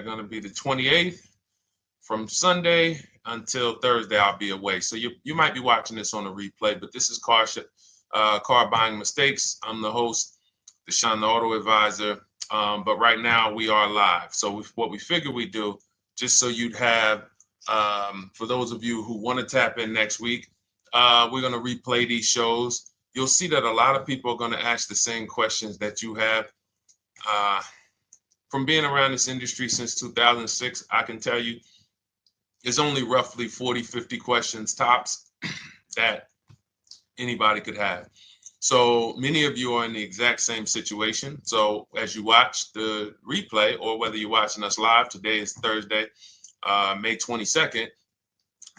going to be the 28th. From Sunday until Thursday, I'll be away. So you might be watching this on a replay, but this is Car Buying Mistakes. I'm the host, Deshone the Auto Advisor. But right now we are live. So what we figure we do, just so you'd have, for those of you who want to tap in next week, we're going to replay these shows. You'll see that a lot of people are going to ask the same questions that you have. From being around this industry since 2006, I can tell you there's only roughly 40, 50 questions tops that anybody could have. So many of you are in the exact same situation. So as you watch the replay, or whether you're watching us live, today is Thursday, May 22nd,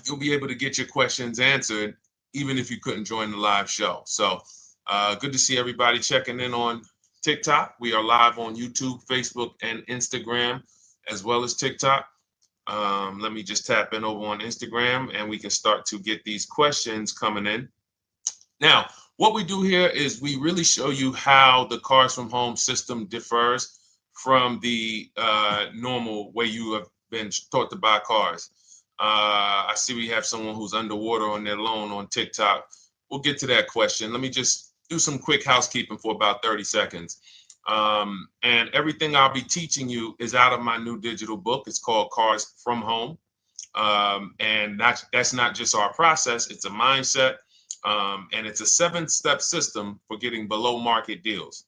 you'll be able to get your questions answered, even if you couldn't join the live show. So good to see everybody checking in on TikTok. We are live on YouTube, Facebook, and Instagram, as well as TikTok. Let me just tap in over on Instagram and we can start to get these questions coming in. Now, what we do here is we really show you how the Cars from Home system differs from the normal way you have been taught to buy cars. I see we have someone who's underwater on their loan on TikTok. We'll get to that question. Let me just do some quick housekeeping for about 30 seconds. And everything I'll be teaching you is out of my new digital book. It's called Cars from Home. And that's not just our process, it's a mindset. And it's a 7-step system for getting below market deals.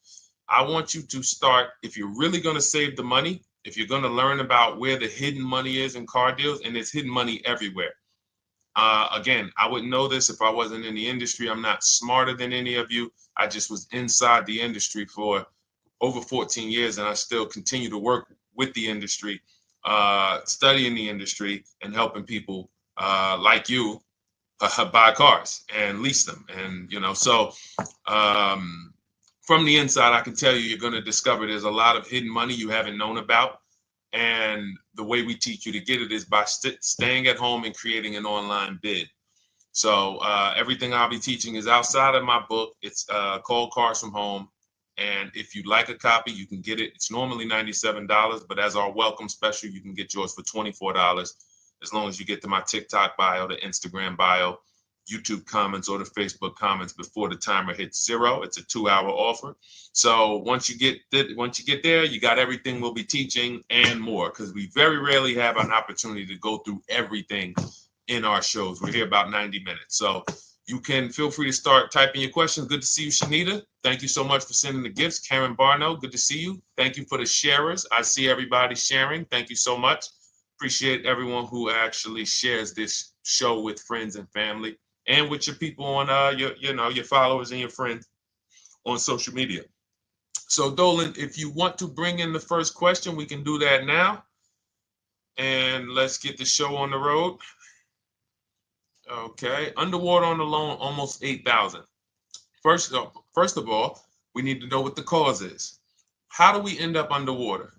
I want you to start, if you're really going to save the money, if you're going to learn about where the hidden money is in car deals, and there's hidden money everywhere. Again, I wouldn't know this if I wasn't in the industry. I'm not smarter than any of you. I just was inside the industry for over 14 years, and I still continue to work with the industry, studying the industry and helping people like you buy cars and lease them. And, so from the inside, I can tell you, you're going to discover there's a lot of hidden money you haven't known about. And the way we teach you to get it is by staying at home and creating an online bid. So everything I'll be teaching is outside of my book. It's called Cars from Home. And if you'd like a copy, you can get it. It's normally $97, but as our welcome special, you can get yours for $24, as long as you get to my TikTok bio, the Instagram bio, YouTube comments, or the Facebook comments before the timer hits 0. It's a 2-hour offer. So once you get there, you got everything we'll be teaching and more, because we very rarely have an opportunity to go through everything in our shows. We're here about 90 minutes. So you can feel free to start typing your questions. Good to see you, Shanita. Thank you so much for sending the gifts. Karen Barno, good to see you. Thank you for the sharers. I see everybody sharing. Thank you so much. Appreciate everyone who actually shares this show with friends and family, and with your people on your followers and your friends on social media. So Dolan, if you want to bring in the first question, we can do that now. And let's get the show on the road. Okay, underwater on the loan, almost 8,000. First of all, we need to know what the cause is. How do we end up underwater?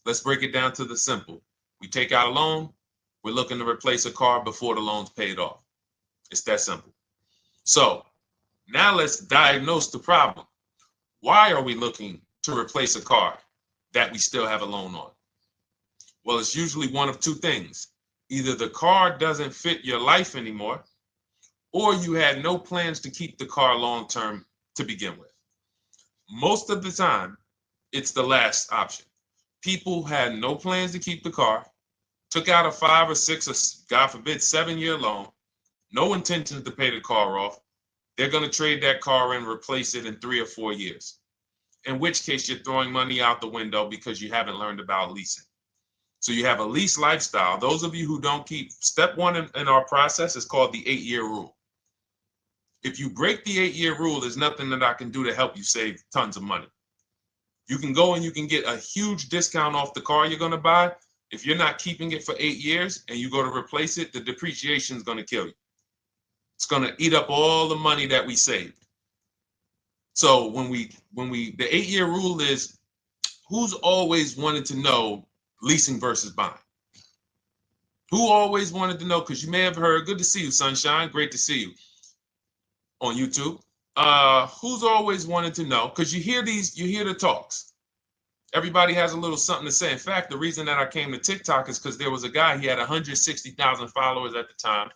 Let's break it down to the simple. We take out a loan, we're looking to replace a car before the loan's paid off. It's that simple. So now let's diagnose the problem. Why are we looking to replace a car that we still have a loan on? Well, it's usually one of two things. Either the car doesn't fit your life anymore, or you had no plans to keep the car long-term to begin with. Most of the time, it's the last option. People had no plans to keep the car, took out a 5 or 6 or, God forbid, 7-year loan, no intention to pay the car off. They're going to trade that car and replace it in 3 or 4 years, in which case you're throwing money out the window because you haven't learned about leasing. So you have a lease lifestyle. Those of you who don't keep, step 1 in our process is called the 8-year rule. If you break the 8-year rule, there's nothing that I can do to help you save tons of money. You can go and you can get a huge discount off the car you're going to buy. If you're not keeping it for 8 years and you go to replace it, the depreciation is going to kill you. It's going to eat up all the money that we saved. So the 8-year rule is, who's always wanted to know leasing versus buying? Who always wanted to know? Because you may have heard, good to see you, Sunshine. Great to see you on YouTube. Who's always wanted to know? Because you hear the talks. Everybody has a little something to say. In fact, the reason that I came to TikTok is because there was a guy, he had 160,000 followers at the time,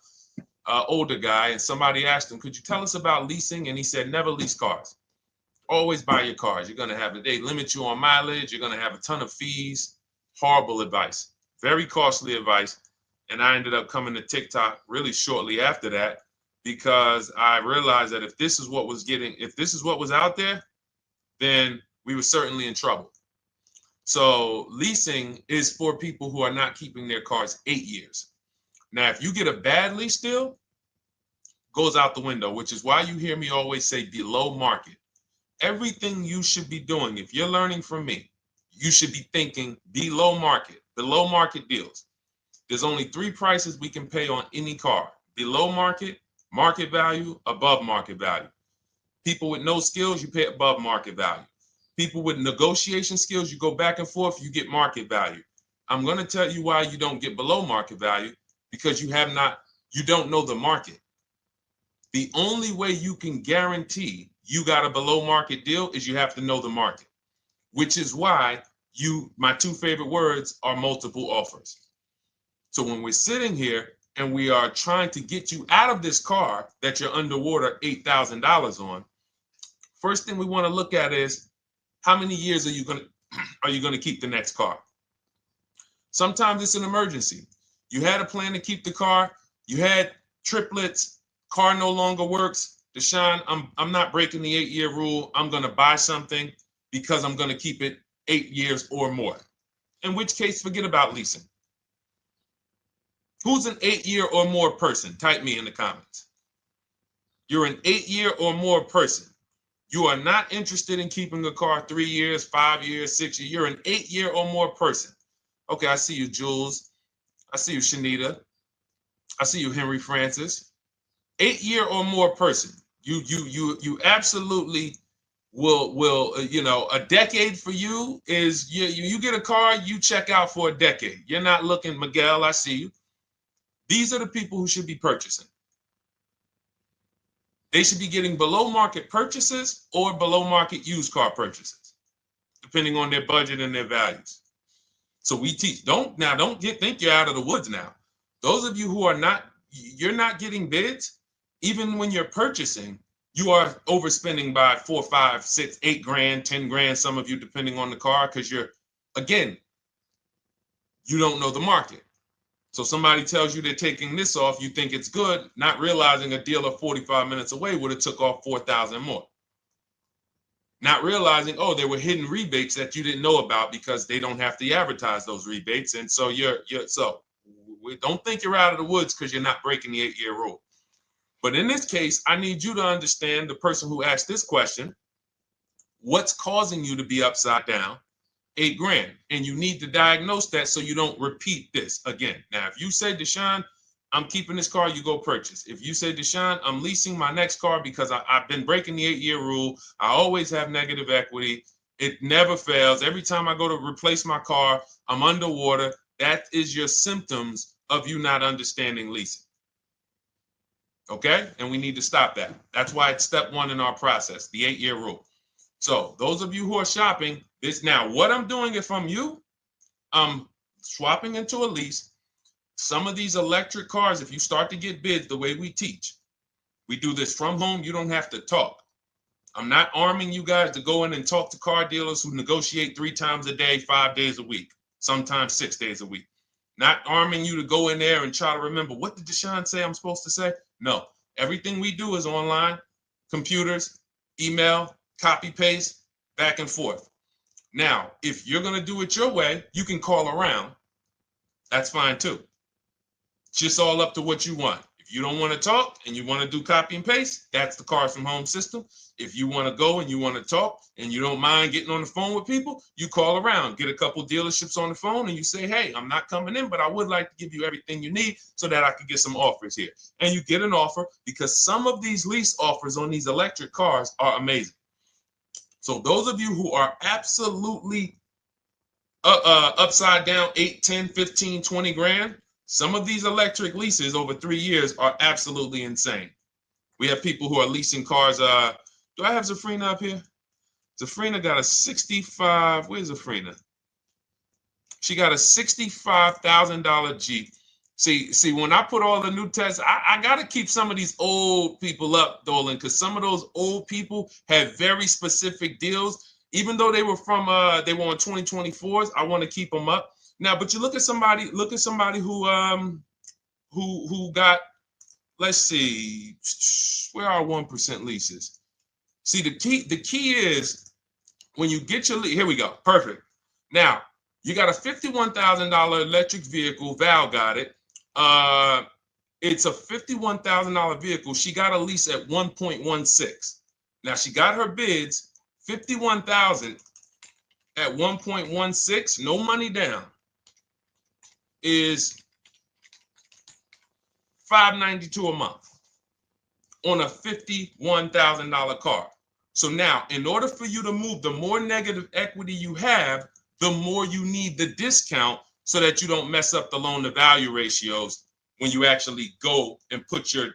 older guy, and somebody asked him, could you tell us about leasing? And he said, never lease cars. Always buy your cars. You're going to have, they limit you on mileage. You're going to have a ton of fees. Horrible advice. Very costly advice. And I ended up coming to TikTok really shortly after that because I realized that if this is what was out there, then we were certainly in trouble. So leasing is for people who are not keeping their cars 8 years. Now, if you get a bad lease deal, goes out the window, which is why you hear me always say below market. Everything you should be doing, if you're learning from me, you should be thinking below market deals. There's only 3 prices we can pay on any car: below market, market value, above market value. People with no skills, you pay above market value. People with negotiation skills, you go back and forth, you get market value. I'm going to tell you why you don't get below market value, because you don't know the market. The only way you can guarantee you got a below market deal is you have to know the market, which is why my 2 favorite words are multiple offers. So when we're sitting here and we are trying to get you out of this car that you're underwater $8,000 on, first thing we want to look at is how many years are you going to keep the next car? Sometimes it's an emergency. You had a plan to keep the car. You had triplets. Car no longer works. Deshone, I'm not breaking the 8-year rule. I'm going to buy something because I'm going to keep it 8 years or more. In which case, forget about leasing. Who's an 8-year or more person? Type me in the comments. You're an 8-year or more person. You are not interested in keeping a car 3 years, 5 years, 6 years. You're an 8-year or more person. Okay, I see you, Jules. I see you, Shanita. I see you, Henry Francis. 8-year or more person. You absolutely will a decade for you is you get a car, you check out for a decade. You're not looking, Miguel, I see you. These are the people who should be purchasing. They should be getting below market purchases or below market used car purchases, depending on their budget and their values. So we teach, think you're out of the woods now. Those of you who you're not getting bids, even when you're purchasing, you are overspending by 4, 5, 6, 8 grand, 10 grand, some of you, depending on the car, because you don't know the market. So somebody tells you they're taking this off, you think it's good, not realizing a dealer 45 minutes away would have took off 4,000 more. Not realizing, there were hidden rebates that you didn't know about because they don't have to advertise those rebates. And so don't think you're out of the woods because you're not breaking the 8-year rule. But in this case, I need you to understand, the person who asked this question, what's causing you to be upside down 8 grand? And you need to diagnose that so you don't repeat this again. Now, if you say, Deshone, I'm keeping this car, you go purchase. If you say, Deshone, I'm leasing my next car because I've been breaking the 8-year rule. I always have negative equity. It never fails. Every time I go to replace my car, I'm underwater. That is your symptoms of you not understanding leasing. Okay? And we need to stop that. That's why it's step 1 in our process, the 8-year rule. So those of you who are shopping this now, what I'm doing if I'm you, I'm swapping into a lease. Some of these electric cars, if you start to get bids the way we teach, we do this from home. You don't have to talk. I'm not arming you guys to go in and talk to car dealers who negotiate 3 times a day, 5 days a week, sometimes 6 days a week. Not arming you to go in there and try to remember, what did Deshone say I'm supposed to say? No, everything we do is online, computers, email, copy, paste, back and forth. Now, if you're going to do it your way, you can call around. That's fine too. It's just all up to what you want. If you don't want to talk and you want to do copy and paste, that's the Cars from Home system. If you want to go and you want to talk and you don't mind getting on the phone with people, you call around, get a couple dealerships on the phone and you say, hey, I'm not coming in, but I would like to give you everything you need so that I could get some offers here. And you get an offer, because some of these lease offers on these electric cars are amazing. So those of you who are absolutely upside down 8, 10, 15, 20 grand, some of these electric leases over 3 years are absolutely insane. We have people who are leasing cars. Do I have Zafrina up here? Zafrina got a 65. Where's Zafrina? She got a $65,000 Jeep. See, when I put all the new tests, I got to keep some of these old people up, Dolan, because some of those old people have very specific deals. Even though they were on 2024s, I want to keep them up. Now, but you look at somebody who got, let's see, where are 1% leases? See, the key is when you get your lease, here we go, perfect. Now, you got a $51,000 electric vehicle, Val got it. It's a $51,000 vehicle. She got a lease at 1.16. Now she got her bids, 51,000 at 1.16, no money down, is $592 a month on a $51,000 car. So now, in order for you to move, the more negative equity you have, the more you need the discount so that you don't mess up the loan to value ratios when you actually go and put your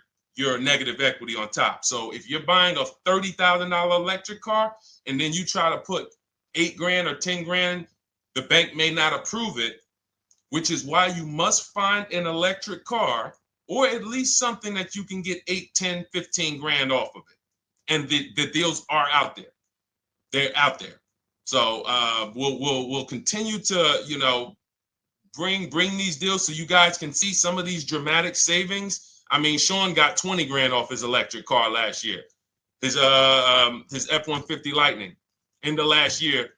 negative equity on top. So if you're buying a $30,000 electric car and then you try to put $8,000 or $10,000, the bank may not approve it, which is why you must find an electric car or at least something that you can get 8, 10, 15 grand off of it. And the deals are out there. They're out there. So we'll continue to, bring these deals so you guys can see some of these dramatic savings. I mean, Sean got 20 grand off his electric car last year. His F-150 Lightning in the last year,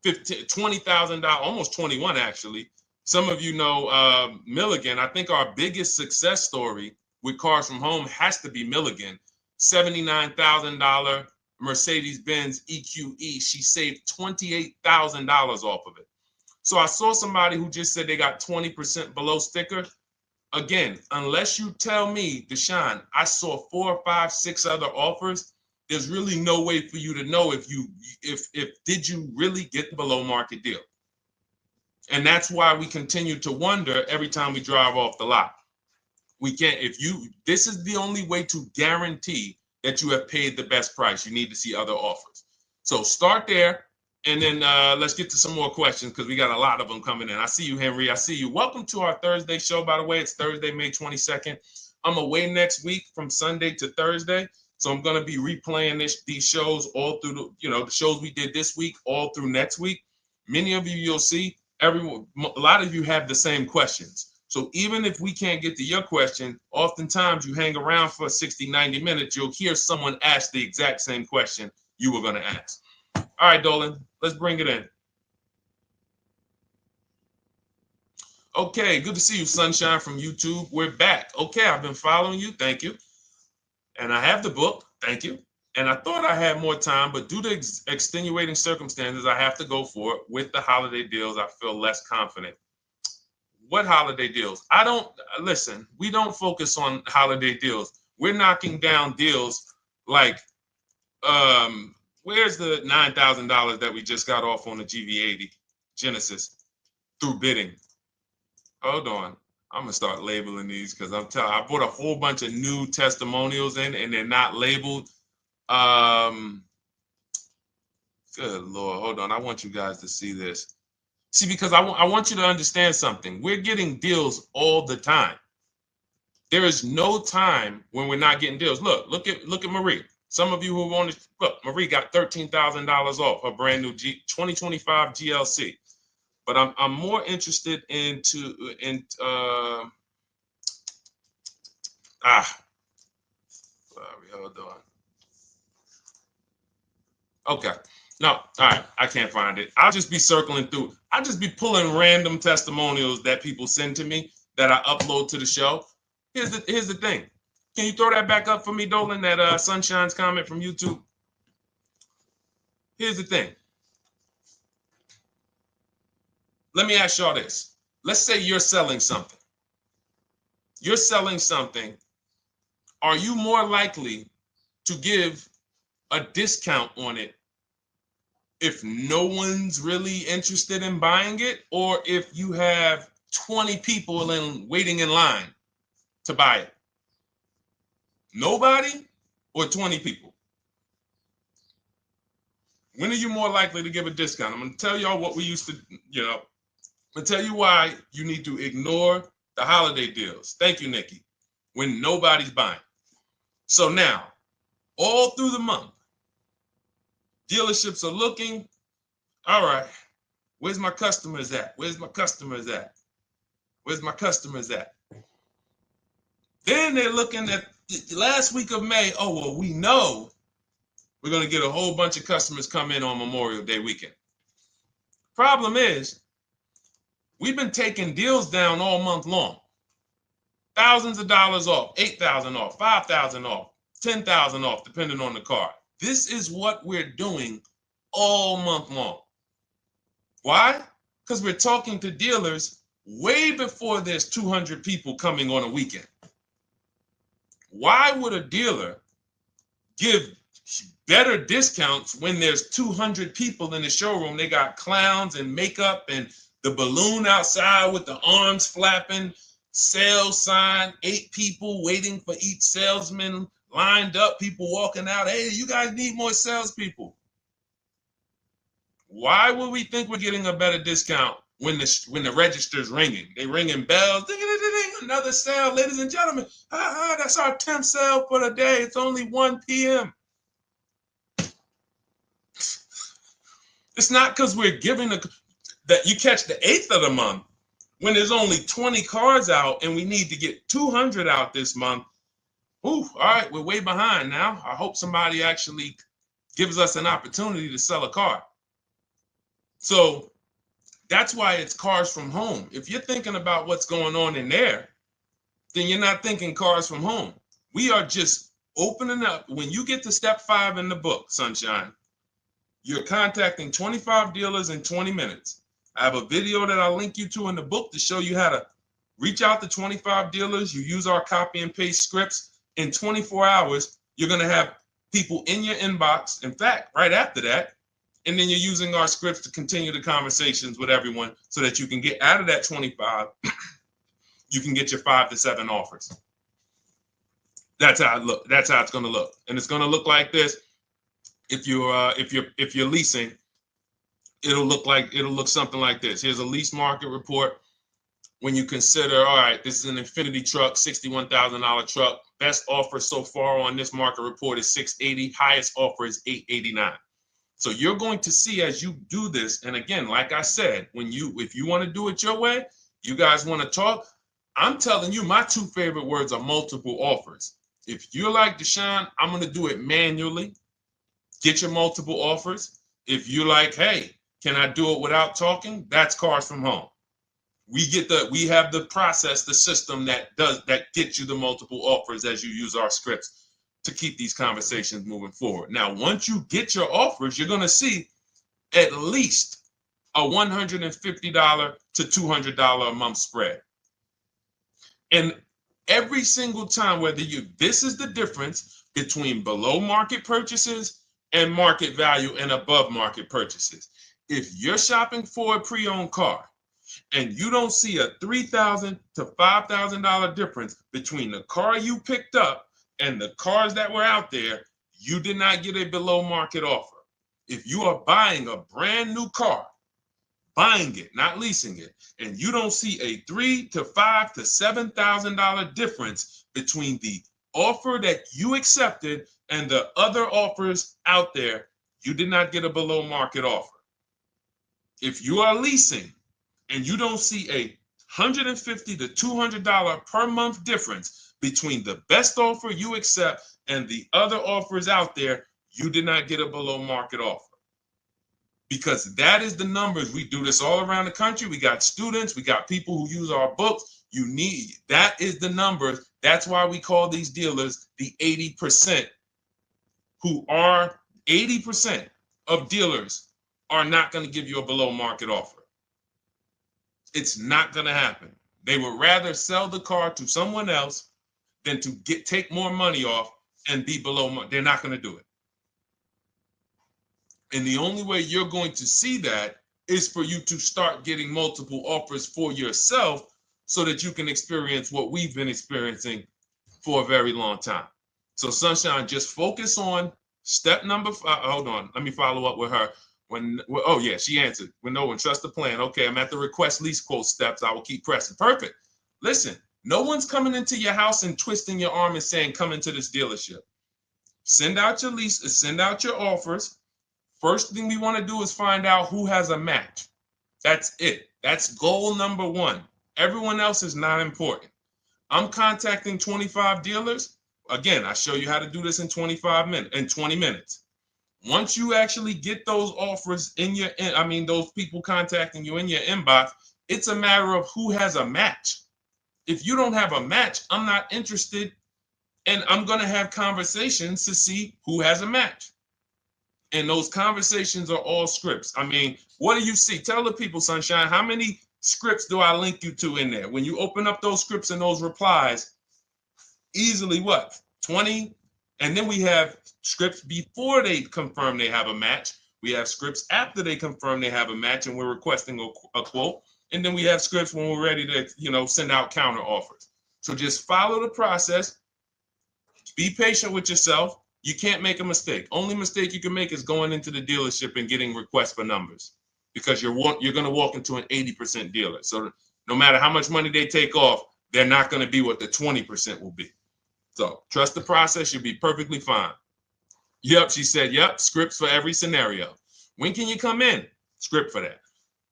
$20,000, almost 21 actually. Some of you know Milligan. I think our biggest success story with Cars from Home has to be Milligan. $79,000 Mercedes-Benz EQE. She saved $28,000 off of it. So I saw somebody who just said they got 20% below sticker. Again, unless you tell me, Deshone, I saw 4, 5, 6 other offers, there's really no way for you to know if did you really get the below market deal. And that's why we continue to wonder every time we drive off the lot. We can't, this is the only way to guarantee that you have paid the best price. You need to see other offers. So start there. And then let's get to some more questions because we got a lot of them coming in. I see you, Henry. I see you. Welcome to our Thursday show, by the way. It's Thursday, May 22nd. I'm away next week from Sunday to Thursday. So I'm going to be replaying these shows all through, the shows we did this week, all through next week. Many of you, you'll see, a lot of you have the same questions. So even if we can't get to your question, oftentimes you hang around for 60, 90 minutes, you'll hear someone ask the exact same question you were going to ask. All right, Dolan, let's bring it in. Okay, good to see you, Sunshine from YouTube. We're back. Okay, I've been following you. Thank you. And I have the book. Thank you. And I thought I had more time, but due to extenuating circumstances, I have to go for it. With the holiday deals, I feel less confident. What holiday deals? Listen, we don't focus on holiday deals. We're knocking down deals like, where's the $9,000 that we just got off on the GV80 Genesis through bidding? Hold on. I'm going to start labeling these because I bought a whole bunch of new testimonials in and they're not labeled. Good Lord. Hold on. I want you guys to see this. See, because I want you to understand something. We're getting deals all the time. There is no time when we're not getting deals. Look at Marie. Some of you who want to look, Marie got $13,000 off her brand new 2025 GLC. But I'm more interested sorry, hold on. Okay. No, all right. I can't find it. I'll just be circling through. I'll just be pulling random testimonials that people send to me that I upload to the show. Here's the thing. Can you throw that back up for me, Dolan, that Sunshine's comment from YouTube? Here's the thing. Let me ask y'all this. Let's say you're selling something. You're selling something. Are you more likely to give a discount on it if no one's really interested in buying it, or if you have 20 people waiting in line to buy it? Nobody or 20 people? When are you more likely to give a discount? I'm going to tell y'all what we used to, I'm going to tell you why you need to ignore the holiday deals. Thank you, Nikki. When nobody's buying. So now, all through the month, dealerships are looking, all right, where's my customers at? Where's my customers at? Where's my customers at? Then they're looking at the last week of May. Oh, well, we know we're going to get a whole bunch of customers come in on Memorial Day weekend. Problem is, we've been taking deals down all month long. Thousands of dollars off, 8,000 off, 5,000 off, 10,000 off, depending on the car. This is what we're doing all month long. Why? Because we're talking to dealers way before there's 200 people coming on a weekend. Why would a dealer give better discounts when there's 200 people in the showroom? They got clowns and makeup and the balloon outside with the arms flapping, sales sign, 8 people waiting for each salesman lined up, people walking out. Hey, you guys need more salespeople. Why would we think we're getting a better discount when the register's ringing? They ringing bells, ding, ding, ding, ding, another sale, ladies and gentlemen. That's our 10th sale for the day. It's only 1 p.m. It's not because we're giving that you catch the 8th of the month when there's only 20 cars out and we need to get 200 out this month. Ooh, all right, we're way behind now. I hope somebody actually gives us an opportunity to sell a car. So that's why it's cars from home. If you're thinking about what's going on in there, then you're not thinking cars from home. We are just opening up. When you get to step 5 in the book, Sunshine, you're contacting 25 dealers in 20 minutes. I have a video that I'll link you to in the book to show you how to reach out to 25 dealers. You use our copy and paste scripts. In 24 hours, you're going to have people in your inbox. In fact, right after that, and then you're using our scripts to continue the conversations with everyone so that you can get out of that 25, you can get your 5 to 7 offers. That's how it look. That's how it's going to look. And it's going to look like this. If you're leasing, it'll look something like this. Here's a lease market report. When you consider, all right, this is an Infinity truck, $61,000 truck. Best offer so far on this market report is $680. Highest offer is $889. So you're going to see as you do this, and again, like I said, if you want to do it your way, you guys want to talk, I'm telling you, my 2 favorite words are multiple offers. If you're like Deshone, I'm going to do it manually. Get your multiple offers. If you're like, hey, can I do it without talking? That's cars from home. We have the process, the system that gets you the multiple offers as you use our scripts to keep these conversations moving forward. Now, once you get your offers, you're going to see at least a $150 to $200 a month spread. And every single time, this is the difference between below market purchases and market value and above market purchases. If you're shopping for a pre-owned car and you don't see a $3,000 to $5,000 difference between the car you picked up and the cars that were out there, you did not get a below market offer. If you are buying a brand new car, buying it, not leasing it, and you don't see a $3,000 to $5,000 to $7,000 difference between the offer that you accepted and the other offers out there, you did not get a below market offer. If you are leasing and you don't see a $150 to $200 per month difference between the best offer you accept and the other offers out there, you did not get a below market offer. Because that is the numbers. We do this all around the country. We got students, we got people who use our books. That is the numbers. That's why we call these dealers the 80%, who are 80% of dealers are not going to give you a below market offer. It's not going to happen. They would rather sell the car to someone else than to take more money off and be below market. They're not going to do it. And the only way you're going to see that is for you to start getting multiple offers for yourself so that you can experience what we've been experiencing for a very long time. So Sunshine, just focus on Step number five, hold on, let me follow up with her. Oh yeah, she answered. When no one trusts the plan. Okay, I'm at the request lease quote steps. I will keep pressing. Perfect. Listen, no one's coming into your house and twisting your arm and saying, come into this dealership. Send out your leases, send out your offers. First thing we want to do is find out who has a match. That's it. That's goal number one. Everyone else is not important. I'm contacting 25 dealers. Again, I show you how to do this in 20 minutes. Once you actually get those offers in your, those people contacting you in your inbox, it's a matter of who has a match. If you don't have a match, I'm not interested, and I'm going to have conversations to see who has a match. And those conversations are all scripts. I mean, what do you see? Tell the people, Sunshine, how many scripts do I link you to in there? When you open up those scripts and those replies, easily what? 20? And then we have scripts before they confirm they have a match. We have scripts after they confirm they have a match and we're requesting a quote. And then we have scripts when we're ready to, send out counter offers. So just follow the process. Be patient with yourself. You can't make a mistake. Only mistake you can make is going into the dealership and getting requests for numbers, because you're going to walk into an 80% dealer. So no matter how much money they take off, they're not going to be what the 20% will be. So trust the process. You'll be perfectly fine. Yep, she said, yep, scripts for every scenario. When can you come in? Script for that.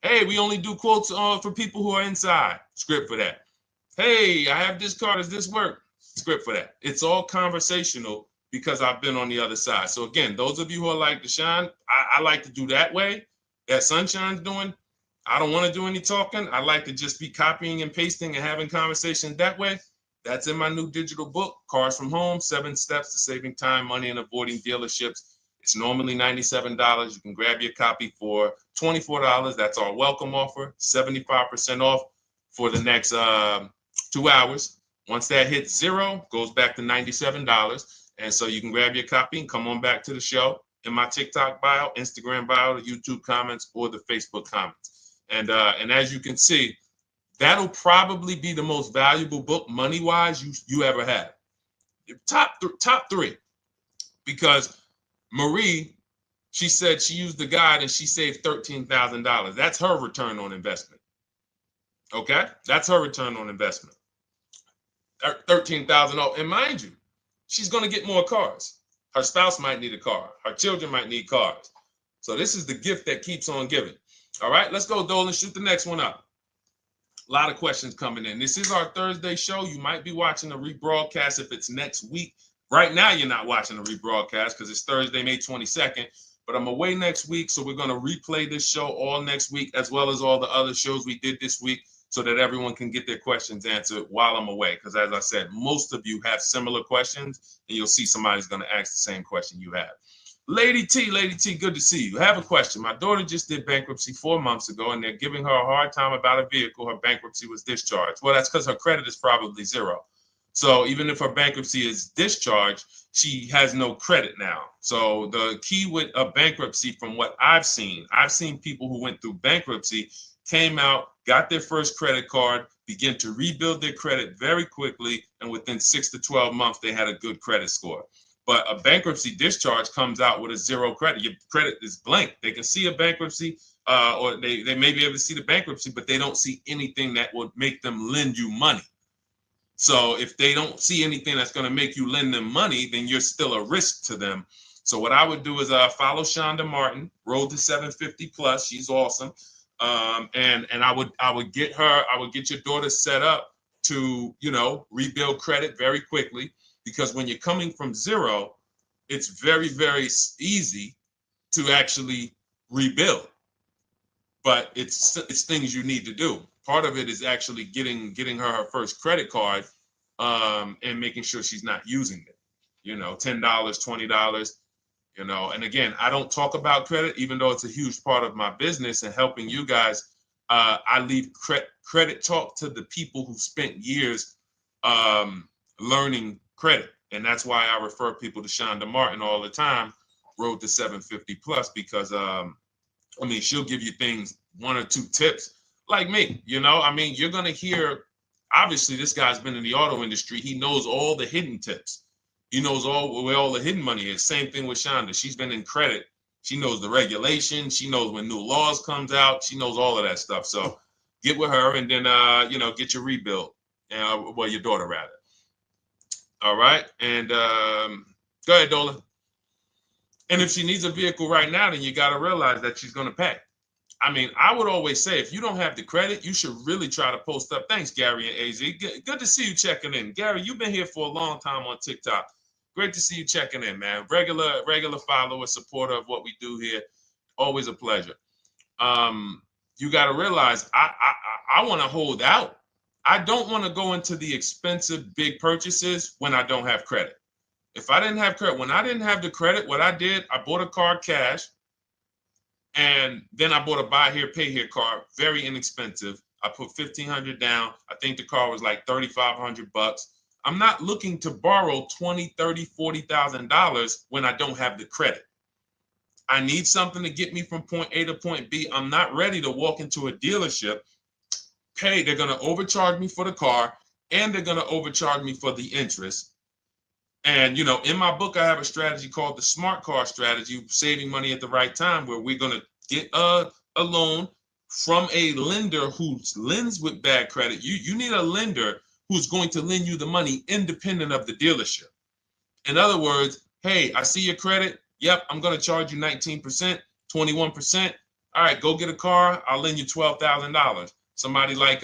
Hey, we only do quotes for people who are inside. Script for that. Hey, I have this car. Does this work? Script for that. It's all conversational because I've been on the other side. So again, those of you who are like Deshone, I like to do that way, that Sunshine's doing. I don't want to do any talking. I like to just be copying and pasting and having conversations that way. That's in my new digital book, Cars from Home, 7 Steps to Saving Time, Money, and Avoiding Dealerships. It's normally $97. You can grab your copy for $24. That's our welcome offer, 75% off for the next 2 hours. Once that hits zero, goes back to $97. And so you can grab your copy and come on back to the show in my TikTok bio, Instagram bio, the YouTube comments, or the Facebook comments. And as you can see, that'll probably be the most valuable book money-wise you ever have. Top three. Because Marie, she said she used the guide and she saved $13,000. That's her return on investment. Okay? That's her return on investment. $13,000. And mind you, she's going to get more cars. Her spouse might need a car. Her children might need cars. So this is the gift that keeps on giving. All right, let's go, Dolan. Shoot the next one up. A lot of questions coming in. This is our Thursday show. You might be watching a rebroadcast if it's next week. Right now, you're not watching a rebroadcast because it's Thursday, May 22nd. But I'm away next week, so we're going to replay this show all next week, as well as all the other shows we did this week, so that everyone can get their questions answered while I'm away. Because as I said, most of you have similar questions, and you'll see somebody's going to ask the same question you have. Lady T, good to see you. I have a question. My daughter just did bankruptcy 4 months ago, and they're giving her a hard time about a vehicle. Her bankruptcy was discharged. Well, that's because her credit is probably zero. So even if her bankruptcy is discharged, she has no credit now. So the key with a bankruptcy, from what I've seen people who went through bankruptcy, came out, got their first credit card, began to rebuild their credit very quickly, and within 6 to 12 months, they had a good credit score. But a bankruptcy discharge comes out with a zero credit. Your credit is blank. They can see a bankruptcy, or they may be able to see the bankruptcy, but they don't see anything that would make them lend you money. So if they don't see anything that's going to make you lend them money, then you're still a risk to them. So what I would do is follow Shonda Martin, Road to 750 Plus. She's awesome. And I would get your daughter set up to, rebuild credit very quickly, because when you're coming from zero, it's very, very easy to actually rebuild. But it's things you need to do. Part of it is actually getting her first credit card, and making sure she's not using it. $10, $20. And again, I don't talk about credit, even though it's a huge part of my business and helping you guys. I leave credit talk to the people who spent years learning credit. And that's why I refer people to Shonda Martin all the time, Road to 750 Plus, because she'll give you things, 1 or 2 tips, like me. You're going to hear, obviously this guy's been in the auto industry. He knows all the hidden tips. He knows where all the hidden money is. Same thing with Shonda. She's been in credit. She knows the regulations. She knows when new laws comes out. She knows all of that stuff. So get with her and then, get your rebuild. Well, your daughter rather. All right. And go ahead, Dola. And if she needs a vehicle right now, then you got to realize that she's going to pay. I mean, I would always say if you don't have the credit, you should really try to post up. Thanks, Gary and AZ. Good to see you checking in. Gary, you've been here for a long time on TikTok. Great to see you checking in, man. Regular follower, supporter of what we do here. Always a pleasure. You got to realize I want to hold out. I don't want to go into the expensive big purchases when I don't have credit. If I didn't have credit, when I didn't have the credit, what I did, I bought a car cash. And then I bought a buy here, pay here car, very inexpensive. I put $1,500 down. I think the car was like $3,500. I'm not looking to borrow $20,000, $30,000, $40,000 when I don't have the credit. I need something to get me from point A to point B. I'm not ready to walk into a dealership, pay. They're going to overcharge me for the car, and they're going to overcharge me for the interest. And, in my book, I have a strategy called the smart car strategy, saving money at the right time, where we're going to get a loan from a lender who lends with bad credit. You need a lender who's going to lend you the money independent of the dealership. In other words, hey, I see your credit. Yep, I'm going to charge you 19%, 21%. All right, go get a car. I'll lend you $12,000. Somebody like,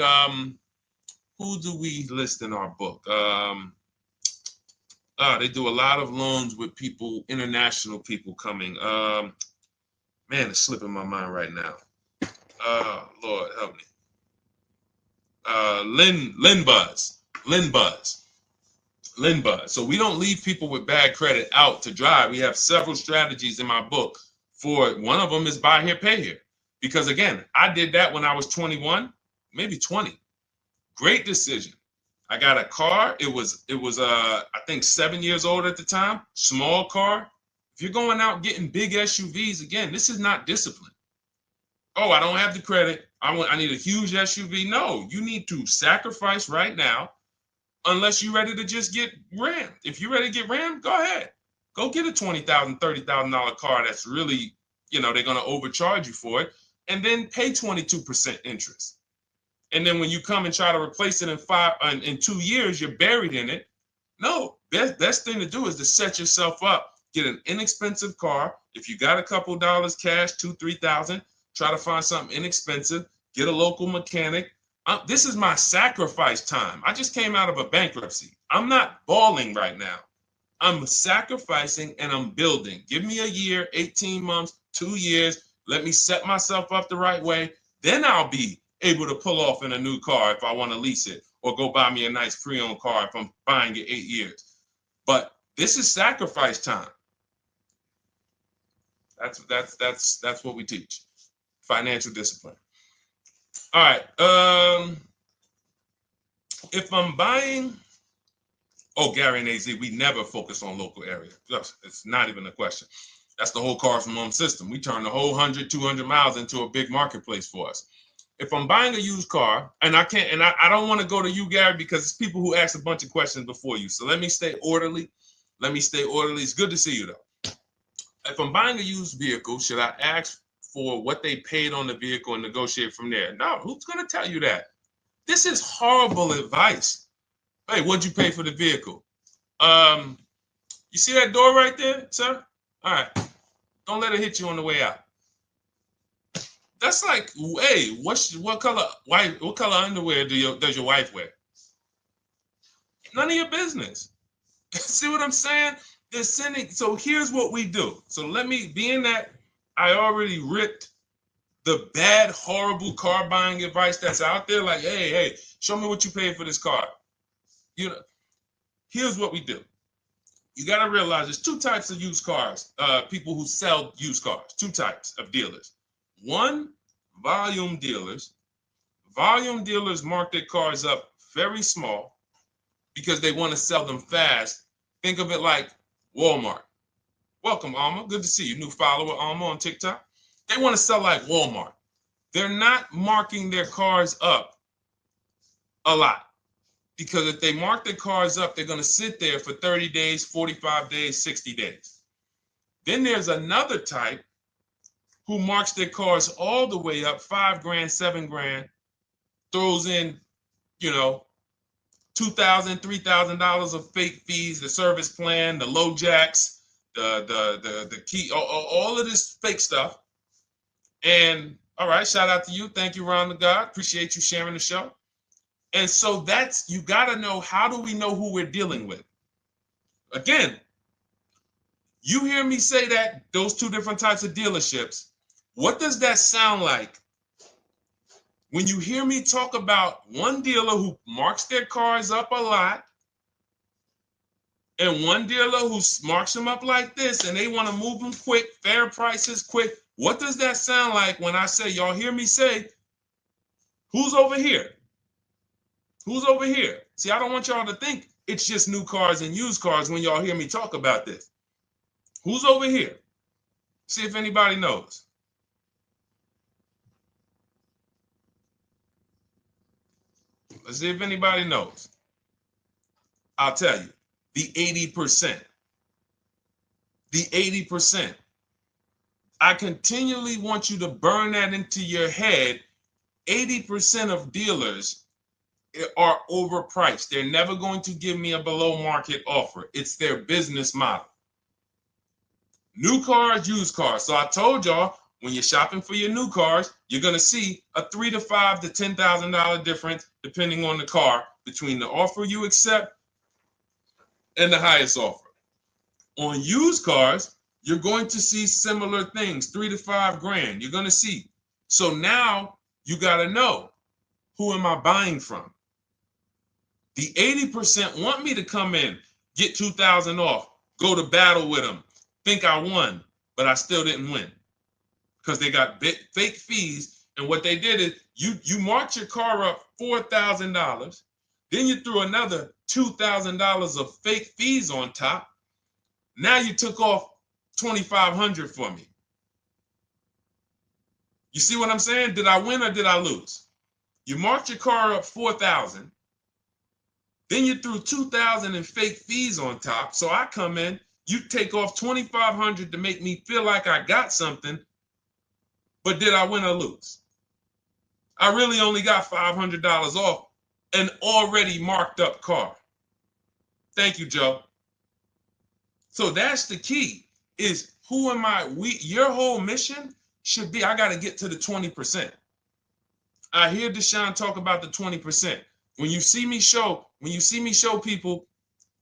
who do we list in our book? They do a lot of loans with people, international people coming. Man, it's slipping my mind right now. Lord help me. LendBuzz. So we don't leave people with bad credit out to dry. We have several strategies in my book. For one of them is buy here, pay here. Because again, I did that when I was 21, maybe 20. Great decision. I got a car. It was I think 7 years old at the time. Small car. If you're going out getting big SUVs, again, this is not discipline. Oh, I don't have the credit. I need a huge SUV. No, you need to sacrifice right now, unless you're ready to just get rammed. If you're ready to get rammed, go ahead. Go get a $20,000, $30,000 car that's really, they're going to overcharge you for it, and then pay 22% interest. And then when you come and try to replace it in 2 years, you're buried in it. No, best thing to do is to set yourself up. Get an inexpensive car. If you got a couple dollars cash, $2,000, $3,000, try to find something inexpensive. Get a local mechanic. This is my sacrifice time. I just came out of a bankruptcy. I'm not balling right now. I'm sacrificing and I'm building. Give me a year, 18 months, 2 years. Let me set myself up the right way. Then I'll be able to pull off in a new car if I want to lease it, or go buy me a nice pre-owned car if I'm buying it 8 years. But this is sacrifice time. That's what we teach. Financial discipline. All right. If I'm buying, Gary and AZ, we never focus on local area. It's not even a question. That's the whole car from home system. We turn the whole 100, 200 miles into a big marketplace for us. If I'm buying a used car, and I don't want to go to you, Gary, because it's people who ask a bunch of questions before you. So let me stay orderly. It's good to see you, though. If I'm buying a used vehicle, should I ask for what they paid on the vehicle and negotiate from there? No, who's going to tell you that? This is horrible advice. Hey, what'd you pay for the vehicle? You see that door right there, sir? All right. Don't let it hit you on the way out. That's like, hey, what color underwear does your wife wear? None of your business. See what I'm saying? They're sending. So here's what we do. So being that I already ripped the bad, horrible car buying advice that's out there, like, hey, show me what you paid for this car. Here's what we do. You got to realize there's two types of used cars, people who sell used cars, two types of dealers. One, volume dealers. Volume dealers mark their cars up very small because they want to sell them fast. Think of it like Walmart. Welcome, Alma. Good to see you. New follower, Alma, on TikTok. They want to sell like Walmart. They're not marking their cars up a lot. Because if they mark their cars up, they're going to sit there for 30 days, 45 days, 60 days. Then there's another type who marks their cars all the way up, 5 grand, 7 grand, throws in, you know, $2,000, $3,000 of fake fees, the service plan, the low jacks, the key, all of this fake stuff. And all right, shout out to you. Thank you, Ron the God. Appreciate you sharing the show. And so that's, you got to know, how do we know who we're dealing with? Again, you hear me say that, those two different types of dealerships. What does that sound like when you hear me talk about one dealer who marks their cars up a lot and one dealer who marks them up like this and they want to move them quick, fair prices, quick? What does that sound like when I say, y'all hear me say, who's over here? Who's over here? See, I don't want y'all to think it's just new cars and used cars when y'all hear me talk about this. Who's over here? See if anybody knows. Let's see if anybody knows. I'll tell you, the 80%. The 80%. I continually want you to burn that into your head. 80% of dealers are overpriced. They're never going to give me a below market offer. It's their business model. New cars, used cars. So I told y'all, when you're shopping for your new cars, you're going to see a $3,000 to $5,000 to $10,000 difference, depending on the car, between the offer you accept and the highest offer. On used cars, you're going to see similar things, 3 to 5 grand. You're going to see. So now you got to know, who am I buying from? The 80% want me to come in, get 2,000 off, go to battle with them, think I won, but I still didn't win because they got fake fees. And what they did is you marked your car up $4,000, then you threw another $2,000 of fake fees on top. Now you took off $2,500 for me. You see what I'm saying? Did I win or did I lose? You marked your car up $4,000. Then you threw $2,000 in fake fees on top. So I come in, you take off $2,500 to make me feel like I got something. But did I win or lose? I really only got $500 off an already marked up car. Thank you, Joe. So that's the key, is who am I? Your whole mission should be, I got to get to the 20%. I hear Deshone talk about the 20%. When you see me show people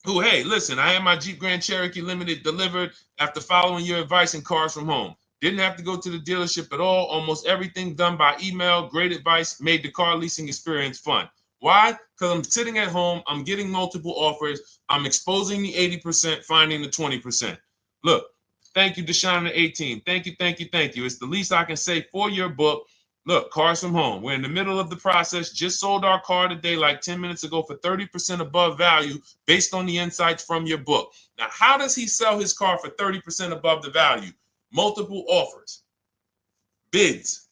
who, hey, listen, I had my Jeep Grand Cherokee Limited delivered after following your advice and cars from home. Didn't have to go to the dealership at all. Almost everything done by email. Great advice. Made the car leasing experience fun. Why? Because I'm sitting at home. I'm getting multiple offers. I'm exposing the 80%, finding the 20%. Look, thank you, Deshone the 18. Thank you, thank you, thank you. It's the least I can say for your book. Look, cars from home. We're in the middle of the process. Just sold our car today, like 10 minutes ago, for 30% above value based on the insights from your book. Now, how does he sell his car for 30% above the value? Multiple offers, bids.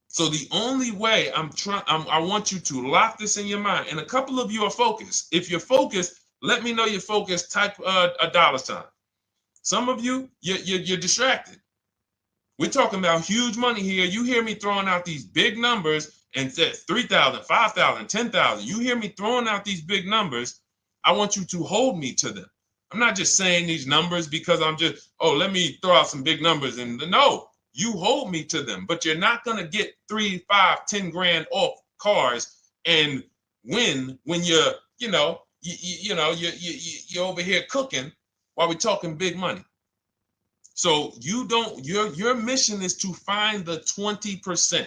So the only way I want you to lock this in your mind. And a couple of you are focused. If you're focused, let me know you're focused. Type a $. Some of you, you're distracted. We're talking about huge money here. You hear me throwing out these big numbers and said 3,000, 5,000, 10,000. You hear me throwing out these big numbers. I want you to hold me to them. I'm not just saying these numbers because I'm just, let me throw out some big numbers. And no, you hold me to them, but you're not going to get 3, 5, 10 grand off cars and win when you're over here cooking while we're talking big money. So your mission is to find the 20%.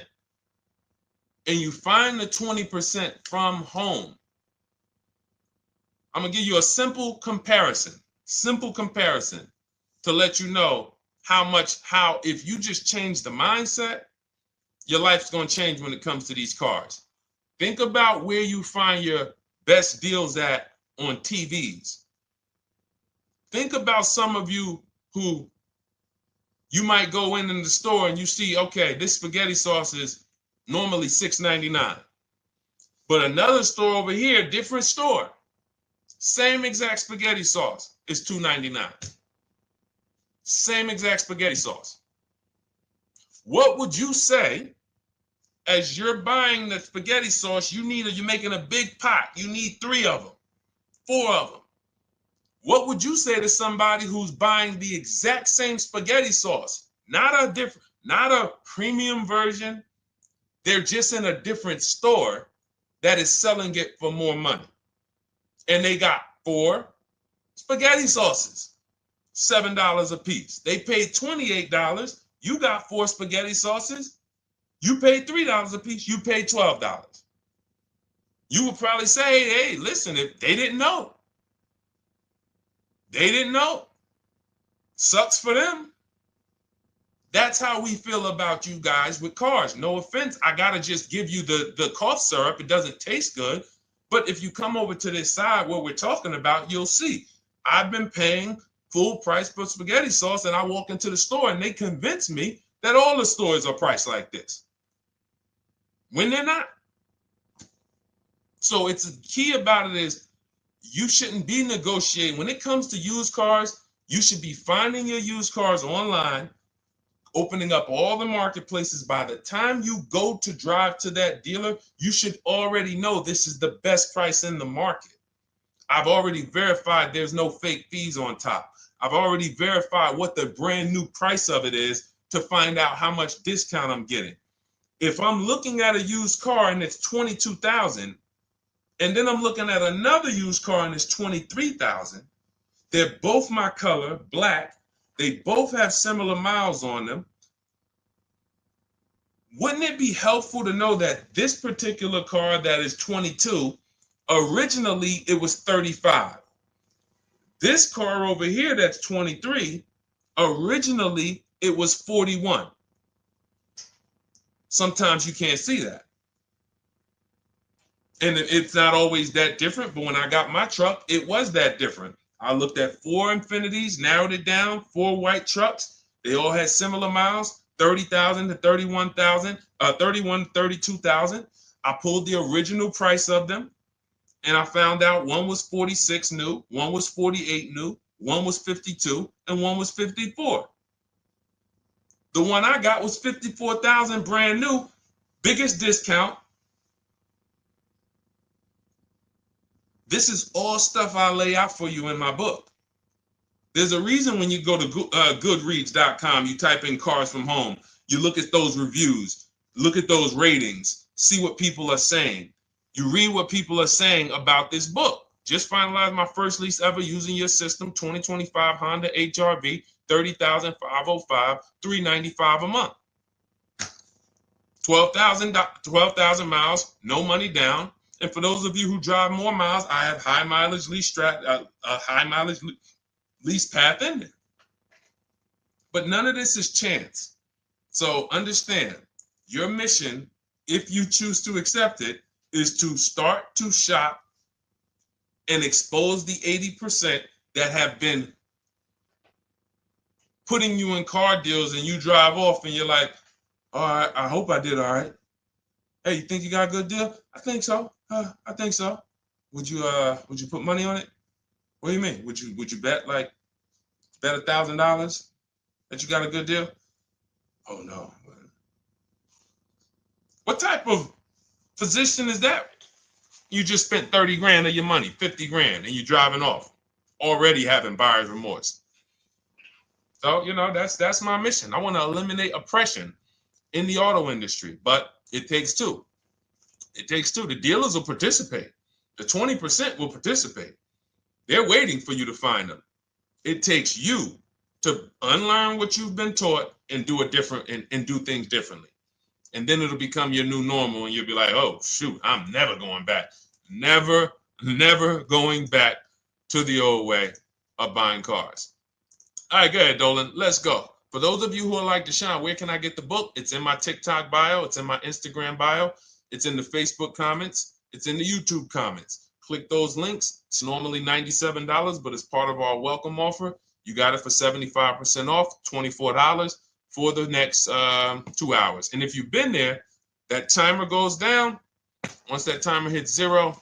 And you find the 20% from home. I'm going to give you a simple comparison to let you know how if you just change the mindset, your life's going to change when it comes to these cars. Think about where you find your best deals at on TVs. Think about some of you who you might go in the store and you see, okay, this spaghetti sauce is normally $6.99. But another store over here, different store, same exact spaghetti sauce is $2.99. Same exact spaghetti sauce. What would you say as you're buying the spaghetti sauce? You're making a big pot. You need 3 of them, 4 of them. What would you say to somebody who's buying the exact same spaghetti sauce? Not a premium version. They're just in a different store that is selling it for more money. And they got 4 spaghetti sauces, $7 a piece. They paid $28. You got 4 spaghetti sauces. You paid $3 a piece. You paid $12. You would probably say, hey, listen, if they didn't know. They didn't know. Sucks for them. That's how we feel about you guys with cars. No offense. I got to just give you the cough syrup. It doesn't taste good. But if you come over to this side where we're talking about, you'll see. I've been paying full price for spaghetti sauce, and I walk into the store and they convince me that all the stores are priced like this, when they're not. So it's the key about it is you shouldn't be negotiating. When it comes to used cars, you should be finding your used cars online, opening up all the marketplaces. By the time you go to drive to that dealer, you should already know this is the best price in the market. I've already verified there's no fake fees on top. I've already verified what the brand new price of it is to find out how much discount I'm getting. If I'm looking at a used car and it's $22,000, and then I'm looking at another used car and it's $23,000, they're both my color, black. They both have similar miles on them. Wouldn't it be helpful to know that this particular car that is 22, originally it was 35? This car over here that's 23, originally it was 41. Sometimes you can't see that. And it's not always that different, but when I got my truck, it was that different. I looked at 4 Infinities, narrowed it down, 4 white trucks. They all had similar miles, 30,000 to 31,000, 31, 32,000. I pulled the original price of them, and I found out one was 46 new, one was 48 new, one was 52, and one was 54. The one I got was 54,000 brand new, biggest discount. This is all stuff I lay out for you in my book. There's a reason when you go to Goodreads.com, you type in cars from home, you look at those reviews, look at those ratings, see what people are saying. You read what people are saying about this book. Just finalized my first lease ever using your system, 2025 Honda HRV, 30,505, $395 a month. 12,000 miles, no money down. And for those of you who drive more miles, I have high mileage lease lease path in there. But none of this is chance. So understand, your mission, if you choose to accept it, is to start to shop and expose the 80% that have been putting you in car deals, and you drive off and you're like, all right, I hope I did all right. Hey, you think you got a good deal? I think so. I think so. Would you put money on it? What do you mean? Would you bet $1,000 that you got a good deal? Oh no. What type of position is that? You just spent 30 grand of your money, 50 grand, and you're driving off, already having buyer's remorse. So, that's my mission. I want to eliminate oppression in the auto industry, but it takes two. It takes two. The dealers will participate. The 20% will participate. They're waiting for you to find them. It takes you to unlearn what you've been taught and do it different and do things differently. And then it'll become your new normal, and you'll be like, oh, shoot, I'm never going back. Never going back to the old way of buying cars. All right, go ahead, Dolan. Let's go. For those of you who are like Deshone, where can I get the book? It's in my TikTok bio. It's in my Instagram bio. It's in the Facebook comments. It's in the YouTube comments. Click those links. It's normally $97, but it's part of our welcome offer. You got it for 75% off, $24 for the next 2 hours. And if you've been there, that timer goes down. Once that timer hits 0,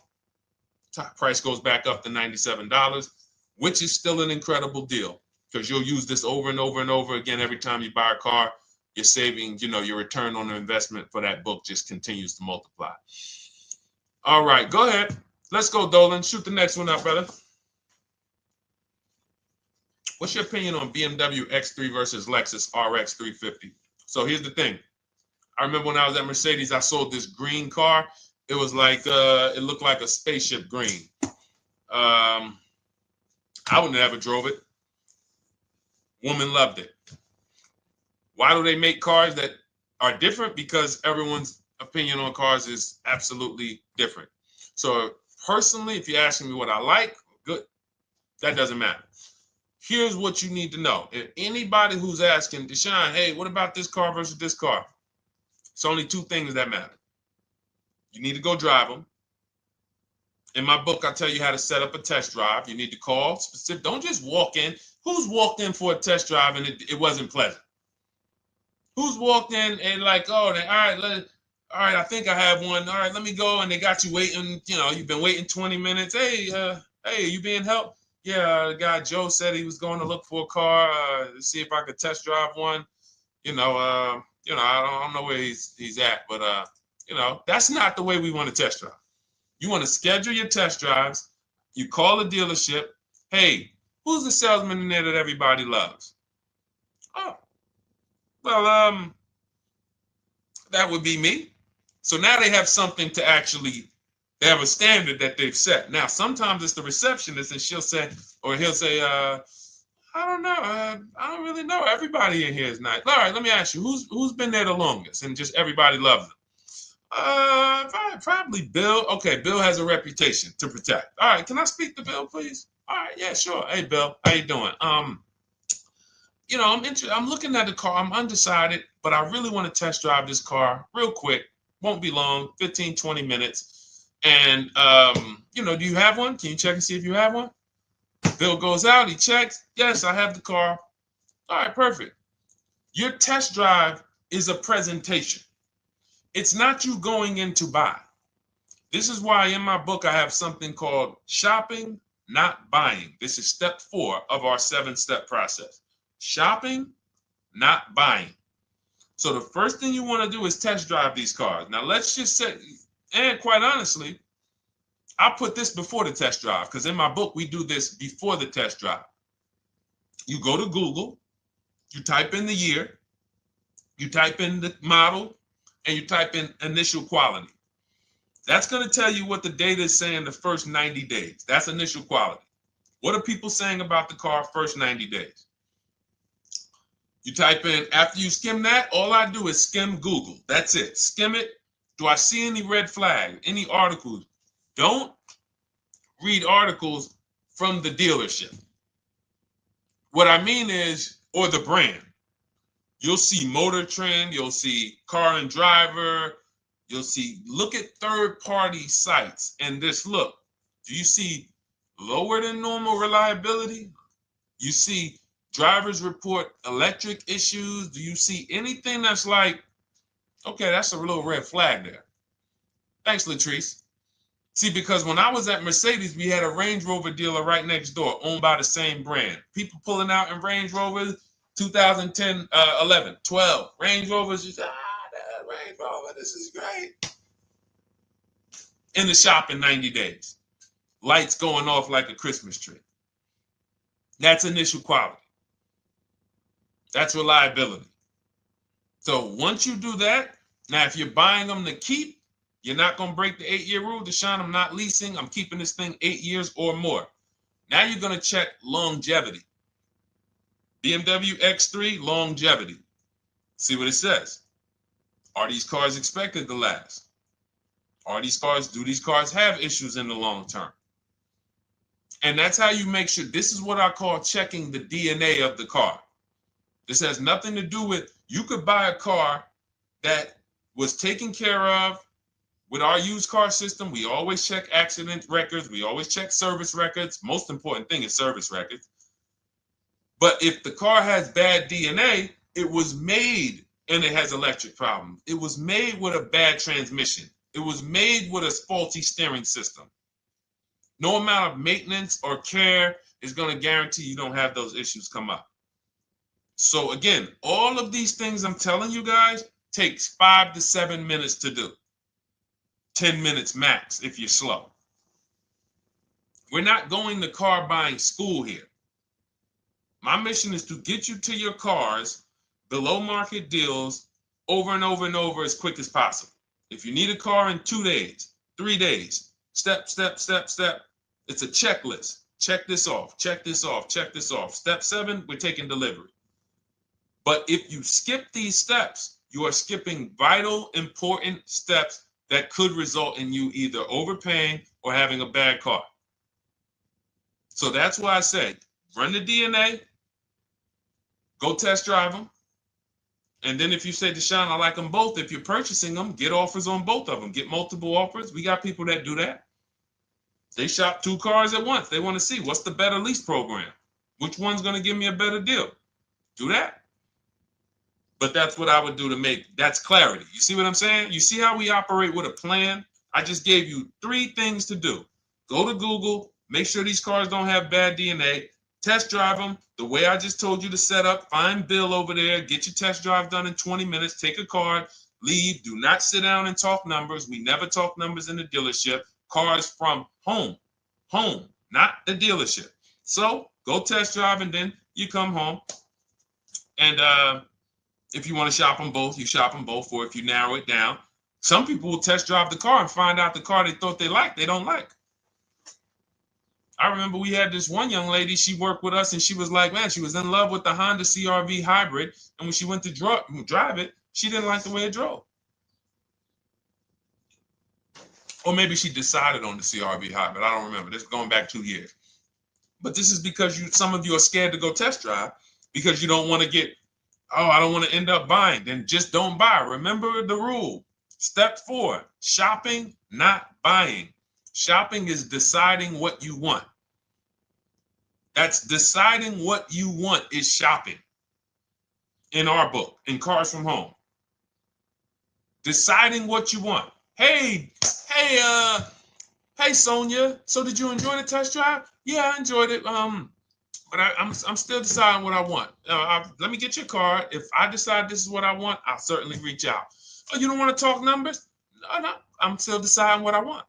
top price goes back up to $97, which is still an incredible deal because you'll use this over and over and over again every time you buy a car. You're saving, your return on the investment for that book just continues to multiply. All right, go ahead. Let's go, Dolan. Shoot the next one up, brother. What's your opinion on BMW X3 versus Lexus RX 350? So here's the thing. I remember when I was at Mercedes, I sold this green car. It was like, it looked like a spaceship green. I would never drove it. Woman loved it. Why do they make cars that are different? Because everyone's opinion on cars is absolutely different. So personally, if you're asking me what I like, good, that doesn't matter. Here's what you need to know. If anybody who's asking, Deshone, hey, what about this car versus this car? It's only two things that matter. You need to go drive them. In my book, I tell you how to set up a test drive. You need to call specific. Don't just walk in. Who's walked in for a test drive and it wasn't pleasant? Who's walked in and like, oh, all right, I think I have one. All right, let me go. And they got you waiting. You've been waiting 20 minutes. Hey, you being helped? Yeah, the guy Joe said he was going to look for a car to see if I could test drive one. I don't know where he's at, but that's not the way we want to test drive. You want to schedule your test drives. You call the dealership. Hey, who's the salesman in there that everybody loves? Oh, well, that would be me. So now they have something to actually, they have a standard that they've set. Now, sometimes it's the receptionist and he'll say, I don't know. I don't really know. Everybody in here is nice. All right, let me ask you, who's been there the longest? And just everybody loves them. Probably Bill. Okay, Bill has a reputation to protect. All right, can I speak to Bill, please? All right, yeah, sure. Hey, Bill, how you doing? I'm looking at the car. I'm undecided, but I really want to test drive this car real quick. Won't be long, 15, 20 minutes. And, do you have one? Can you check and see if you have one? Bill goes out, he checks. Yes, I have the car. All right, perfect. Your test drive is a presentation. It's not you going in to buy. This is why in my book I have something called shopping, not buying. This is step 4 of our 7-step process. Shopping, not buying. So the first thing you want to do is test drive these cars. Now let's just say, and quite honestly, I put this before the test drive because in my book we do this before the test drive. You go to Google, you type in the year, you type in the model, and you type in initial quality. That's going to tell you what the data is saying the first 90 days. That's initial quality. What are people saying about the car first 90 days? You type in, after you skim that, all I do is skim Google. That's it. Skim it. Do I see any red flags, any articles? Don't read articles from the dealership. What I mean is, or the brand. You'll see Motor Trend, you'll see Car and Driver, look at third-party sites and just look. Do you see lower than normal reliability? You see drivers report electric issues? Do you see anything that's like, okay, that's a little red flag there? Thanks, Latrice. See, because when I was at Mercedes, we had a Range Rover dealer right next door owned by the same brand. People pulling out in Range Rovers, 2010, 11, 12. Range Rovers, that Range Rover, this is great. In the shop in 90 days. Lights going off like a Christmas tree. That's initial quality. That's reliability. So once you do that, now if you're buying them to keep, you're not going to break the 8-year rule. Deshone, I'm not leasing. I'm keeping this thing 8 years or more. Now you're going to check longevity. BMW X3, longevity. See what it says. Are these cars expected to last? Do these cars have issues in the long term? And that's how you make sure. This is what I call checking the DNA of the car. This has nothing to do with, you could buy a car that was taken care of. With our used car system, we always check accident records. We always check service records. Most important thing is service records. But if the car has bad DNA, it was made and it has electric problems. It was made with a bad transmission. It was made with a faulty steering system. No amount of maintenance or care is going to guarantee you don't have those issues come up. So again, all of these things I'm telling you guys takes 5 to 7 minutes to do. 10 minutes max if you're slow. We're not going to car buying school here. My mission is to get you to your cars below market deals over and over and over as quick as possible. If you need a car in 2 days, 3 days, step, step, step, step. It's a checklist. Check this off, check this off, check this off. Step 7, we're taking delivery. But if you skip these steps, you are skipping vital, important steps that could result in you either overpaying or having a bad car. So that's why I say, run the DNA, go test drive them. And then if you say, Deshone, I like them both, if you're purchasing them, get offers on both of them. Get multiple offers. We got people that do that. They shop 2 cars at once. They want to see what's the better lease program. Which one's going to give me a better deal? Do that. But that's what I would do to make, that's clarity. You see what I'm saying? You see how we operate with a plan? I just gave you 3 things to do. Go to Google, make sure these cars don't have bad DNA, test drive them the way I just told you to set up, find Bill over there, get your test drive done in 20 minutes, take a card, leave, do not sit down and talk numbers. We never talk numbers in the dealership. Cars from home, not the dealership. So go test drive and then you come home. And if you want to shop them both, you shop them both. Or if you narrow it down, some people will test drive the car and find out the car they thought they liked, they don't like. I remember we had this one young lady, she worked with us and she was like, man, she was in love with the Honda CR-V hybrid. And when she went to drive it, she didn't like the way it drove. Or maybe she decided on the CR-V hybrid. I don't remember. This is going back 2 years. But this is because some of you are scared to go test drive because you don't want to get, oh, I don't want to end up buying. Then just don't buy. Remember the rule. Step 4, shopping, not buying. Shopping is deciding what you want. That's deciding what you want is shopping. In our book, in Cars from Home. Deciding what you want. Hey, Sonia. So did you enjoy the test drive? Yeah, I enjoyed it. But I'm still deciding what I want. Let me get your card. If I decide this is what I want, I'll certainly reach out. Oh, you don't want to talk numbers? No. I'm still deciding what I want.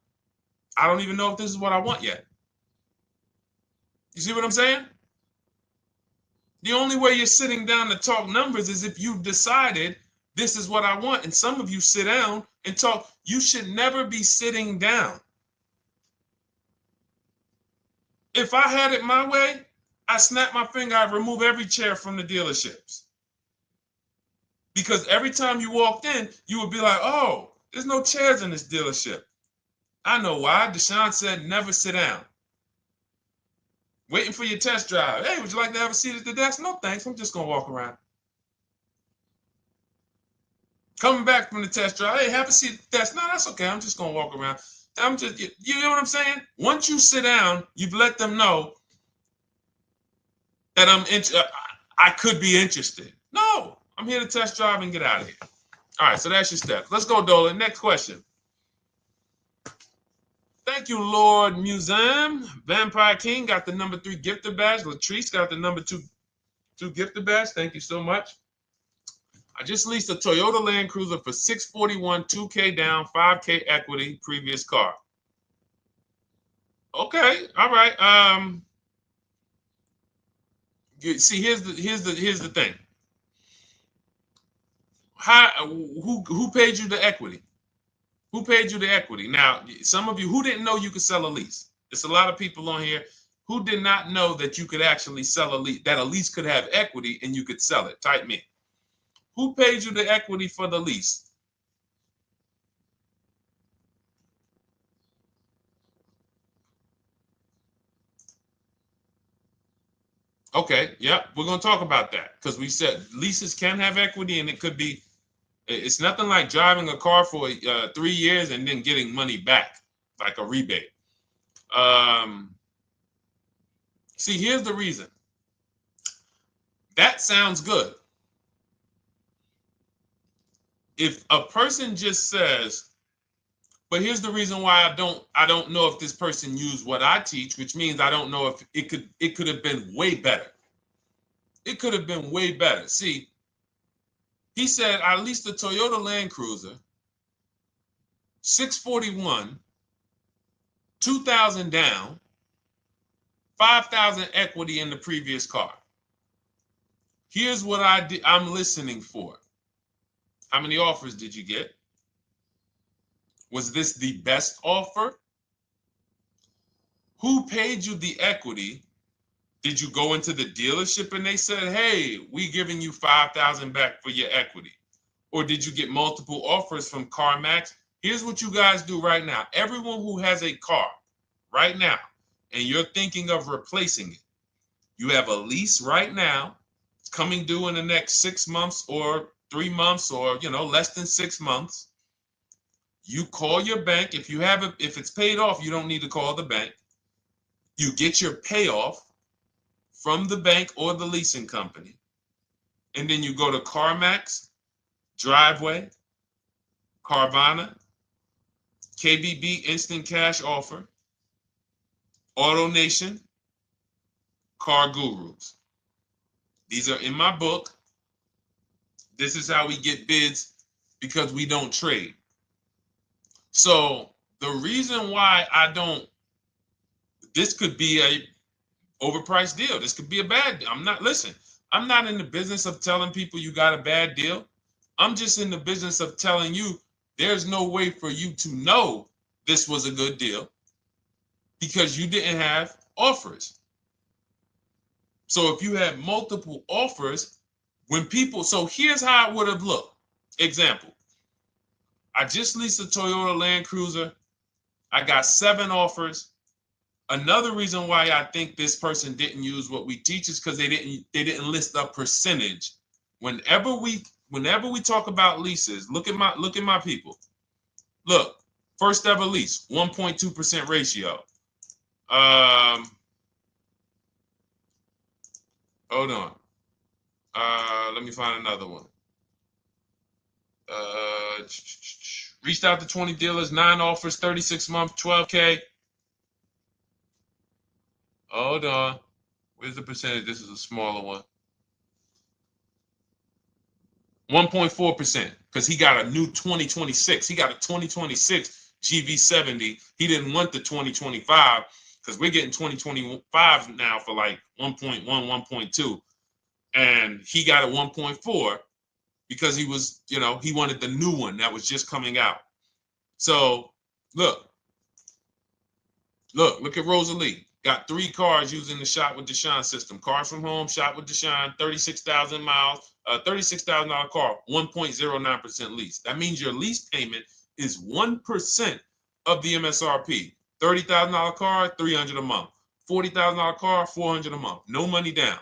I don't even know if this is what I want yet. You see what I'm saying? The only way you're sitting down to talk numbers is if you've decided this is what I want. And some of you sit down and talk. You should never be sitting down. If I had it my way, I snap my finger, I'd remove every chair from the dealerships. Because every time you walked in, you would be like, oh, there's no chairs in this dealership. I know why. Deshone said never sit down. Waiting for your test drive. Hey, would you like to have a seat at the desk? No, thanks. I'm just going to walk around. Coming back from the test drive. Hey, have a seat at the desk. No, that's okay. I'm just going to walk around. You know what I'm saying? Once you sit down, you've let them know that I could be interested. No, I'm here to test drive and get out of here. All right, so that's your steps. Let's go, Dolan. Next question. Thank you, Lord Museum. Vampire King got the number 3 gifter badge. Latrice got the number 2 gifter badge. Thank you so much. I just leased a Toyota Land Cruiser for $641, $2K down, $5K equity, previous car. Okay, all right. See, here's the thing. Who paid you the equity? Who paid you the equity? Now, some of you who didn't know you could sell a lease. There's a lot of people on here who did not know that you could actually sell a lease, that a lease could have equity and you could sell it. Type me. Who paid you the equity for the lease? Okay, yeah, we're going to talk about that because we said leases can have equity and it could be, it's nothing like driving a car for 3 years and then getting money back, like a rebate. See, here's the reason. That sounds good. If a person just says, But here's the reason why I don't know if this person used what I teach, which means I don't know if it could have been way better. It could have been way better. See, he said I leased a Toyota Land Cruiser, 641, 2,000 down, 5,000 equity in the previous car. Here's what I'm listening for. How many offers did you get? Was this the best offer? Who paid you the equity? Did you go into the dealership and they said, hey, we giving you 5,000 back for your equity? Or did you get multiple offers from CarMax? Here's what you guys do right now. Everyone who has a car right now, and you're thinking of replacing it, you have a lease right now. It's coming due in the next 6 months or 3 months or, less than 6 months. You call your bank. If it's paid off, you don't need to call the bank. You get your payoff from the bank or the leasing company. And then you go to CarMax, Driveway, Carvana, KBB Instant Cash Offer, AutoNation, Car Gurus. These are in my book. This is how we get bids because we don't trade. So the reason why this could be a overpriced deal. This could be a bad deal. I'm not in the business of telling people you got a bad deal. I'm just in the business of telling you there's no way for you to know this was a good deal because you didn't have offers. So if you had multiple offers, so here's how it would have looked. Example, I just leased a Toyota Land Cruiser. I got 7 offers. Another reason why I think this person didn't use what we teach is because they didn't list a percentage. Whenever we talk about leases, look at my people. Look, first ever lease, 1.2% ratio. Hold on. Let me find another one. Reached out to 20 dealers, 9 offers, 36 months, 12K. Hold on. Where's the percentage? This is a smaller one. 1.4%, because he got a new 2026. He got a 2026 GV70. He didn't want the 2025 because we're getting 2025 now for like 1.1, 1.2. And he got a 1.4 because he was, he wanted the new one that was just coming out. So look at Rosalie. Got 3 cars using the Shop with Deshone system. Cars from home, Shop with Deshone, 36,000 miles, $36,000 car, 1.09% lease. That means your lease payment is 1% of the MSRP. $30,000 car, $300 a month. $40,000 car, $400 a month. No money down.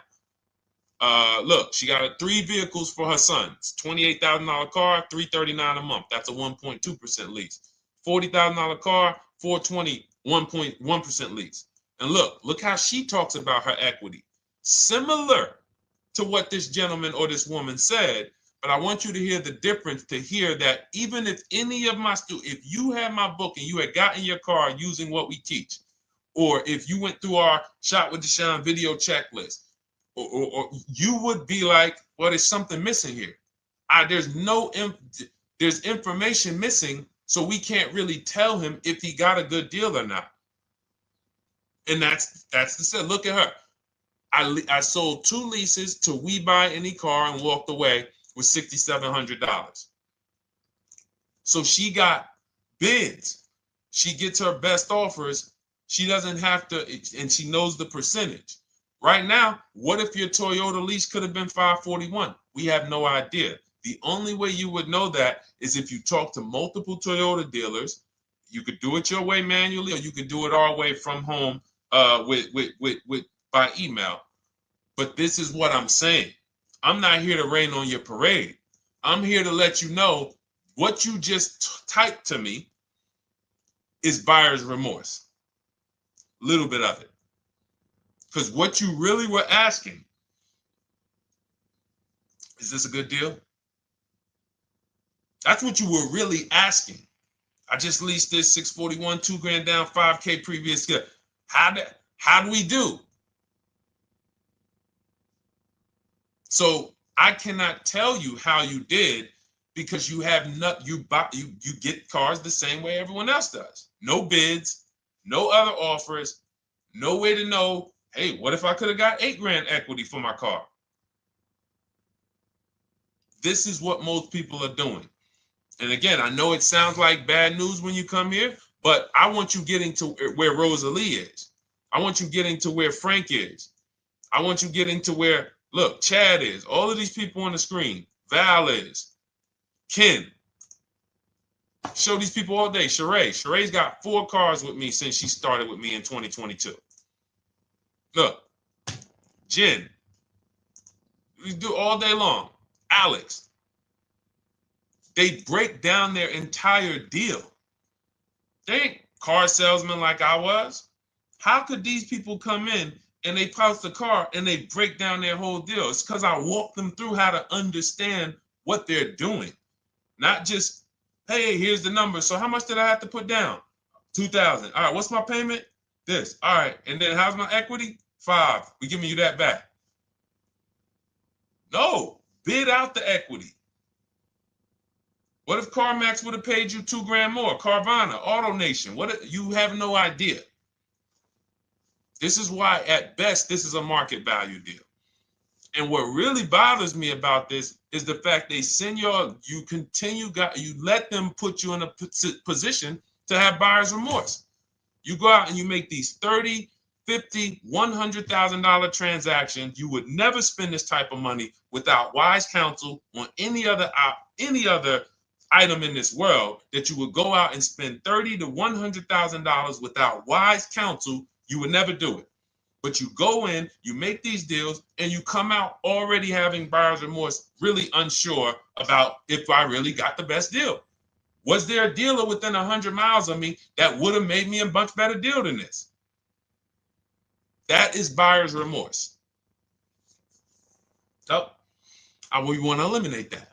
Look, she got 3 vehicles for her sons. $28,000 car, $339 a month. That's a 1.2% lease. $40,000 car, $420, 1.1% lease. And look how she talks about her equity. Similar to what this gentleman or this woman said, but I want you to hear the difference, to hear that even if any of my students, if you had my book and you had gotten your car using what we teach, or if you went through our Shop with Deshone video checklist, or you would be like, well, there's something missing here. There's information missing, so we can't really tell him if he got a good deal or not. And that's the set. Look at her. I sold 2 leases to We Buy Any Car and walked away with $6,700. So she got bids. She gets her best offers. She doesn't have to, and she knows the percentage. Right now, what if your Toyota lease could have been 541? We have no idea. The only way you would know that is if you talk to multiple Toyota dealers. You could do it your way manually, or you could do it our way from home by email. But this is what I'm saying. I'm not here to rain on your parade. I'm here to let you know what you just typed to me is buyer's remorse. A little bit of it. Because what you really were asking, is this a good deal? That's what you were really asking. I just leased this 641, 2 grand down, 5K previous. How do we do? So I cannot tell you how you did because you have not you get cars the same way everyone else does. No bids, no other offers, no way to know, hey, what if I could have got 8 grand equity for my car? This is what most people are doing. And again, I know it sounds like bad news when you come here, but I want you getting to where Rosalie is. I want you getting to where Frank is. I want you getting to where, look, Chad is. All of these people on the screen. Val is. Ken. Show these people all day. Sheree. Sheree's got 4 cars with me since she started with me in 2022. Look. Jen. We do all day long. Alex. They break down their entire deal. They ain't car salesmen like I was. How could these people come in and they post the car and they break down their whole deal? It's because I walk them through how to understand what they're doing. Not just, hey, here's the number. So how much did I have to put down? 2,000. All right, what's my payment? This. All right, and then how's my equity? 5. We giving you that back. No, bid out the equity. What if CarMax would have paid you 2 grand more? Carvana, AutoNation, what? You have no idea. This is why, at best, this is a market value deal. And what really bothers me about this is the fact they send you let them put you in a position to have buyer's remorse. You go out and you make these $30,000, $50,000, $100,000 transactions. You would never spend this type of money without wise counsel on any other item in this world, that you would go out and spend $30,000 to $100,000 without wise counsel. You would never do it. But you go in, you make these deals, and you come out already having buyer's remorse, really unsure about if I really got the best deal. Was there a dealer within 100 miles of me that would have made me a much better deal than this? That is buyer's remorse. So we want to eliminate that.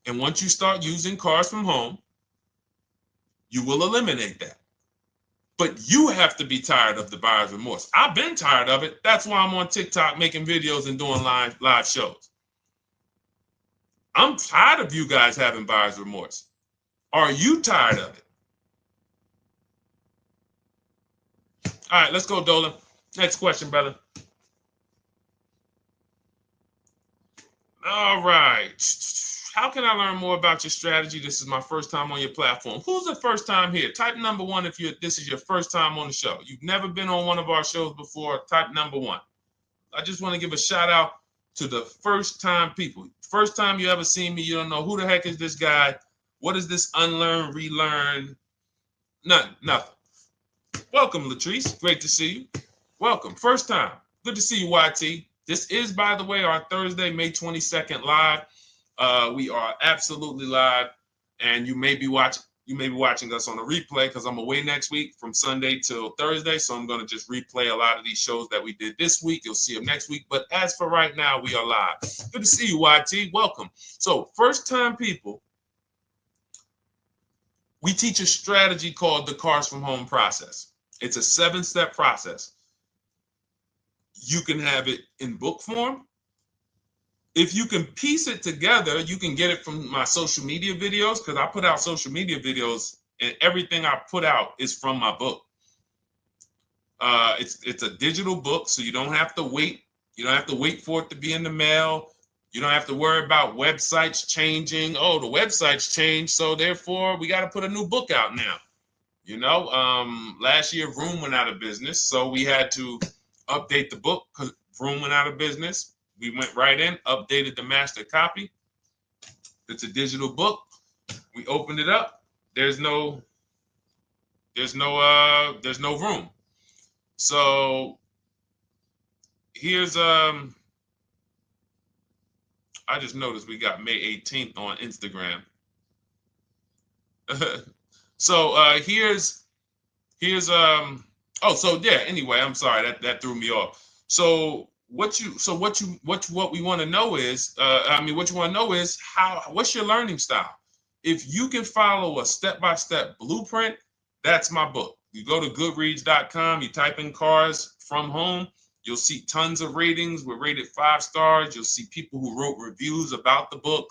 And once you start using cars from home, you will eliminate that. But you have to be tired of the buyer's remorse. I've been tired of it. That's why I'm on TikTok making videos and doing live shows. I'm tired of you guys having buyer's remorse. Are you tired of it? All right, let's go, Dolan. Next question, brother. All right. How can I learn more about your strategy? This is my first time on your platform. Who's the first time here? Type number 1 if this is your first time on the show. You've never been on one of our shows before. Type number 1. I just want to give a shout out to the first time people. First time you ever seen me, you don't know who the heck is this guy. What is this unlearn, relearn? Nothing. Welcome, Latrice. Great to see you. Welcome. First time. Good to see you, YT. This is, by the way, our Thursday, May 22nd live. We are absolutely live, and you may be watching us on a replay because I'm away next week from Sunday till Thursday, so I'm going to just replay a lot of these shows that we did this week. You'll see them next week, but as for right now, we are live. Good to see you, YT. Welcome. So, first-time people, we teach a strategy called the Cars from Home process. It's a 7-step process. You can have it in book form. If you can piece it together, you can get it from my social media videos, because I put out social media videos and everything I put out is from my book. It's a digital book, so you don't have to wait. You don't have to wait for it to be in the mail. You don't have to worry about websites changing. Oh, the website's changed, so therefore we got to put a new book out now. You know, last year Vroom went out of business, so we had to update the book because Vroom went out of business. We went right in, updated the master copy. It's a digital book. We opened it up. There's no room. So here's I just noticed we got May 18th on Instagram. So here's anyway, I'm sorry, that threw me off. So what we want to know is, what's your learning style? If you can follow a step-by-step blueprint, that's my book. You go to goodreads.com, you type in cars from home, you'll see tons of ratings. We're rated 5 stars. You'll see people who wrote reviews about the book,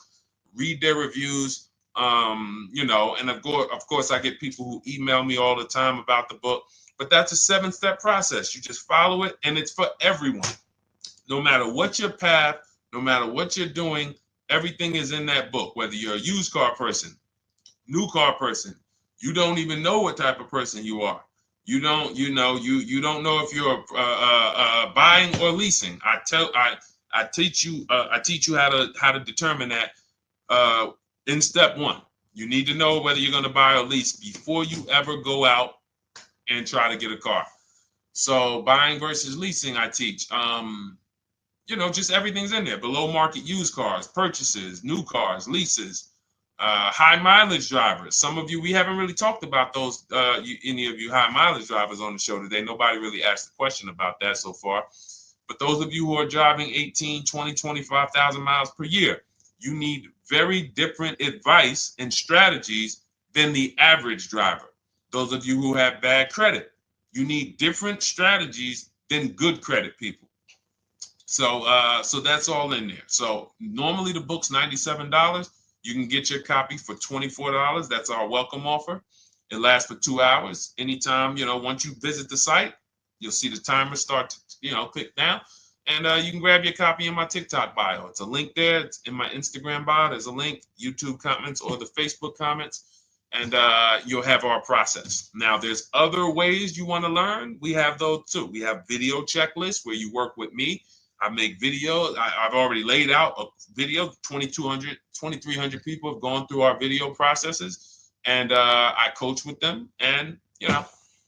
read their reviews. And of course, I get people who email me all the time about the book. But that's a 7-step process. You just follow it, and it's for everyone. No matter what your path, no matter what you're doing, everything is in that book. Whether you're a used car person, new car person, you don't even know what type of person you are. You don't know if you're buying or leasing. I teach you how to determine that in step 1. You need to know whether you're going to buy or lease before you ever go out and try to get a car. So buying versus leasing, I teach. Just everything's in there. Below market used cars, purchases, new cars, leases, high mileage drivers. Some of you, we haven't really talked about those, any of you high mileage drivers on the show today. Nobody really asked a question about that so far. But those of you who are driving 18, 20, 25,000 miles per year, you need very different advice and strategies than the average driver. Those of you who have bad credit, you need different strategies than good credit people. So that's all in there. So normally the book's $97. You can get your copy for $24. That's our welcome offer. It lasts for 2 hours. Anytime, once you visit the site, you'll see the timer start to, click down. And you can grab your copy in my TikTok bio. It's a link there. It's in my Instagram bio. There's a link, YouTube comments or the Facebook comments. And you'll have our process. Now, there's other ways you want to learn. We have those too. We have video checklists where you work with me. I make videos. I've already laid out a video. 2,300 people have gone through our video processes, and I coach with them. And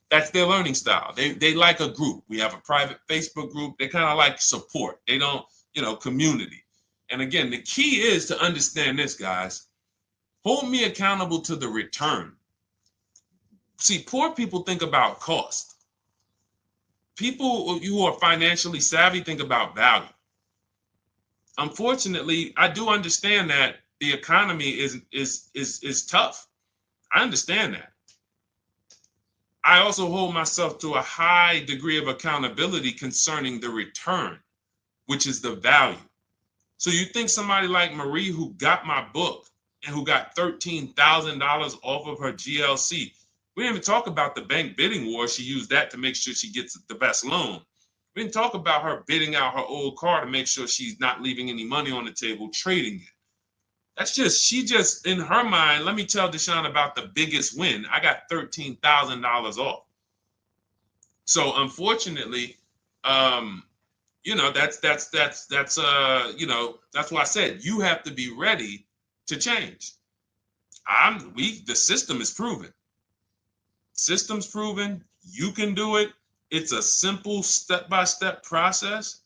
that's their learning style. They like a group. We have a private Facebook group. They kind of like support. They don't, community. And again, the key is to understand this, guys. Hold me accountable to the return. See, poor people think about cost. People who are financially savvy think about value. Unfortunately, I do understand that the economy is tough. I understand that. I also hold myself to a high degree of accountability concerning the return, which is the value. So you think somebody like Marie, who got my book and who got $13,000 off of her GLC, we didn't even talk about the bank bidding war. She used that to make sure she gets the best loan. We didn't talk about her bidding out her old car to make sure she's not leaving any money on the table, trading it. She just, in her mind, let me tell Deshone about the biggest win. I got $13,000 off. So unfortunately, that's why I said you have to be ready to change. The system is proven. System's proven. You can do it. It's a simple step-by-step process.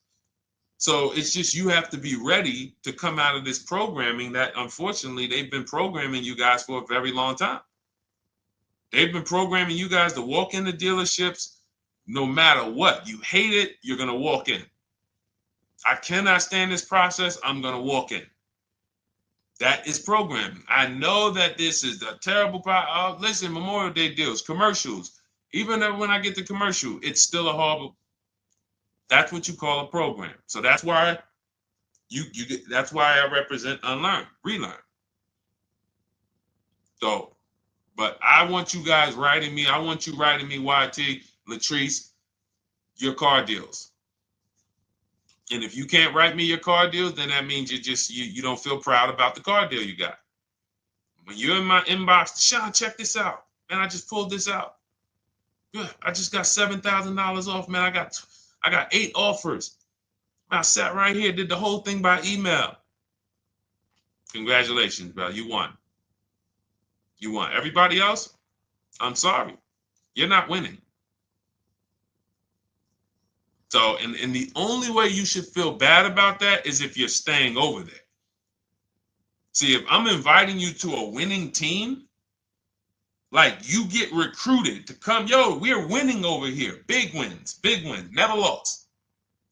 So it's just you have to be ready to come out of this programming that, unfortunately, they've been programming you guys for a very long time. They've been programming you guys to walk into dealerships no matter what. You hate it, you're going to walk in. I cannot stand this process, I'm going to walk in. That is programming. I know that this is a terrible problem. Listen, Memorial Day deals, commercials. Even when I get the commercial, it's still a horrible. That's what you call a program. So that's why that's why I represent unlearn, relearn. So, but I want you guys writing me. I want you writing me, YT, Latrice, your car deals. And if you can't write me your car deals, then that means you don't feel proud about the car deal you got. When you're in my inbox, Deshone, check this out. Man, I just pulled this out. Yeah, I just got $7,000 off, man. I got 8 offers. I sat right here, did the whole thing by email. Congratulations, bro. You won. You won. Everybody else, I'm sorry. You're not winning. So, and the only way you should feel bad about that is if you're staying over there. See, if I'm inviting you to a winning team, like you get recruited to come, yo, we're winning over here. Big wins, never lost.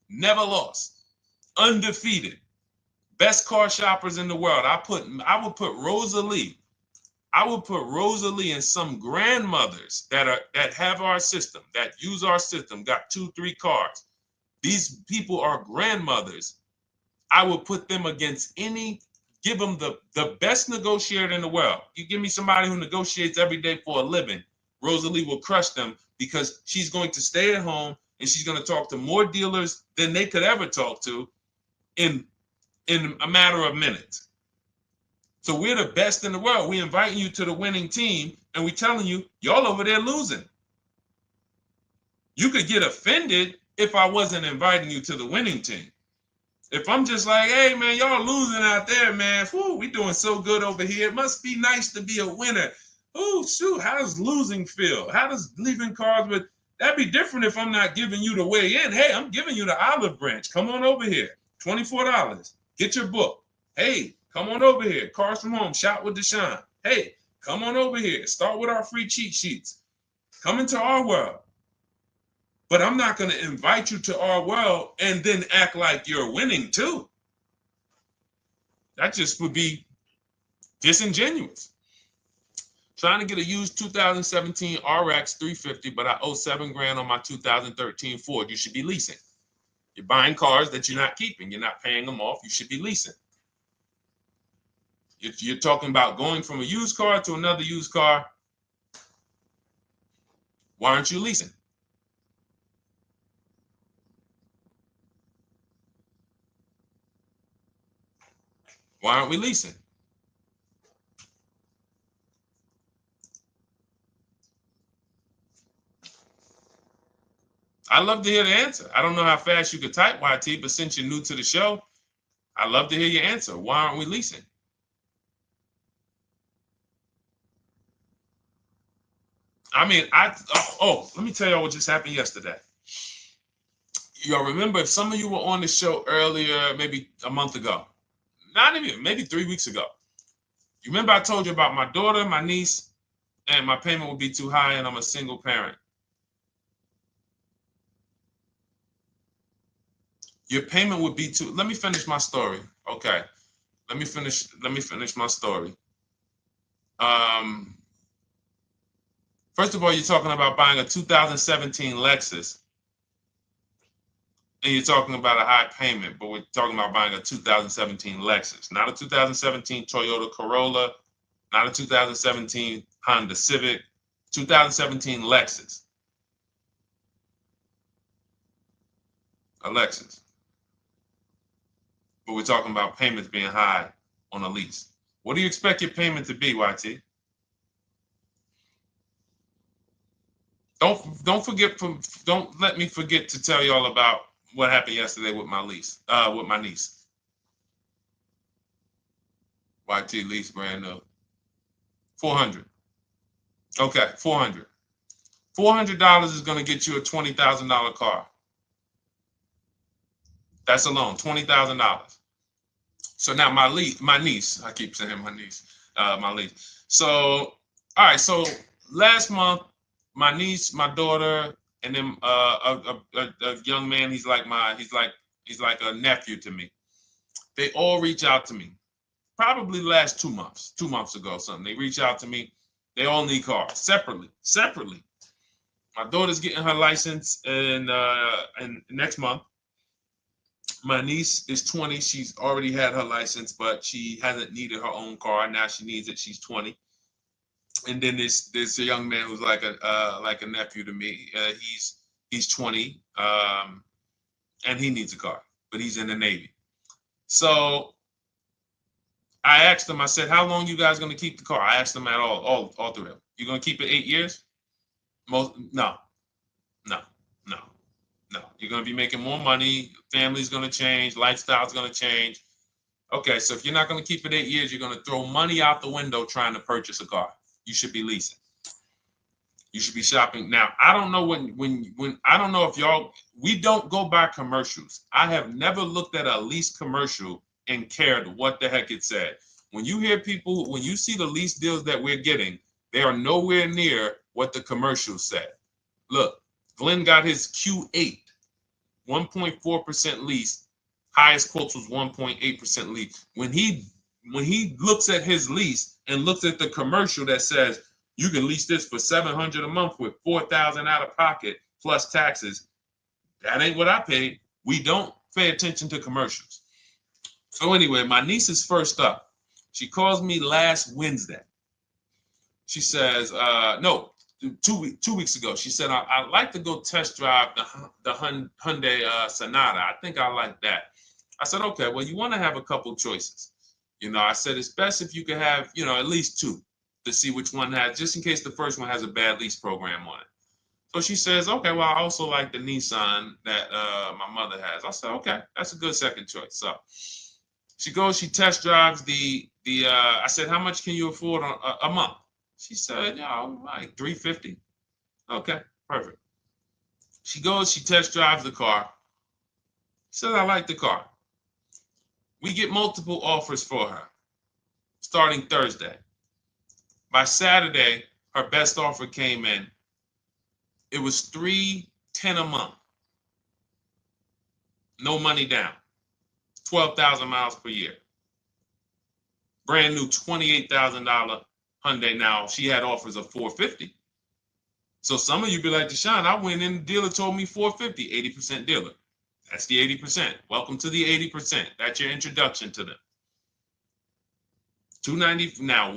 Never lost. Undefeated. Best car shoppers in the world. I would put Rosalie I will put Rosalie and some grandmothers that have our system, that use our system, got 2-3 cars. These people are grandmothers. I will put them against give them the best negotiator in the world. You give me somebody who negotiates every day for a living, Rosalie will crush them because she's going to stay at home and she's going to talk to more dealers than they could ever talk to in a matter of minutes. So we're the best in the world. We inviting you to the winning team and we telling you, y'all over there losing. You could get offended if I wasn't inviting you to the winning team. If I'm just like, hey, man, y'all losing out there, man. Whew, we doing so good over here. It must be nice to be a winner. Oh, shoot, how does losing feel? How does leaving cars with... That'd be different if I'm not giving you the way in. Hey, I'm giving you the olive branch. Come on over here. $24. Get your book. Hey, come on over here. Cars from Home. Shop with Deshone. Hey, come on over here. Start with our free cheat sheets. Come into our world. But I'm not going to invite you to our world and then act like you're winning too. That just would be disingenuous. Trying to get a used 2017 RX 350, but I owe $7,000 on my 2013 Ford. You should be leasing. You're buying cars that you're not keeping. You're not paying them off. You should be leasing. If you're talking about going from a used car to another used car, why aren't you leasing? Why aren't we leasing? I'd love to hear the answer. I don't know how fast you could type, YT, but since you're new to the show, I'd love to hear your answer. Why aren't we leasing? I mean, let me tell y'all what just happened yesterday. Y'all remember, if some of you were on the show earlier, maybe a month ago, not even, maybe 3 weeks ago. You remember I told you about my daughter, my niece, and my payment would be too high and I'm a single parent. Your payment would be too, let me finish my story. Okay. Let me finish my story. First of all, you're talking about buying a 2017 Lexus. And you're talking about a high payment, but we're talking about buying a 2017 Lexus, not a 2017 Toyota Corolla, not a 2017 Honda Civic, 2017 Lexus. A Lexus. But we're talking about payments being high on a lease. What do you expect your payment to be, YT? Don't let me forget to tell y'all about what happened yesterday with my niece. YT lease brand new. $400. Okay, $400. $400 is going to get you a $20,000 car. That's alone, $20,000. So now my niece, I keep saying my niece, my niece. So, all right, so last month, my niece, my daughter, and then a young man, he's like a nephew to me. They all reach out to me. Probably the last 2 months ago, something. They reach out to me. They all need cars separately. My daughter's getting her license in next month. My niece is 20. She's already had her license, but she hasn't needed her own car. Now she needs it. She's 20. And then there's a young man who's like a nephew to me. He's 20, and he needs a car, but he's in the Navy. So I asked them. I said, "How long you guys gonna keep the car?" I asked them at all three of them. You gonna keep it 8 years? No. You're gonna be making more money. Family's gonna change. Lifestyle's gonna change. Okay, so if you're not gonna keep it 8 years, you're gonna throw money out the window trying to purchase a car. You should be leasing. You should be shopping. Now, I don't know when I don't know if y'all, we don't go by commercials. I have never looked at a lease commercial and cared what the heck it said. When you hear people, when you see the lease deals that we're getting, they are nowhere near what the commercial said. Look, Glenn got his Q8, 1.4% lease. Highest quotes was 1.8% lease. When he looks at his lease, and looks at the commercial that says you can lease this for $700 a month with $4,000 out of pocket plus taxes, that ain't what I paid. We don't pay attention to commercials. So anyway, my niece is first up. She calls me last Wednesday. She says, no, 2 weeks ago. She said, I'd like to go test drive the Hyundai Sonata. I think I like that. I said, okay, well, you want to have a couple choices. I said, it's best if you could have, at least two to see which one has, just in case the first one has a bad lease program on it. So she says, okay, well, I also like the Nissan that my mother has. I said, okay, that's a good second choice. So she goes, she test drives I said, how much can you afford a month? She said, like $350. Okay, perfect. She goes, she test drives the car. She says, I like the car. We get multiple offers for her starting Thursday. By Saturday, her best offer came in. It was $310 a month. No money down. 12,000 miles per year. Brand new $28,000 Hyundai. Now, she had offers of $450. So some of you be like, Deshone, I went in, the dealer told me $450, 80% dealer. That's the 80%. Welcome to the 80%. That's your introduction to them. $290. Now,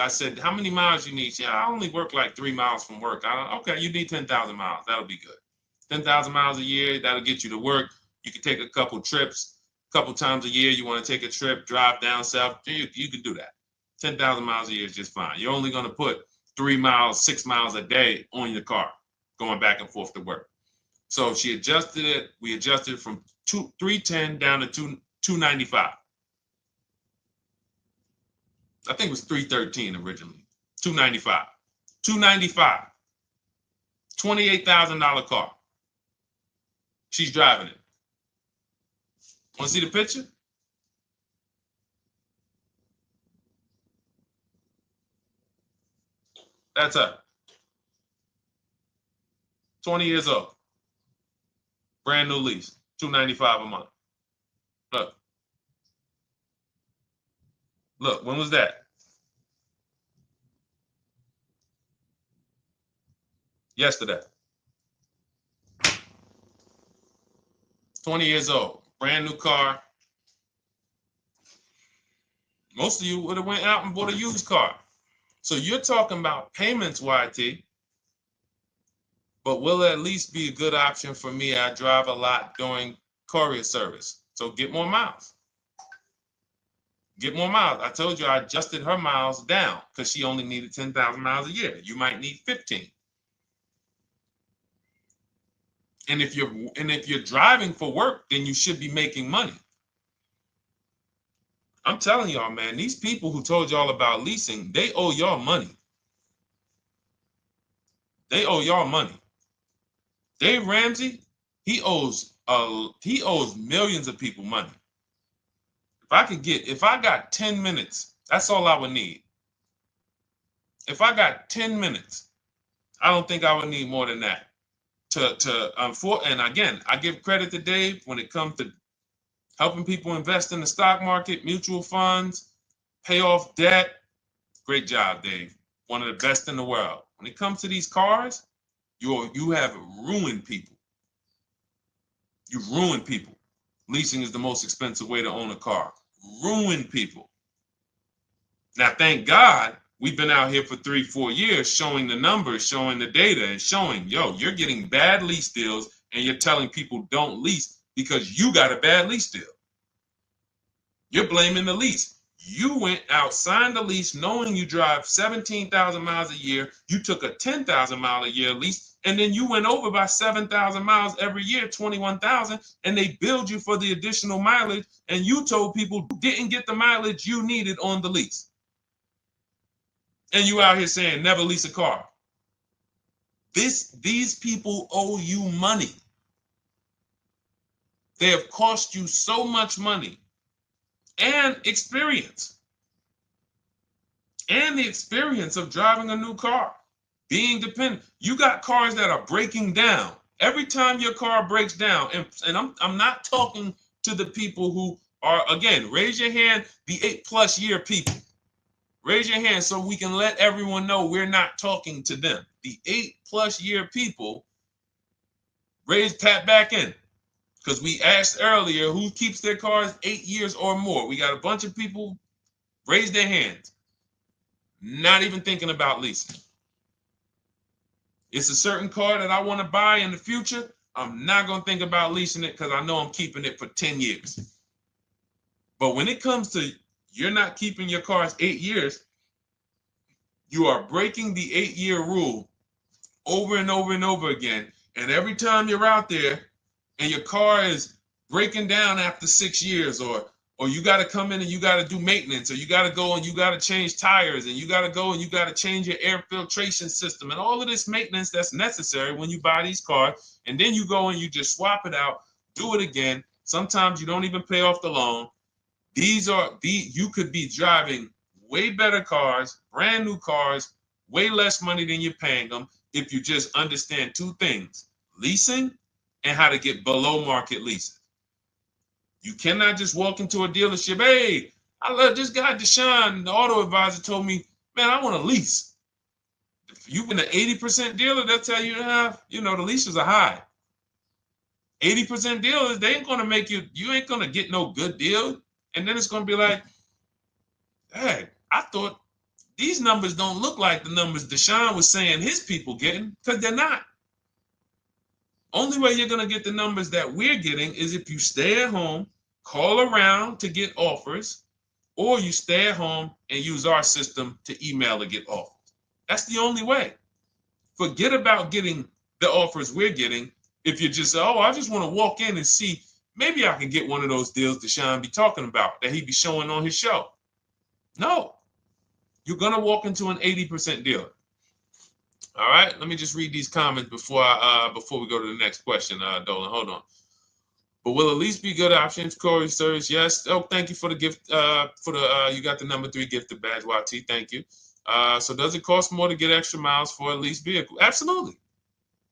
I said, how many miles you need? She said, I only work like 3 miles from work. Okay, you need 10,000 miles. That'll be good. 10,000 miles a year, that'll get you to work. You can take a couple trips, a couple times a year. You want to take a trip, drive down south. You can do that. 10,000 miles a year is just fine. You're only going to put 3 miles, 6 miles a day on your car, going back and forth to work. So she adjusted it. We adjusted it from $310 down to $295. I think it was $313 originally. $295. $295. $28,000 car. She's driving it. Want to see the picture? That's her. 20 years old. Brand new lease. $295 a month. Look. Look, when was that? Yesterday. 20 years old. Brand new car. Most of you would have went out and bought a used car. So you're talking about payments, YT. But will it at least be a good option for me? I drive a lot during courier service. So get more miles. Get more miles. I told you I adjusted her miles down because she only needed 10,000 miles a year. You might need 15. And if you're driving for work, then you should be making money. I'm telling y'all, man, these people who told y'all about leasing, they owe y'all money. They owe y'all money. Dave Ramsey, he owes millions of people money. If I got 10 minutes, that's all I would need. If I got 10 minutes, I don't think I would need more than that. And again, I give credit to Dave when it comes to helping people invest in the stock market, mutual funds, pay off debt. Great job, Dave. One of the best in the world. When it comes to these cars, you have ruined people. You've ruined people. Leasing is the most expensive way to own a car. Ruined people. Now, thank God, we've been out here for 3-4 years showing the numbers, showing the data, and showing, you're getting bad lease deals, and you're telling people don't lease because you got a bad lease deal. You're blaming the lease. You went out, signed the lease, knowing you drive 17,000 miles a year. You took a 10,000 mile a year lease, and then you went over by 7,000 miles every year, 21,000, and they billed you for the additional mileage, and you told people you didn't get the mileage you needed on the lease. And you out here saying never lease a car. These people owe you money. They have cost you so much money and experience. And the experience of driving a new car, being dependent. You got cars that are breaking down. Every time your car breaks down, and I'm not talking to the people who are, again, raise your hand, the 8+ year people. Raise your hand so we can let everyone know we're not talking to them. The 8+ year people, tap back in. Because we asked earlier who keeps their cars 8 years or more. We got a bunch of people raise their hands. Not even thinking about leasing. It's a certain car that I want to buy in the future. I'm not going to think about leasing it because I know I'm keeping it for 10 years. But when it comes to you're not keeping your cars 8 years, you are breaking the 8-year rule over and over and over again. And every time you're out there and your car is breaking down after 6 years, or you got to come in and you got to do maintenance, or you got to go and you got to change tires, and you got to go and you got to change your air filtration system, and all of this maintenance that's necessary when you buy these cars, and then you go and you just swap it out, do it again. Sometimes you don't even pay off the loan. You could be driving way better cars, brand new cars, way less money than you're paying them if you just understand two things: leasing and how to get below market leases. You cannot just walk into a dealership. Hey, I love this guy, Deshone, the auto advisor, told me, man, I want to lease. If you've been an 80% dealer, they'll tell you, the leases are high. 80% dealers, they ain't going to make you ain't going to get no good deal. And then it's going to be like, hey, I thought these numbers don't look like the numbers Deshone was saying his people getting, because they're not. Only way you're going to get the numbers that we're getting is if you stay at home, call around to get offers, or you stay at home and use our system to email to get offers. That's the only way. Forget about getting the offers we're getting. If you just say, oh, I just want to walk in and see, maybe I can get one of those deals Deshone be talking about that he be showing on his show. No, you're going to walk into an 80% dealer. All right, let me just read these comments before we go to the next question, Dolan. Hold on. But will at least be good options, Corey Service? Yes. Oh, thank you for the gift. You got the number 3 gifted badge, YT. Thank you. So does it cost more to get extra miles for a leased vehicle? Absolutely.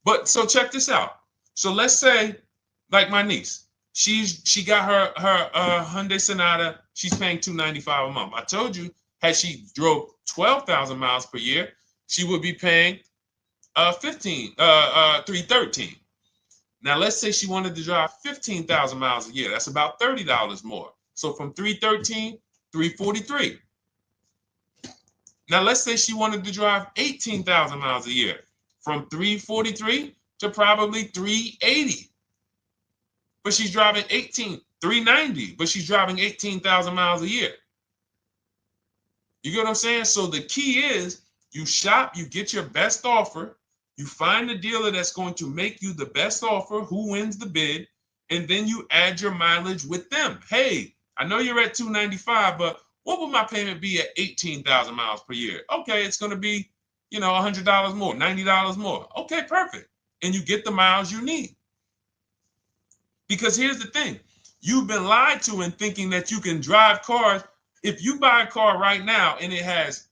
But so check this out. So let's say, like my niece, she got her Hyundai Sonata. She's paying $295 a month. I told you, had she drove 12,000 miles per year, she would be paying $313. Now let's say she wanted to drive 15,000 miles a year. That's about $30 more. So from $313, $343. Now let's say she wanted to drive 18,000 miles a year, from $343 to probably $380. But she's driving $390, but she's driving 18,000 miles a year. You get what I'm saying? So the key is you shop, you get your best offer, you find the dealer that's going to make you the best offer, who wins the bid, and then you add your mileage with them. Hey, I know you're at $295, but what would my payment be at 18,000 miles per year? Okay, it's going to be, $100 more, $90 more. Okay, perfect. And you get the miles you need. Because here's the thing. You've been lied to in thinking that you can drive cars. If you buy a car right now and it has,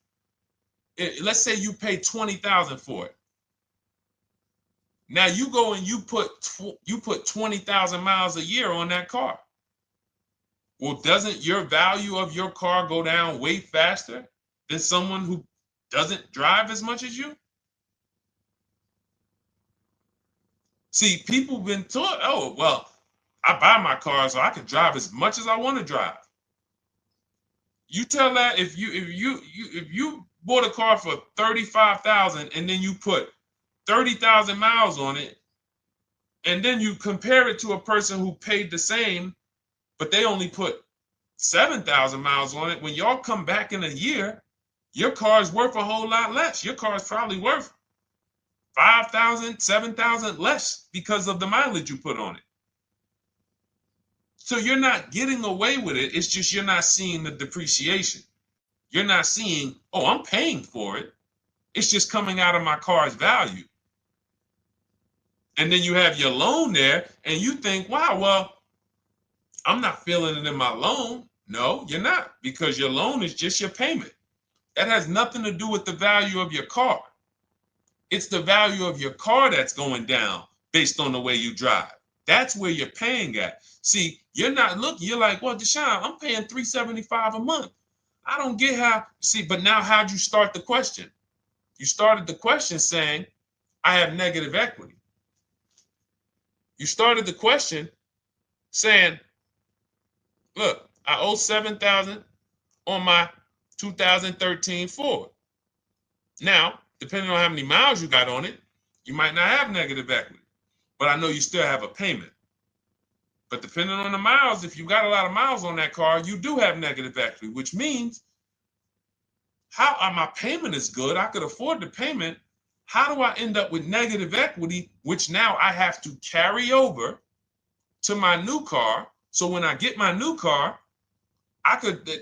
let's say you pay $20,000 for it. Now you go and you put 20,000 miles a year on that car. Well, doesn't your value of your car go down way faster than someone who doesn't drive as much as you? See, people have been taught, oh, well, I buy my car so I can drive as much as I want to drive. You tell that if you bought a car for $35,000 and then you put 30,000 miles on it, and then you compare it to a person who paid the same, but they only put 7,000 miles on it. When y'all come back in a year, your car is worth a whole lot less. Your car is probably worth 5,000, 7,000 less because of the mileage you put on it. So you're not getting away with it. It's just you're not seeing the depreciation. You're not seeing, oh, I'm paying for it. It's just coming out of my car's value. And then you have your loan there and you think, wow, well, I'm not feeling it in my loan. No, you're not, because your loan is just your payment. That has nothing to do with the value of your car. It's the value of your car that's going down based on the way you drive. That's where you're paying at. See, you're not looking, you're like, well, Deshone, I'm paying $375 a month. I don't get how, see, but now how'd you start the question? You started the question saying, I have negative equity. You started the question saying, look, I owe $7,000 on my 2013 Ford. Now, depending on how many miles you got on it, you might not have negative equity, but I know you still have a payment. But depending on the miles, if you got a lot of miles on that car, you do have negative equity, which means my payment is good. I could afford the payment. How do I end up with negative equity, which now I have to carry over to my new car? So when I get my new car,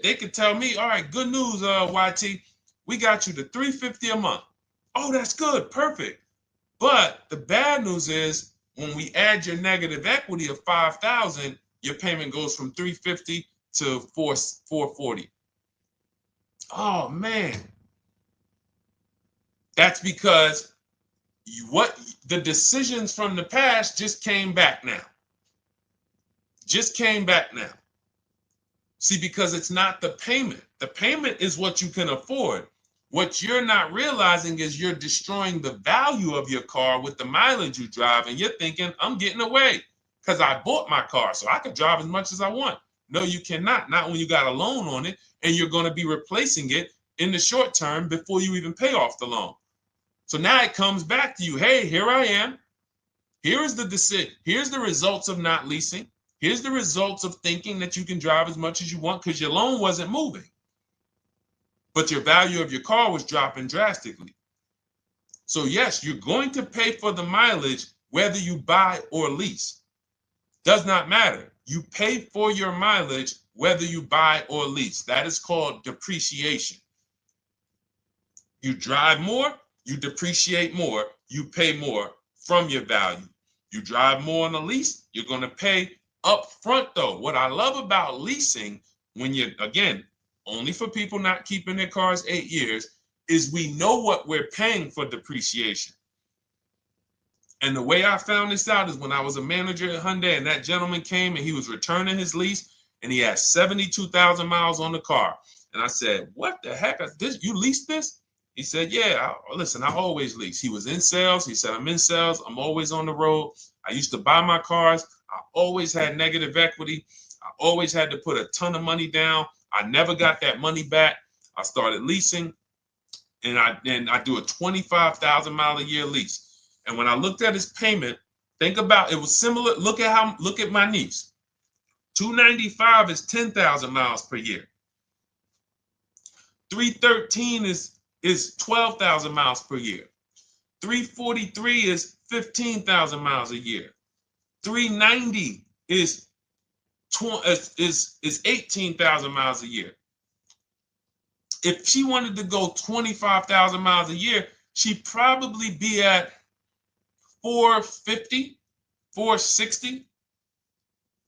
they could tell me, all right, good news, YT, we got you to $350 a month. Oh, that's good, perfect. But the bad news is when we add your negative equity of $5,000, your payment goes from $350 to $440. Oh man, that's because the decisions from the past just came back now. Just came back now. See, because it's not the payment. The payment is what you can afford. What you're not realizing is you're destroying the value of your car with the mileage you drive, and you're thinking, I'm getting away because I bought my car, so I could drive as much as I want. No, you cannot. Not when you got a loan on it, and you're going to be replacing it in the short term before you even pay off the loan. So now it comes back to you. Hey, here I am. Here is the decision. Here's the results of not leasing. Here's the results of thinking that you can drive as much as you want because your loan wasn't moving. But your value of your car was dropping drastically. So yes, you're going to pay for the mileage whether you buy or lease. Does not matter. You pay for your mileage whether you buy or lease. That is called depreciation. You drive more, you depreciate more, you pay more from your value. You drive more on a lease, you're going to pay up front though. What I love about leasing, when you're, again, only for people not keeping their cars 8 years, is we know what we're paying for depreciation. And the way I found this out is when I was a manager at Hyundai and that gentleman came and he was returning his lease and he had 72,000 miles on the car. And I said, what the heck is this? You leased this? He said, yeah, listen, I always lease. He was in sales. He said, I'm in sales. I'm always on the road. I used to buy my cars. I always had negative equity. I always had to put a ton of money down. I never got that money back. I started leasing, and I do a 25,000 mile a year lease. And when I looked at his payment, think about it was similar. Look at my niece. 295 is 10,000 miles per year. 313 is 12,000 miles per year. 343 is 15,000 miles a year. 390 is 18,000 miles a year. If she wanted to go 25,000 miles a year, she'd probably be at 450, 460.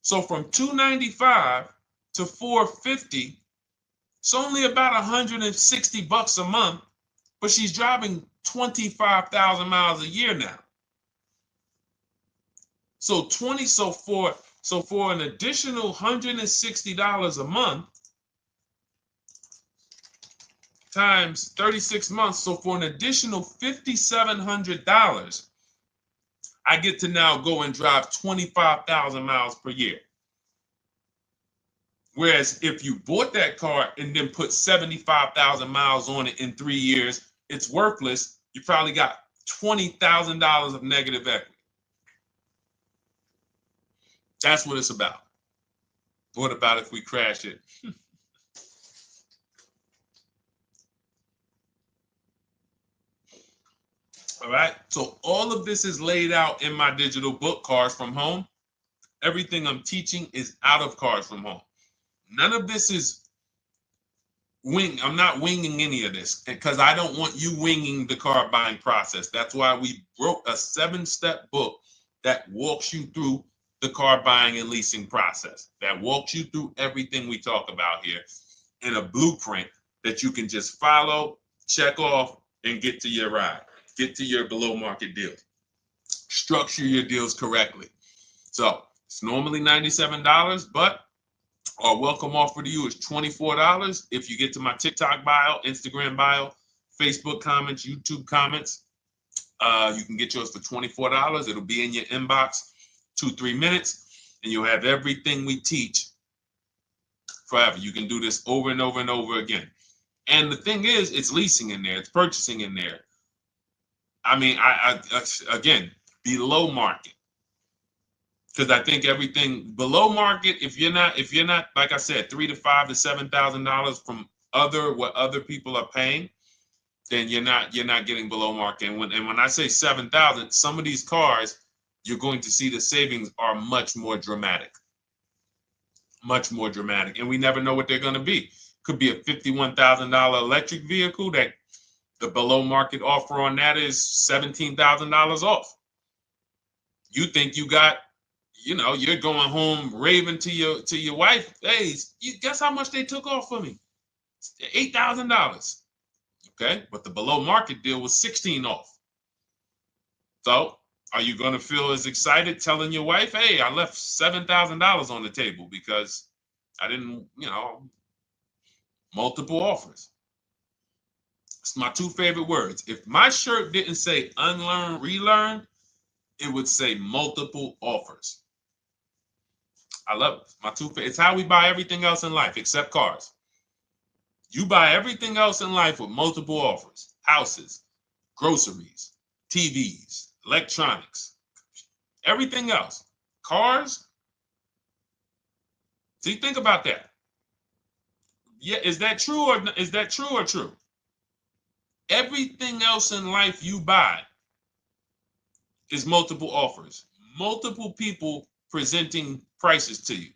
So from 295 to 450, it's only about 160 bucks a month, but she's driving 25,000 miles a year now. So for an additional $160 a month times 36 months, so for an additional $5,700, I get to now go and drive 25,000 miles per year. Whereas if you bought that car and then put 75,000 miles on it in 3 years, it's worthless. You probably got $20,000 of negative equity. That's what it's about. What about if we crash it? All right. So all of this is laid out in my digital book, Cars from Home. Everything I'm teaching is out of Cars from Home. None of this is I'm not winging any of this because I don't want you winging the car buying process. That's why we wrote a 7-step book that walks you through the car buying and leasing process, that walks you through everything we talk about here in a blueprint that you can just follow, check off, and get to your ride, get to your below market deal, structure your deals correctly. So it's normally $97, but Our welcome offer to you is $24 if you get to my TikTok bio, Instagram bio, Facebook comments, YouTube comments. You can get yours for $24. It'll be in your inbox 2-3 minutes, and you'll have everything we teach forever. You can do this over and over and over again. And the thing is, it's leasing in there, it's purchasing in there. I mean, I again, below market. Because I think everything below market, if you're not, like I said, $3,000 to $5,000 to $7,000 from what other people are paying, then you're not getting below market. And when I say 7,000, some of these cars, you're going to see the savings are much more dramatic, and we never know what they're going to be. Could be a $51,000 electric vehicle that the below market offer on that is $17,000 off. You think you got, you're going home raving to your wife. Hey, you guess how much they took off for me? $8,000. Okay, but the below market deal was 16 off. So are you going to feel as excited telling your wife, hey, I left $7,000 on the table because I didn't, multiple offers? It's my two favorite words. If my shirt didn't say unlearn, relearn, it would say multiple offers. I love it. My two favorite. It's how we buy everything else in life except cars. You buy everything else in life with multiple offers: houses, groceries, TVs, electronics, everything else. Cars. See, think about that. Yeah, is that true or true? Everything else in life you buy is multiple offers. Multiple people presenting prices to you.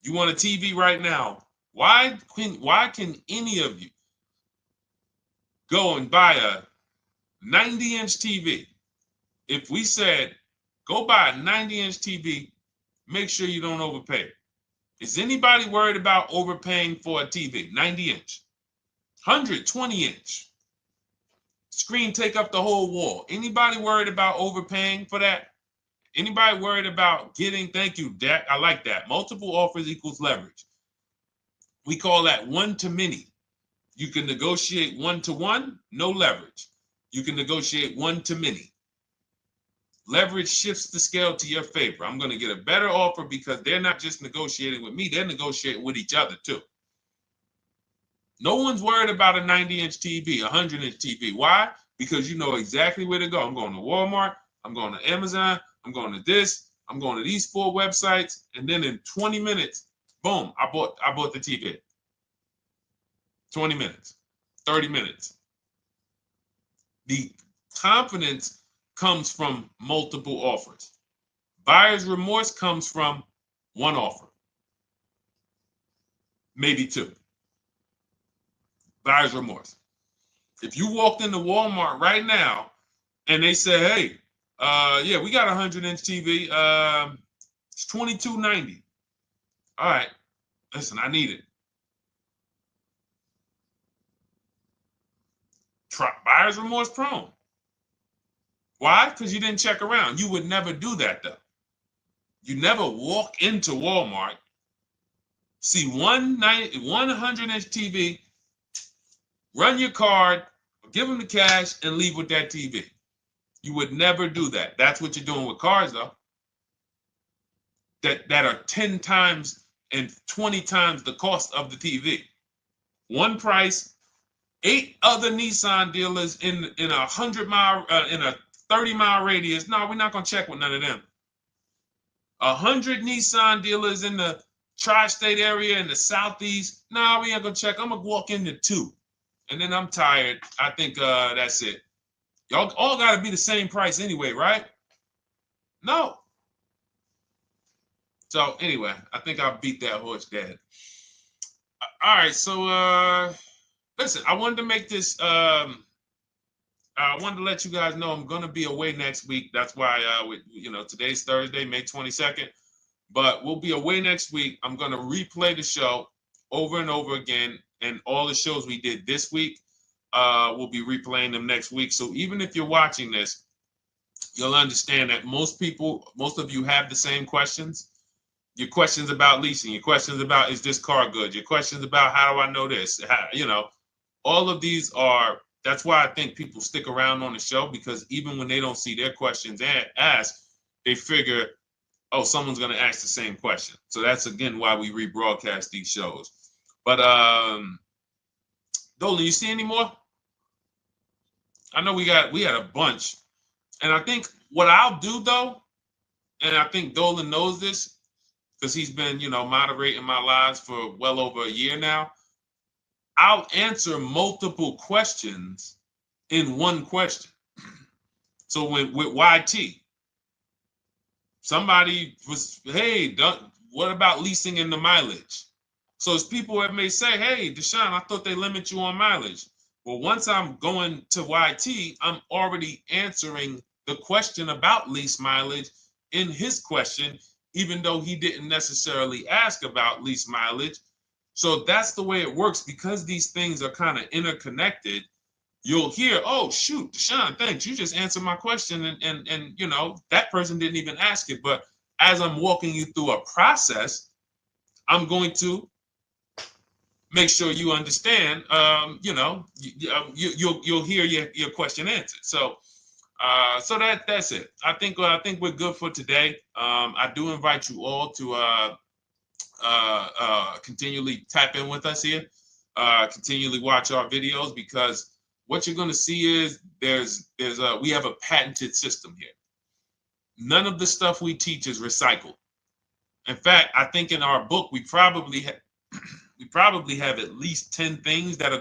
You want a TV right now? Why can any of you go and buy a 90-inch TV? If we said, go buy a 90-inch TV, make sure you don't overpay. Is anybody worried about overpaying for a TV? 90-inch, 120-inch. Screen take up the whole wall. Anybody worried about overpaying for that? Anybody worried about getting, thank you, Dak, I like that. Multiple offers equals leverage. We call that one to many. You can negotiate one to one, no leverage. You can negotiate one to many. Leverage shifts the scale to your favor. I'm going to get a better offer because they're not just negotiating with me, they're negotiating with each other too. No one's worried about a 90-inch TV, a 100-inch TV. Why? Because you know exactly where to go. I'm going to Walmart, I'm going to Amazon, I'm going to this, I'm going to these 4 websites, and then in 20 minutes, boom, I bought the TV. 20 minutes, 30 minutes. The confidence comes from multiple offers. Buyer's remorse comes from one offer, maybe 2. Buyer's remorse. If you walked into Walmart right now and they say, hey, yeah, we got a 100-inch TV. It's $22.90. All right, listen, I need it. Buyer's remorse prone. Why? Because you didn't check around. You would never do that, though. You never walk into Walmart, see one 100-inch TV, run your card, give them the cash, and leave with that TV. You would never do that. That's what you're doing with cars, though. That are 10 times and 20 times the cost of the TV. One price, 8 other Nissan dealers in a 100-mile, in a 30-mile radius. No, we're not gonna check with none of them. 100 Nissan dealers in the tri-state area in the southeast. No, we ain't gonna check. I'm gonna walk into 2, and then I'm tired. I think that's it. Y'all all gotta be the same price anyway, right? No. So anyway, I think I beat that horse dead. All right, so listen, I wanted to make this. I wanted to let you guys know I'm gonna be away next week. That's why, today's Thursday, May 22nd, but we'll be away next week. I'm gonna replay the show over and over again, and all the shows we did this week, we'll be replaying them next week. So even if you're watching this, you'll understand that most of you have the same questions. your questions about leasing, your questions about is this car good, your questions about how do I know this, all of these are, that's why I think people stick around on the show, because even when they don't see their questions asked, they figure, oh, someone's going to ask the same question. So that's, again, why we rebroadcast these shows. But Dolan, you see any more? I know we had a bunch. And I think what I'll do, though, and I think Dolan knows this because he's been, moderating my lives for well over a year now, I'll answer multiple questions in one question. So with YT, somebody was, hey, what about leasing in the mileage? So as people that may say, hey, Deshone, I thought they limit you on mileage. Well, once I'm going to YT, I'm already answering the question about lease mileage in his question, even though he didn't necessarily ask about lease mileage. So that's the way it works. Because these things are kind of interconnected, you'll hear, oh, shoot, Deshone, thanks. You just answered my question. And that person didn't even ask it. But as I'm walking you through a process, I'm going to make sure you understand, you'll hear your question answered. So that's it. I think we're good for today. I do invite you all to continually tap in with us here, continually watch our videos, because what you're going to see is we have a patented system here. None of the stuff we teach is recycled. In fact, I think in our book we probably have at least 10 things that are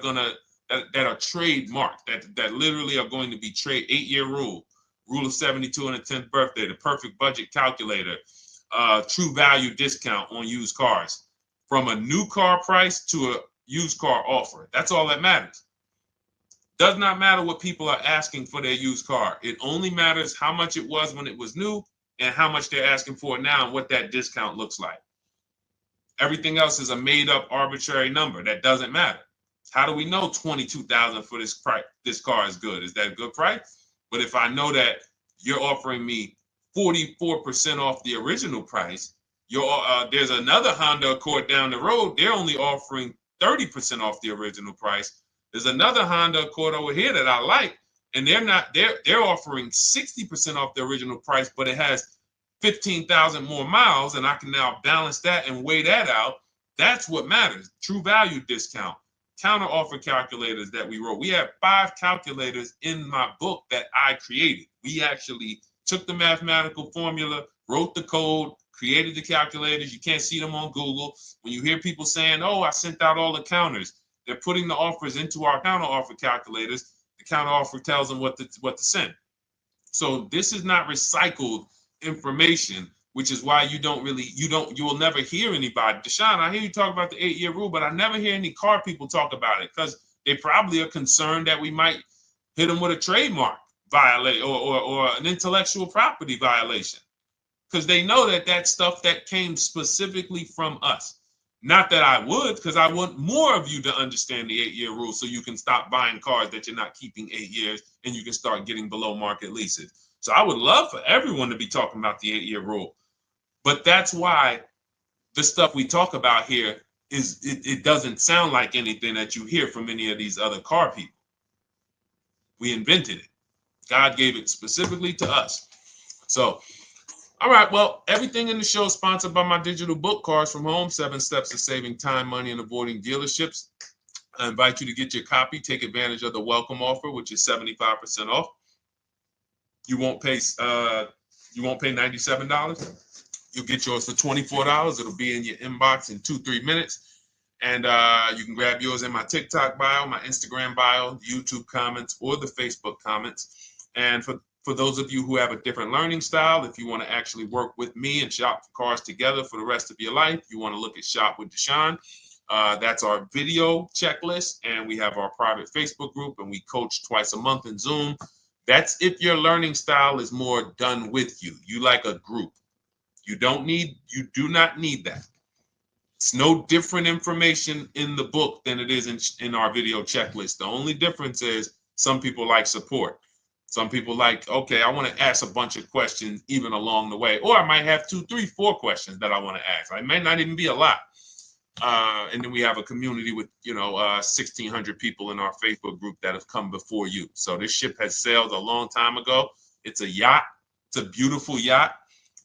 that are trademarked, that literally are going to be 8-year rule of 72 on the 10th birthday, the perfect budget calculator, true value discount on used cars, from a new car price to a used car offer. That's all that matters. Does not matter what people are asking for their used car. It only matters how much it was when it was new and how much they're asking for it now and what that discount looks like. Everything else is a made-up arbitrary number that doesn't matter. How do we know $22,000 for this price? This car is good. Is that a good price? But if I know that you're offering me 44% off the original price, there's another Honda Accord down the road. They're only offering 30% off the original price. There's another Honda Accord over here that I like, and they're offering 60% off the original price, but it has 15,000 more miles, and I can now balance that and weigh that out. That's what matters. True value discount, counter offer calculators that we wrote. We have 5 calculators in my book that I created. We actually took the mathematical formula, wrote the code, created the calculators. You can't see them on Google. When you hear people saying, oh, I sent out all the counters, they're putting the offers into our counter offer calculators. The counter offer tells them what to send. So this is not recycled information, which is why you will never hear anybody. Deshone, I hear you talk about the 8-year rule, but I never hear any car people talk about it, because they probably are concerned that we might hit them with a trademark violation or an intellectual property violation, because they know that stuff that came specifically from us. Not that I would, because I want more of you to understand the 8-year rule, so you can stop buying cars that you're not keeping 8 years and you can start getting below market leases. So I would love for everyone to be talking about the 8-year rule. But that's why the stuff we talk about here it doesn't sound like anything that you hear from any of these other car people. We invented it. God gave it specifically to us. So, all right, well, everything in the show is sponsored by my digital book, Cars from Home, 7 Steps to Saving Time, Money, and Avoiding Dealerships. I invite you to get your copy. Take advantage of the welcome offer, which is 75% off. You won't pay $97. You'll get yours for $24. It'll be in your inbox in 2-3 minutes. And you can grab yours in my TikTok bio, my Instagram bio, YouTube comments, or the Facebook comments. And for those of you who have a different learning style, if you want to actually work with me and shop for cars together for the rest of your life, you want to look at Shop with Deshone. That's our video checklist. And we have our private Facebook group, and we coach twice a month in Zoom. That's if your learning style is more done with you. You like a group. You do not need that. It's no different information in the book than it is in our video checklist. The only difference is some people like support. Some people like, okay, I want to ask a bunch of questions even along the way, or I might have 2, 3, 4 questions that I want to ask. It may not even be a lot. And then we have a community with, 1,600 people in our Facebook group that have come before you. So this ship has sailed a long time ago. It's a yacht. It's a beautiful yacht.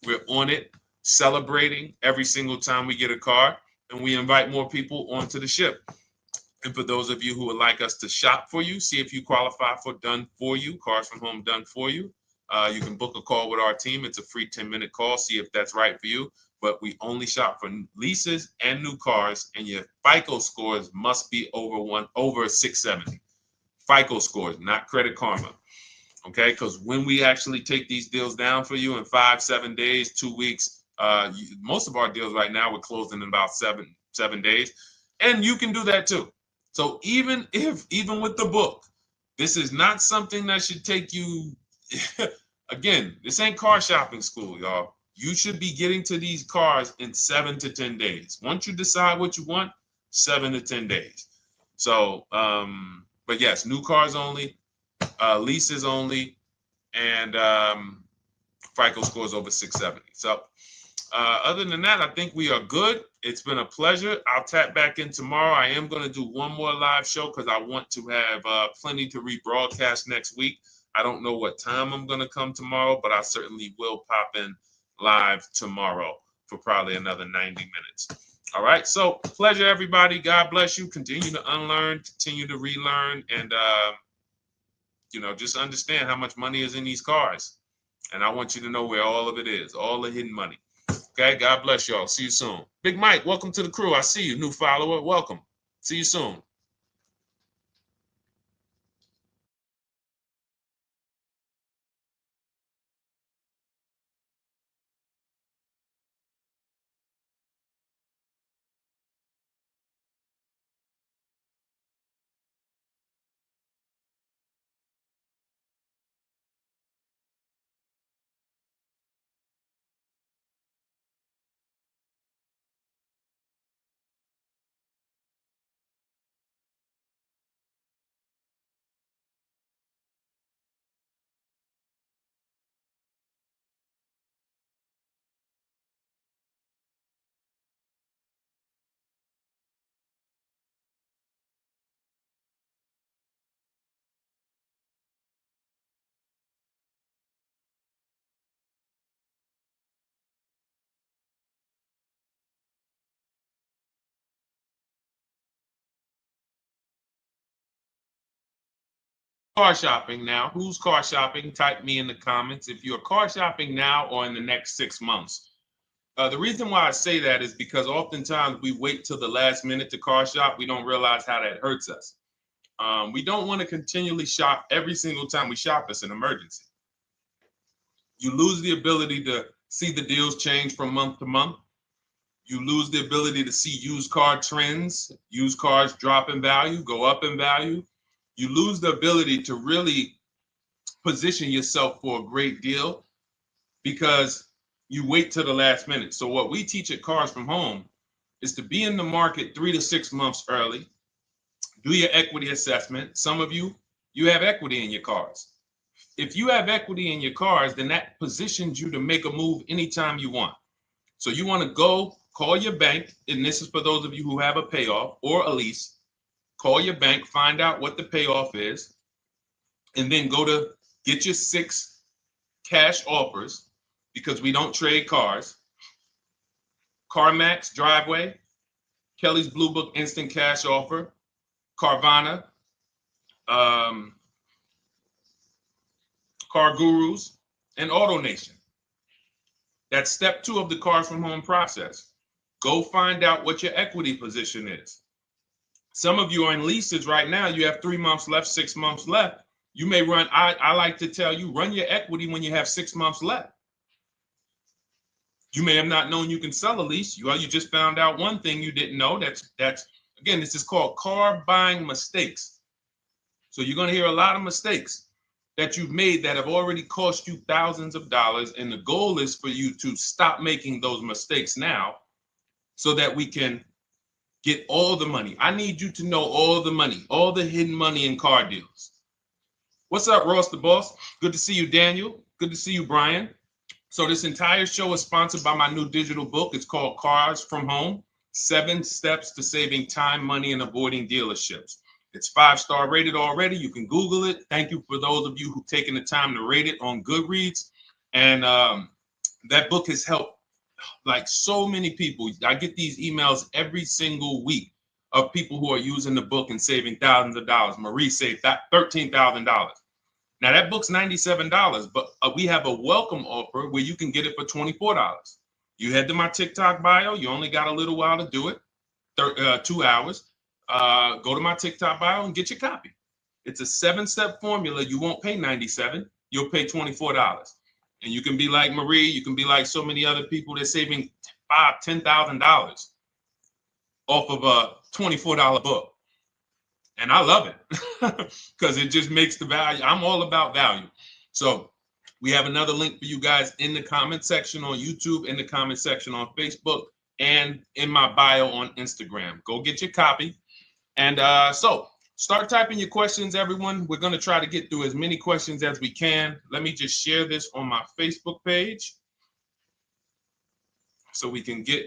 We're on it, celebrating every single time we get a car, and we invite more people onto the ship. And for those of you who would like us to shop for you, see if you qualify for done for you, cars from home done for you. You can book a call with our team. It's a free 10-minute call. See if that's right for you. But we only shop for leases and new cars, and your FICO scores must be over 670. FICO scores, not Credit Karma. Okay, because when we actually take these deals down for you in 5, 7 days, 2 weeks, most of our deals right now we're closing in about seven days, and you can do that too. So even with the book, this is not something that should take you. Again, this ain't car shopping school, y'all. You should be getting to these cars in 7 to 10 days. Once you decide what you want, 7 to 10 days. So, but yes, new cars only, leases only, and FICO scores over 670. So other than that, I think we are good. It's been a pleasure. I'll tap back in tomorrow. I am going to do one more live show because I want to have plenty to rebroadcast next week. I don't know what time I'm going to come tomorrow, but I certainly will pop in live tomorrow for probably another 90 minutes. All right. So pleasure, everybody. God bless you. Continue to unlearn, continue to relearn, and, just understand how much money is in these cars. And I want you to know where all of it is, all the hidden money. Okay, God bless y'all. See you soon. Big Mike, welcome to the crew. I see you, new follower. Welcome. See you soon. Car shopping now. Who's car shopping? Type me in the comments if you're car shopping now or in the next 6 months. The reason why I say that is because oftentimes we wait till the last minute to car shop. We don't realize how that hurts us. We don't want to continually shop every single time we shop. It's an emergency. You lose the ability to see the deals change from month to month. You lose the ability to see used car trends, used cars drop in value, go up in value. You lose the ability to really position yourself for a great deal because you wait till the last minute. So what we teach at Cars from Home is to be in the market 3 to 6 months early, do your equity assessment. Some of you have equity in your cars. If you have equity in your cars, then that positions you to make a move anytime you want. So you want to go call your bank, and this is for those of you who have a payoff or a lease. Call your bank, find out what the payoff is, and then go to get your 6 cash offers because we don't trade cars. CarMax Driveway, Kelly's Blue Book Instant Cash Offer, Carvana, Car Gurus, and AutoNation. That's step 2 of the Cars from Home process. Go find out what your equity position is. Some of you are in leases right now. You have 3 months left, 6 months left. You may run, I like to tell you, run your equity when you have 6 months left. You may have not known you can sell a lease. You just found out one thing you didn't know. That's again, this is called car buying mistakes. So you're going to hear a lot of mistakes that you've made that have already cost you thousands of dollars. And the goal is for you to stop making those mistakes now so that we can get all the money. I need you to know all the money, all the hidden money in car deals. What's up, Ross the Boss? Good to see you, Daniel. Good to see you, Brian. So this entire show is sponsored by my new digital book. It's called Cars from Home, 7 Steps to Saving Time, Money, and Avoiding Dealerships. It's 5-star rated already. You can Google it. Thank you for those of you who've taken the time to rate it on Goodreads. And that book has helped like so many people. I get these emails every single week of people who are using the book and saving thousands of dollars. Marie saved $13,000. Now that book's $97, but we have a welcome offer where you can get it for $24. You head to my TikTok bio. You only got a little while to do it, 2 hours. Go to my TikTok bio and get your copy. It's a 7-step formula. You won't pay $97. You'll pay $24. And you can be like Marie. You can be like so many other people. They're saving $5,000, $10,000 off of a $24 book. And I love it because it just makes the value. I'm all about value. So we have another link for you guys in the comment section on YouTube, in the comment section on Facebook, and in my bio on Instagram. Go get your copy. And so start typing your questions, everyone. We're going to try to get through as many questions as we can. Let me just share this on my Facebook page so we can get.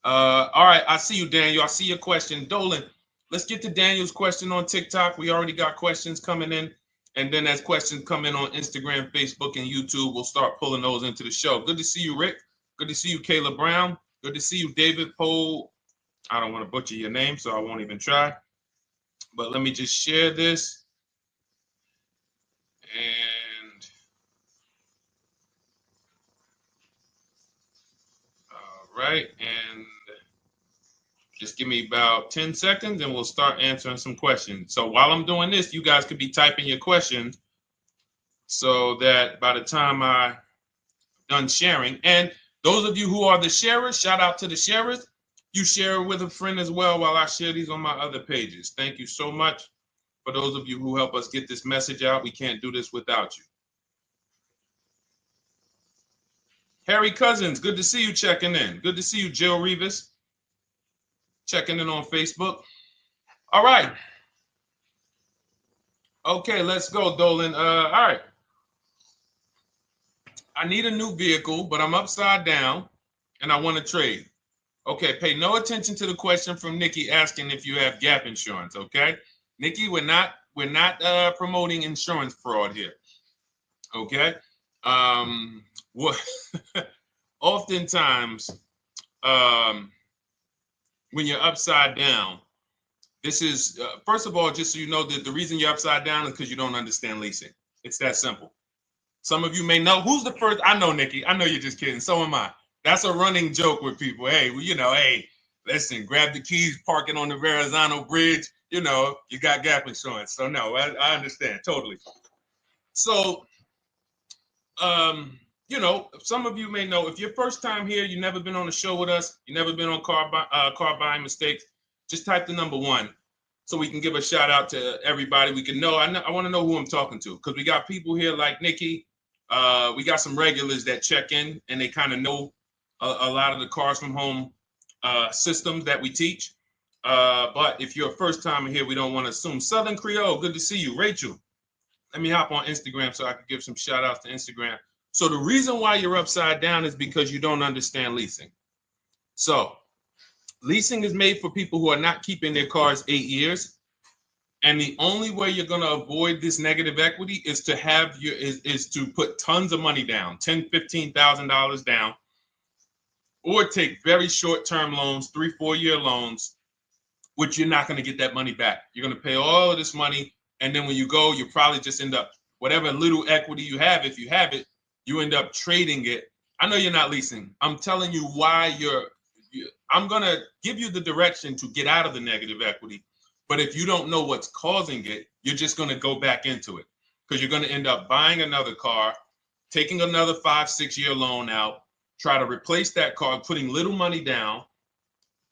All right. I see you, Daniel. I see your question. Dolan, let's get to Daniel's question on TikTok. We already got questions coming in. And then as questions come in on Instagram, Facebook, and YouTube, we'll start pulling those into the show. Good to see you, Rick. Good to see you, Kayla Brown. Good to see you, David Poe. I don't want to butcher your name, so I won't even try. But let me just share this. And all right. And just give me about 10 seconds and we'll start answering some questions. So while I'm doing this, you guys could be typing your questions so that by the time I'm done sharing, and those of you who are the sharers, shout out to the sharers. You share with a friend as well while I share these on my other pages. Thank you so much for those of you who help us get this message out. We can't do this without you. Harry Cousins, good to see you checking in. Good to see you, Jill Rivas, checking in on Facebook. All right. Okay, let's go, Dolan. All right. I need a new vehicle, but I'm upside down and I want to trade. Okay, pay no attention to the question from Nikki asking if you have gap insurance, okay? Nikki, we're not promoting insurance fraud here, okay? What oftentimes when you're upside down, this is, first of all, just so you know, that the reason you're upside down is because you don't understand leasing. It's that simple. Some of you may know, who's the first? I know, Nikki. I know you're just kidding. So am I. That's a running joke with people. Hey, well, you know, hey, listen, grab the keys, park it on the Verrazano Bridge. You know, you got gap insurance. So no, I understand totally. So, you know, some of you may know, if you're first time here, you've never been on a show with us, you've never been on car buying mistakes, just type the number 1 so we can give a shout out to everybody. We can know. I want to know who I'm talking to because we got people here like Nikki. We got some regulars that check in and they kind of know a lot of the Cars from Home systems that we teach. But if you're a first timer here, we don't want to assume. Southern Creole, good to see you. Rachel, let me hop on Instagram so I can give some shout outs to Instagram. So the reason why you're upside down is because you don't understand leasing. So leasing is made for people who are not keeping their cars 8 years. And the only way you're going to avoid this negative equity is to have is to put tons of money down, $10,000, $15,000 down, or take very short-term loans, 3-4 year loans, which you're not going to get that money back. You're going to pay all of this money. And then when you go, you probably just end up, whatever little equity you have, if you have it, you end up trading it. I know you're not leasing. I'm telling you why I'm going to give you the direction to get out of the negative equity. But if you don't know what's causing it, you're just going to go back into it because you're going to end up buying another car, taking another 5-6 year loan out, try to replace that car, putting little money down,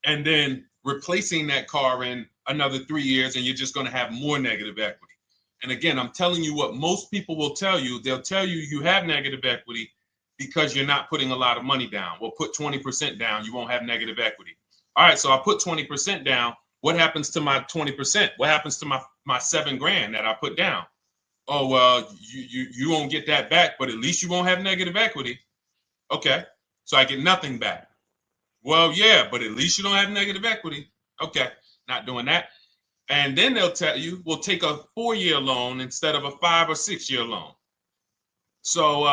and then replacing that car in another 3 years, and you're just going to have more negative equity. And again, I'm telling you what most people will tell you. They'll tell you you have negative equity because you're not putting a lot of money down. Well, put 20% down, you won't have negative equity. All right, so I put 20% down. What happens to my 20%? What happens to my my $7,000 that I put down. Oh, well, you won't get that back, but at least you won't have negative equity. Okay, so I get nothing back. Well, yeah, but at least you don't have negative equity. Okay, not doing that. And then they'll tell you, we'll take a 4-year loan instead of a 5 or 6-year loan. So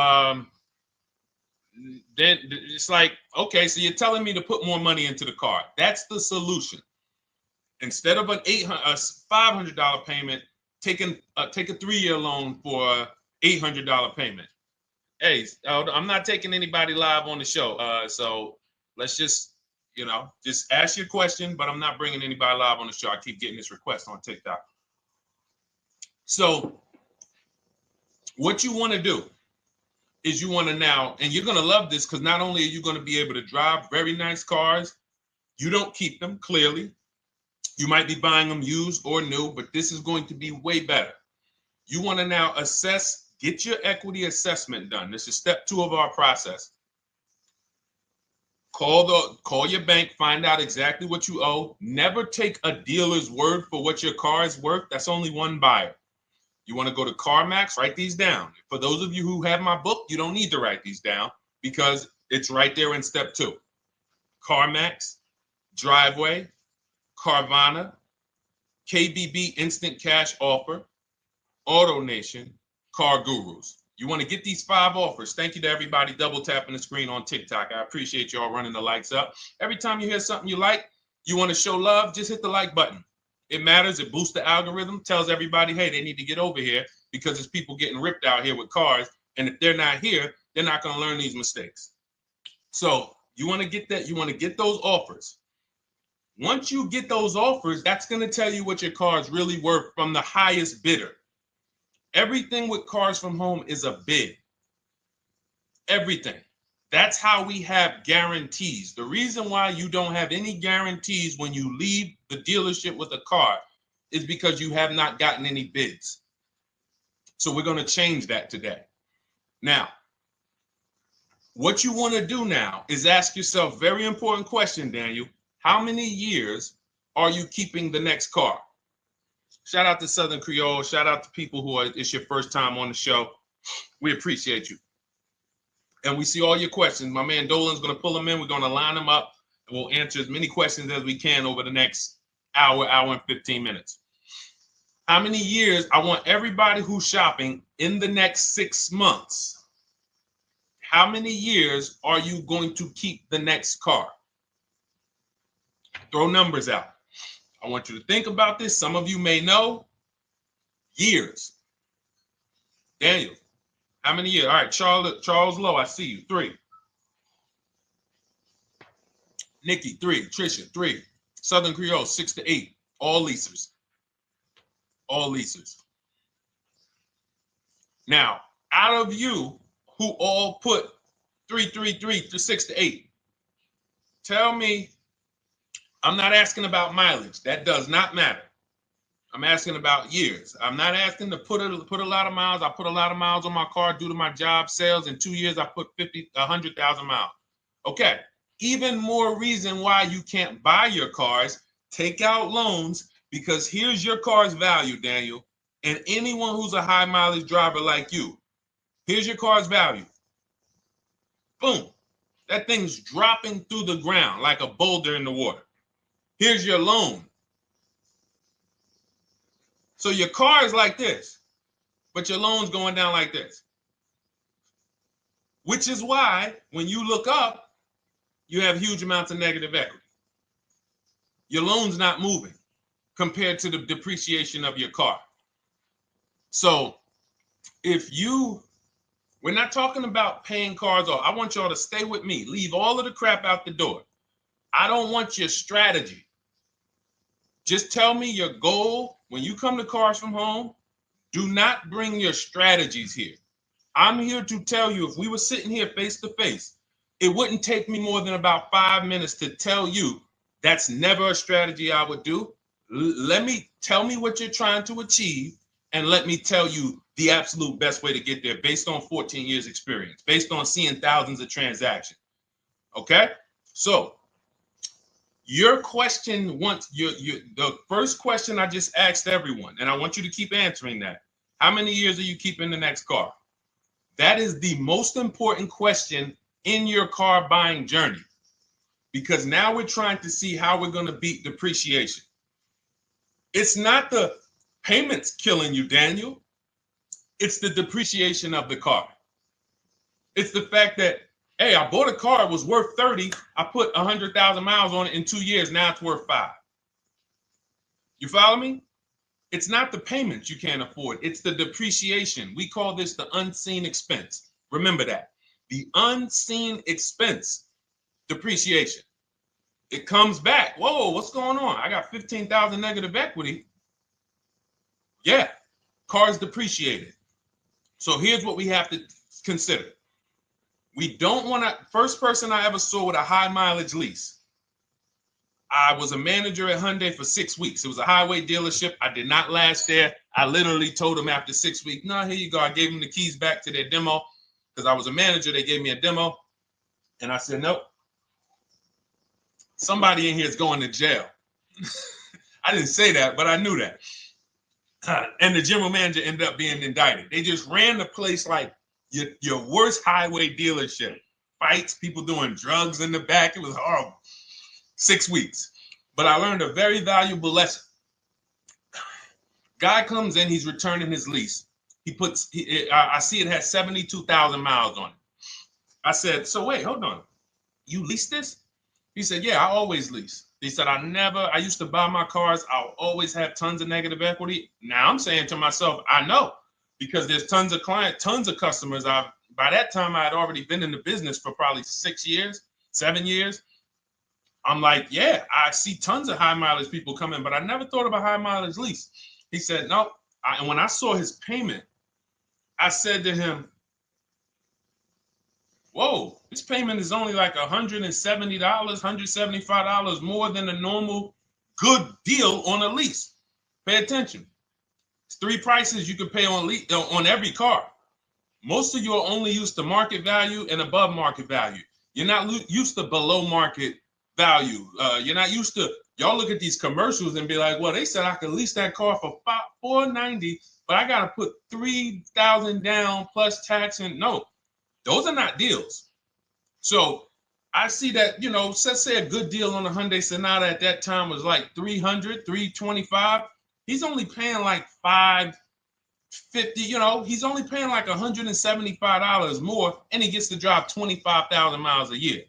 then it's like, okay, so you're telling me to put more money into the car. That's the solution. Instead of a $500 payment, take a 3-year loan for a $800 payment. Hey, I'm not taking anybody live on the show. So let's just, just ask your question, but I'm not bringing anybody live on the show. I keep getting this request on TikTok. So what you want to do is you want to now, and you're going to love this because not only are you going to be able to drive very nice cars, you don't keep them, clearly. You might be buying them used or new, but this is going to be way better. You want to now assess, get your equity assessment done. This is step 2 of our process. Call your bank, find out exactly what you owe. Never take a dealer's word for what your car is worth. That's only one buyer. You want to go to CarMax, write these down. For those of you who have my book, you don't need to write these down because it's right there in step 2. CarMax, Driveway, Carvana, KBB Instant Cash Offer, AutoNation, Car Gurus. You want to get these 5 offers. Thank you to everybody double tapping the screen on TikTok. I appreciate y'all running the likes up. Every time you hear something you like, you want to show love, just hit the like button. It matters. It boosts the algorithm, tells everybody, hey, they need to get over here because there's people getting ripped out here with cars. And if they're not here, they're not going to learn these mistakes. So you want to get that. You want to get those offers. Once you get those offers, that's going to tell you what your car is really worth from the highest bidder. Everything with Cars from Home is a bid. Everything. That's how we have guarantees. The reason why you don't have any guarantees when you leave the dealership with a car is because you have not gotten any bids. So we're going to change that today. Now, what you want to do now is ask yourself, very important question, Daniel. How many years are you keeping the next car? Shout out to Southern Creole. Shout out to people who it's your first time on the show. We appreciate you. And we see all your questions. My man Dolan's going to pull them in. We're going to line them up, and we'll answer as many questions as we can over the next hour and 15 minutes. How many years? I want everybody who's shopping in the next 6 months. How many years are you going to keep the next car? Throw numbers out. I want you to think about this. Some of you may know. Years. Daniel, how many years? All right, Charles Lowe, I see you. 3. Nikki, 3. Trisha, 3. Southern Creole, 6 to 8. All leasers. All leasers. Now, out of you who all put 3 to 6 to 8, tell me. I'm not asking about mileage. That does not matter. I'm asking about years. I'm not asking to put a lot of miles. I put a lot of miles on my car due to my job sales. In 2 years, I put 100,000 miles. Okay. Even more reason why you can't buy your cars. Take out loans because here's your car's value, Daniel. And anyone who's a high mileage driver like you, here's your car's value. Boom. That thing's dropping through the ground like a boulder in the water. Here's your loan. So your car is like this, but your loan's going down like this. Which is why when you look up, you have huge amounts of negative equity. Your loan's not moving compared to the depreciation of your car. So we're not talking about paying cars off. I want y'all to stay with me. Leave all of the crap out the door. I don't want your strategy. Just tell me your goal. When you come to Cars from Home, do not bring your strategies here. I'm here to tell you, if we were sitting here face to face, it wouldn't take me more than about 5 minutes to tell you that's never a strategy I would do. Tell me what you're trying to achieve, and let me tell you the absolute best way to get there based on 14 years experience, based on seeing thousands of transactions. Okay? So Your question the first question I just asked everyone, and I want you to keep answering that. How many years are you keeping the next car? That is the most important question in your car buying journey, because now we're trying to see how we're going to beat depreciation. It's not the payments killing you, Daniel. It's the depreciation of the car. It's the fact that, hey, I bought a car, it was worth 30. I put 100,000 miles on it in 2 years. Now it's worth 5. You follow me? It's not the payments you can't afford. It's the depreciation. We call this the unseen expense. Remember that. The unseen expense, depreciation. It comes back. Whoa, what's going on? I got 15,000 negative equity. Yeah, car's depreciated. So here's what we have to consider. We don't want to, first person I ever saw with a high mileage lease. I was a manager at Hyundai for 6 weeks. It was a highway dealership. I did not last there. I literally told them after 6 weeks, no, here you go. I gave them the keys back to their demo because I was a manager. They gave me a demo. And I said, nope. Somebody in here is going to jail. I didn't say that, but I knew that. And the general manager ended up being indicted. They just ran the place like your worst highway dealership. Fights, people doing drugs in the back. It was horrible. 6 weeks. But I learned a very valuable lesson. Guy comes in, he's returning his lease. I see it has 72,000 miles on it. I said, so wait, hold on. You leased this? He said, yeah, I always lease. He said, I used to buy my cars. I'll always have tons of negative equity. Now I'm saying to myself, I know, because there's tons of clients, tons of customers. By that time, I had already been in the business for probably 6 years, 7 years. I'm like, yeah, I see tons of high mileage people coming, but I never thought of a high mileage lease. He said, no. And when I saw his payment, I said to him, whoa, this payment is only like $170, $175 more than a normal good deal on a lease. Pay attention. It's 3 prices you can pay on every car. Most of you are only used to market value and above market value. You're not used to below market value. You're not used to, y'all look at these commercials and be like, well, they said I could lease that car for $490, but I got to put $3,000 down plus tax. And no, those are not deals. So I see that, let's say a good deal on a Hyundai Sonata at that time was like $300, $325. He's only paying like $550, he's only paying like $175 more, and he gets to drive 25,000 miles a year.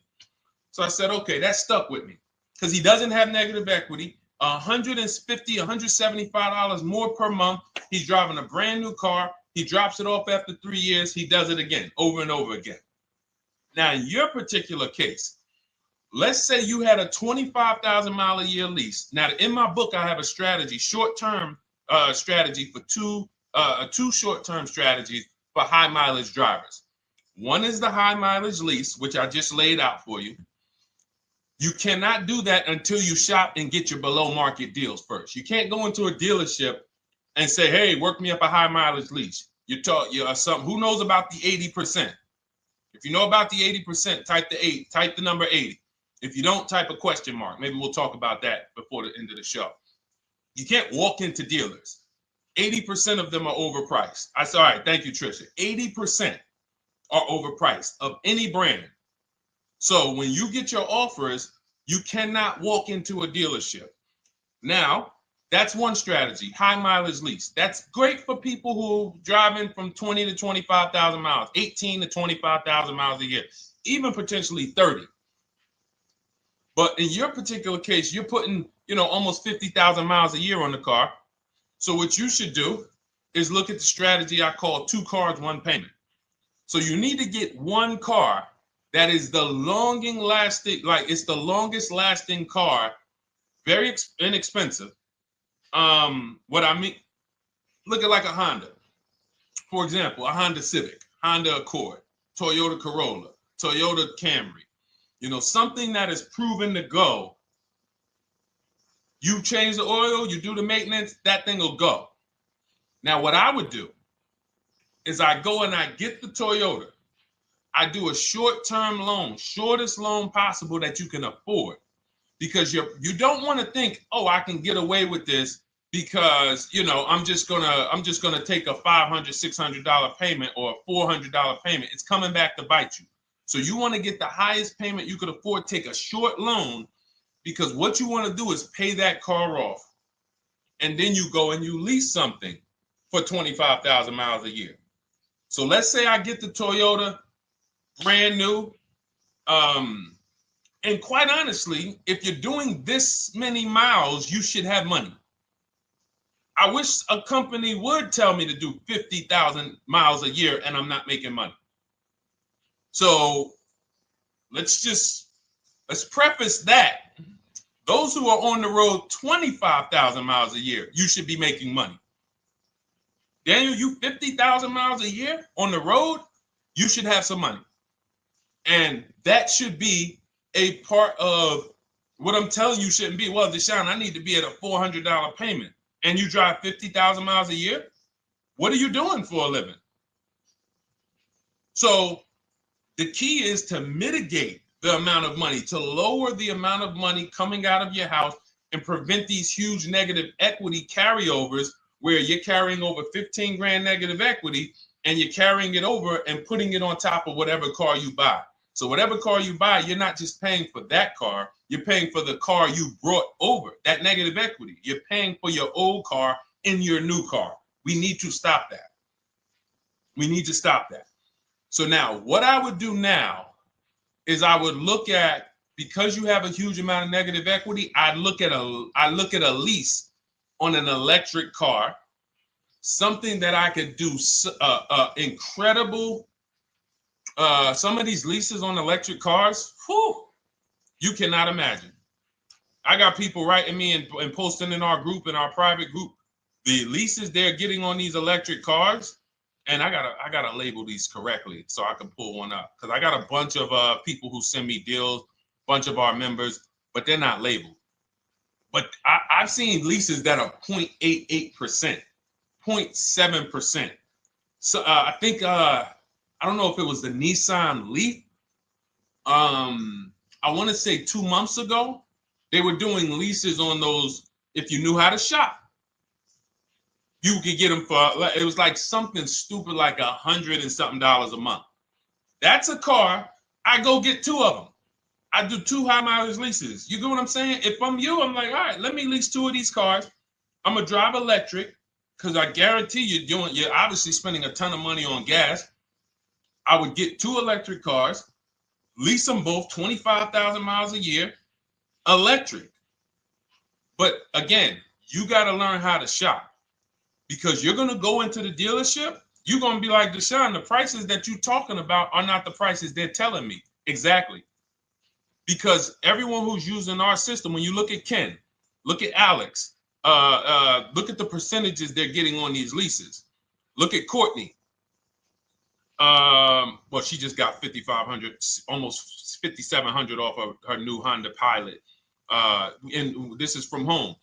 So I said, okay, that stuck with me because he doesn't have negative equity. $150, $175 more per month. He's driving a brand new car. He drops it off after 3 years. He does it again, over and over again. Now, in your particular case, let's say you had a 25,000 mile a year lease. Now, in my book, I have a strategy, short-term strategy for two short-term strategies for high mileage drivers. One is the high mileage lease, which I just laid out for you. You cannot do that until you shop and get your below market deals first. You can't go into a dealership and say, hey, work me up a high mileage lease. Who knows about the 80%? If you know about the 80%, type the number 80. If you don't, type a question mark. Maybe we'll talk about that before the end of the show. You can't walk into dealers. 80% of them are overpriced. I said, all right, thank you, Trisha. 80% are overpriced of any brand. So when you get your offers, you cannot walk into a dealership. Now, that's one strategy, high mileage lease. That's great for people who are driving from 20 to 25,000 miles, 18 to 25,000 miles a year, even potentially 30. But in your particular case, you're putting, almost 50,000 miles a year on the car. So what you should do is look at the strategy I call 2 cars, 1 payment. So you need to get one car that is the longest lasting car, very inexpensive. What I mean, look at like a Honda. For example, a Honda Civic, Honda Accord, Toyota Corolla, Toyota Camry. Something that is proven to go. You change the oil, you do the maintenance, that thing will go. Now, what I would do is I go and I get the Toyota. I do a short-term loan, shortest loan possible that you can afford. because you don't want to think, oh, I can get away with this because, you know, I'm just gonna take a $500, $600 payment or a $400 payment. It's coming back to bite you. So you want to get the highest payment you could afford, take a short loan, because what you want to do is pay that car off. And then you go and you lease something for 25,000 miles a year. So let's say I get the Toyota brand new. And quite honestly, if you're doing this many miles, you should have money. I wish a company would tell me to do 50,000 miles a year and I'm not making money. So let's preface that. Those who are on the road 25,000 miles a year, you should be making money. Daniel, you 50,000 miles a year on the road, you should have some money. And that should be a part of what I'm telling you shouldn't be. Well, Deshone, I need to be at a $400 payment. And you drive 50,000 miles a year? What are you doing for a living? So the key is to mitigate the amount of money, to lower the amount of money coming out of your house and prevent these huge negative equity carryovers where you're carrying over 15 grand negative equity and you're carrying it over and putting it on top of whatever car you buy. So whatever car you buy, you're not just paying for that car, you're paying for the car you brought over, that negative equity. You're paying for your old car in your new car. We need to stop that. We need to stop that. So now what I would do now is I would look at, because you have a huge amount of negative equity, I look at a lease on an electric car, something that I could do incredible. Some of these leases on electric cars, whew, you cannot imagine. I got people writing me and posting in our group, in our private group, the leases they're getting on these electric cars. And I gotta label these correctly so I can pull one up, because I got a bunch of people who send me deals, bunch of our members, but they're not labeled. But I've seen leases that are 0.88%, 0.7%. So I think I don't know if it was the Nissan Leaf. I want to say 2 months ago, they were doing leases on those. If you knew how to shop, you could get them for, it was like something stupid like $100 and something a month. That's a car. I go get 2 of them. I do 2 high mileage leases. You get what I'm saying? If I'm you, I'm like, all right, let me lease 2 of these cars. I'm gonna drive electric, because I guarantee you're obviously spending a ton of money on gas. I would get 2 electric cars, lease them both 25,000 miles a year, electric. But again, you got to learn how to shop. Because you're going to go into the dealership, you're going to be like, Deshone, the prices that you're talking about are not the prices they're telling me. Exactly. Because everyone who's using our system, when you look at Ken, look at Alex, look at the percentages they're getting on these leases. Look at Courtney. Well, she just got 5,500, almost 5,700 off of her new Honda Pilot. And this is from home.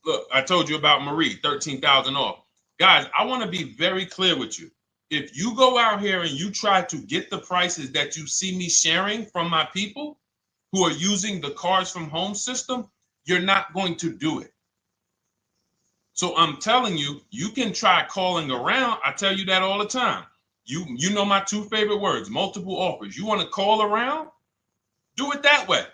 Look, I told you about Marie, 13,000 off. Guys, I want to be very clear with you. If you go out here and you try to get the prices that you see me sharing from my people who are using the Cars from Home system, you're not going to do it. So I'm telling you, you can try calling around. I tell you that all the time. You know my 2 favorite words, multiple offers. You want to call around? Do it that way.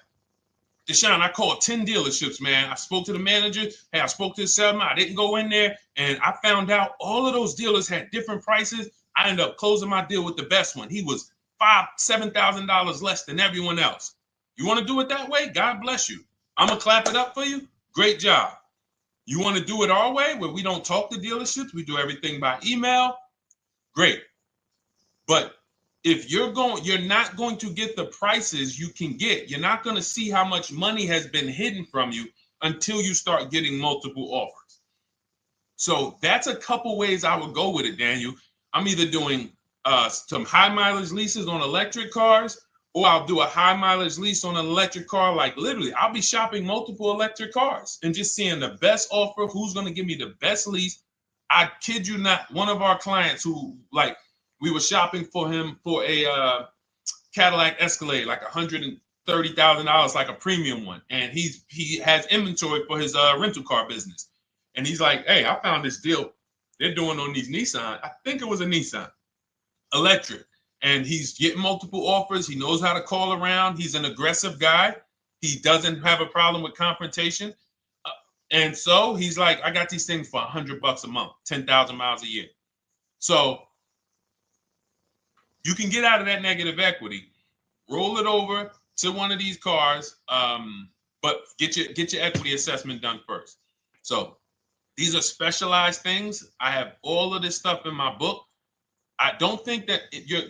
Deshone, I called 10 dealerships, man. I spoke to the manager. Hey, I spoke to the salesman. I didn't go in there, and I found out all of those dealers had different prices. I ended up closing my deal with the best one. He was $5,000, $7,000 less than everyone else. You want to do it that way? God bless you. I'm gonna clap it up for you. Great job. You want to do it our way, where we don't talk to dealerships, we do everything by email? Great. But if you're not going to get the prices you can get. You're not going to see how much money has been hidden from you until you start getting multiple offers. So that's a couple ways I would go with it, Daniel. I'm either doing some high mileage leases on electric cars, or I'll do a high mileage lease on an electric car. Like literally, I'll be shopping multiple electric cars and just seeing the best offer, who's going to give me the best lease. I kid you not, one of our clients who, like, we were shopping for him for a Cadillac Escalade, like $130,000 $30,000, like a premium one, and he has inventory for his rental car business. And he's like, hey, I found this deal they're doing on these Nissan. I think it was a Nissan electric, and he's getting multiple offers. He knows how to call around. He's an aggressive guy. He doesn't have a problem with confrontation. And so he's like, I got these things for $100 a month, 10,000 miles a year. So you can get out of that negative equity, roll it over to one of these cars, but get your equity assessment done first. So these are specialized things. I have all of this stuff in my book. I don't think that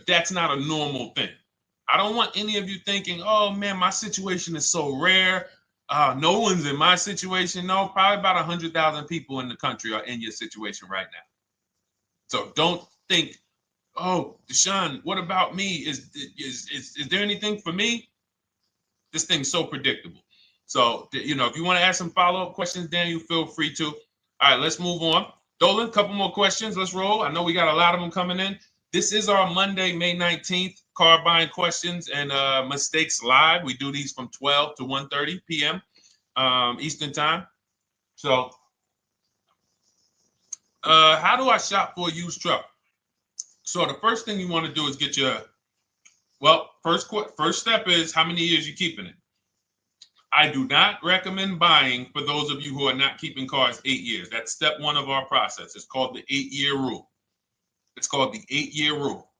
that's not a normal thing. I don't want any of you thinking, oh man, my situation is so rare. No one's in my situation. No, probably about 100,000 people in the country are in your situation right now. So don't think, oh, Deshone, what about me? Is there anything for me? This thing's so predictable. So, if you want to ask some follow-up questions, Daniel, feel free to. All right, let's move on. Dolan, a couple more questions. Let's roll. I know we got a lot of them coming in. This is our Monday, May 19th, car buying questions and mistakes live. We do these from 12 to 1:30 p.m. Eastern time. So how do I shop for a used truck? So the first thing you want to do is get your, first step is how many years you keeping it. I do not recommend buying for those of you who are not keeping cars 8 years. That's step one of our process. It's called the 8-year rule. It's called the 8-year rule.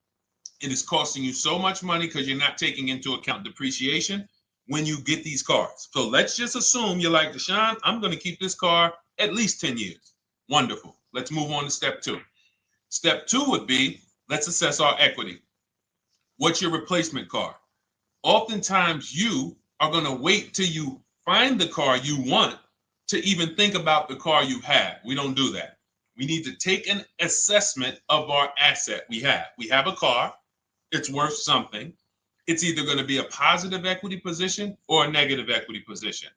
It is costing you so much money because you're not taking into account depreciation when you get these cars. So let's just assume you're like, Deshone, I'm going to keep this car at least 10 years. Wonderful. Let's move on to step two. Step two would be, let's assess our equity. What's your replacement car? Oftentimes you are going to wait till you find the car you want to even think about the car you have. We don't do that. We need to take an assessment of our asset we have. We have a car. It's worth something. It's either going to be a positive equity position or a negative equity position.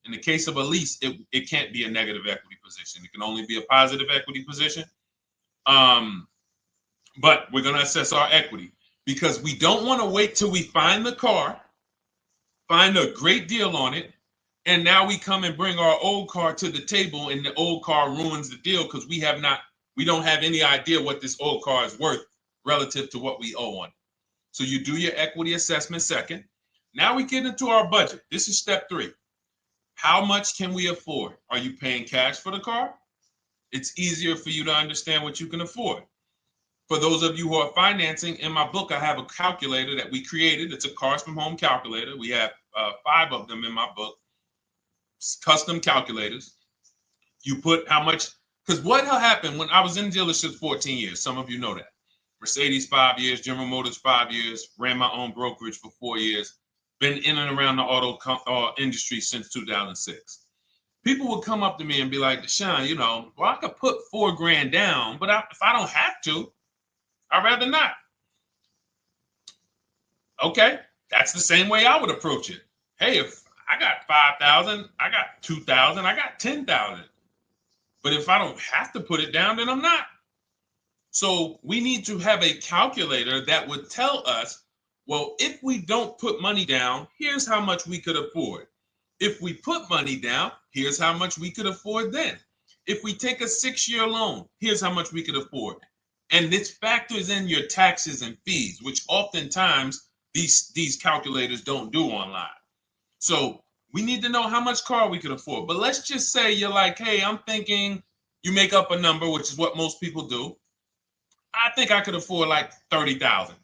In the case of a lease, it can't be a negative equity position. It can only be a positive equity position. But we're going to assess our equity because we don't want to wait till we find the car, find a great deal on it, and now we come and bring our old car to the table and the old car ruins the deal because we don't have any idea what this old car is worth relative to what we owe on it. So you do your equity assessment second. Now we get into our budget. This is step three. How much can we afford? Are you paying cash for the car? It's easier for you to understand what you can afford. For those of you who are financing, in my book, I have a calculator that we created. It's a Cars from Home calculator. We have 5 of them in my book, custom calculators. You put how much, because what happened when I was in dealerships 14 years, some of you know that. Mercedes 5 years, General Motors 5 years, ran my own brokerage for 4 years, been in and around the auto industry since 2006. People would come up to me and be like, Deshone, I could put $4,000 down, but if I don't have to, I'd rather not. Okay, that's the same way I would approach it. Hey, if I got 5,000, I got 2,000, I got 10,000. But if I don't have to put it down, then I'm not. So we need to have a calculator that would tell us, well, if we don't put money down, here's how much we could afford. If we put money down, here's how much we could afford then. If we take a 6-year loan, here's how much we could afford. And this factors in your taxes and fees, which oftentimes these calculators don't do online. So we need to know how much car we could afford. But let's just say you're like, hey, I'm thinking, you make up a number, which is what most people do. I think I could afford like 30,000.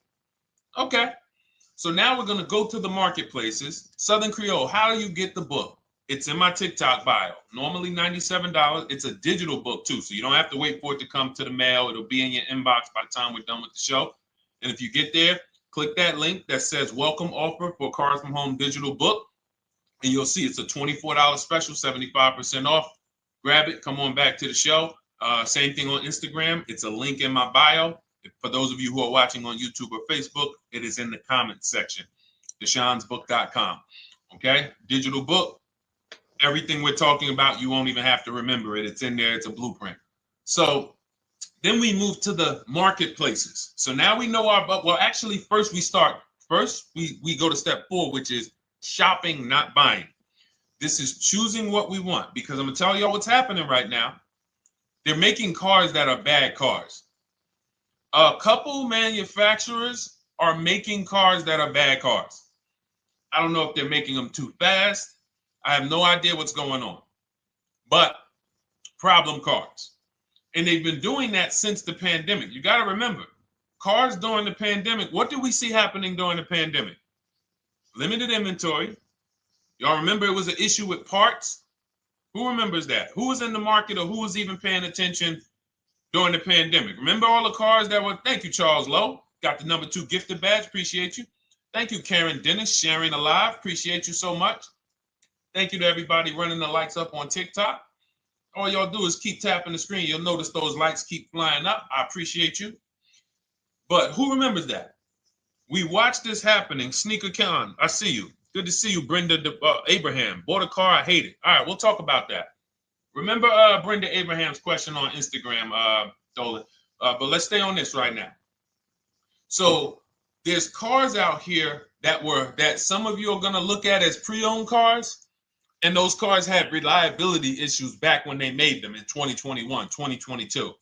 Okay. So now we're going to go to the marketplaces. Southern Creole, how do you get the book? It's in my TikTok bio. Normally $97. It's a digital book too, so you don't have to wait for it to come to the mail. It'll be in your inbox by the time we're done with the show. And if you get there, click that link that says welcome offer for Cars from Home digital book. And you'll see it's a $24 special, 75% off. Grab it. Come on back to the show. Same thing on Instagram. It's a link in my bio. For those of you who are watching on YouTube or Facebook, it is in the comments section. DeshonesBook.com. Okay? Digital book. Everything we're talking about, you won't even have to remember it. It's in there. It's a blueprint. So then we move to the marketplaces. So now we know our, well, actually, first we go to step 4, which is shopping, not buying. This is choosing what we want, because I'm gonna tell y'all what's happening right now. They're making cars that are bad cars. A couple manufacturers are making cars that are bad cars. I don't know if they're making them too fast. I have no idea what's going on, but problem cars. And they've been doing that since the pandemic. You got to remember, cars during the pandemic, what did we see happening during the pandemic? Limited inventory. Y'all remember it was an issue with parts? Who remembers that? Who was in the market, or who was even paying attention during the pandemic? Remember all the cars that were, thank you, Charles Lowe. Got the #2 gifted badge, appreciate you. Thank you, Karen Dennis, sharing alive, appreciate you so much. Thank you to everybody running the likes up on TikTok. All y'all do is keep tapping the screen. You'll notice those likes keep flying up. I appreciate you. But who remembers that? We watched this happening. Sneaker Con, I see you. Good to see you, Brenda Abraham. Bought a car, I hate it. All right, we'll talk about that. Remember Brenda Abraham's question on Instagram, Dolan. But let's stay on this right now. So there's cars out here that some of you are gonna look at as pre-owned cars, and those cars had reliability issues back when they made them in 2021, 2022,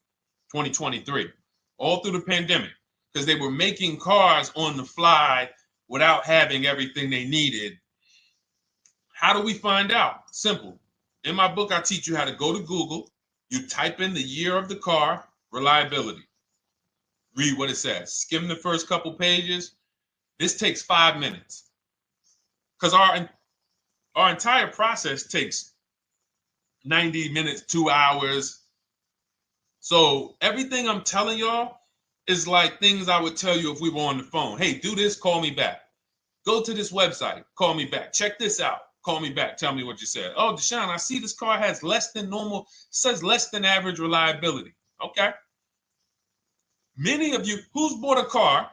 2023, all through the pandemic, because they were making cars on the fly without having everything they needed. How do we find out? Simple. In my book, I teach you how to go to Google. You type in the year of the car, reliability. Read what it says. Skim the first couple pages. This takes 5 minutes, because our entire process takes 90 minutes, 2 hours. So everything I'm telling y'all is like things I would tell you if we were on the phone. Hey, do this, call me back. Go to this website, call me back. Check this out, call me back. Tell me what you said. Oh, Deshone, I see this car has less than normal, says less than average reliability. Okay. Many of you, who's bought a car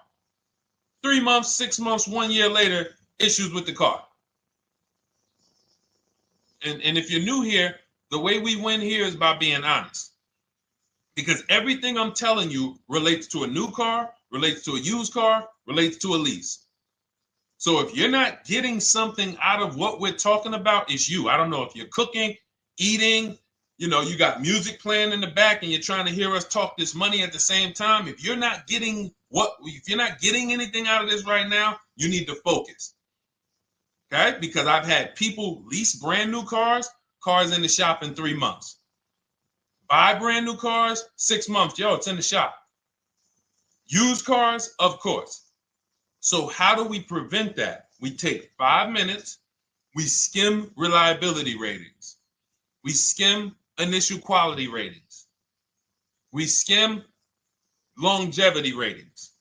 3 months, 6 months, 1 year later, issues with the car? And if you're new here, the way we win here is by being honest. Because everything I'm telling you relates to a new car, relates to a used car, relates to a lease. So if you're not getting something out of what we're talking about, it's you. I don't know if you're cooking, eating, you got music playing in the back and you're trying to hear us talk this money at the same time. If you're not getting anything out of this right now, you need to focus. Okay? Because I've had people lease brand new cars in the shop in 3 months. Buy brand new cars, 6 months. Yo, it's in the shop. Used cars, of course. So how do we prevent that? We take 5 minutes. We skim reliability ratings. We skim initial quality ratings. We skim longevity ratings.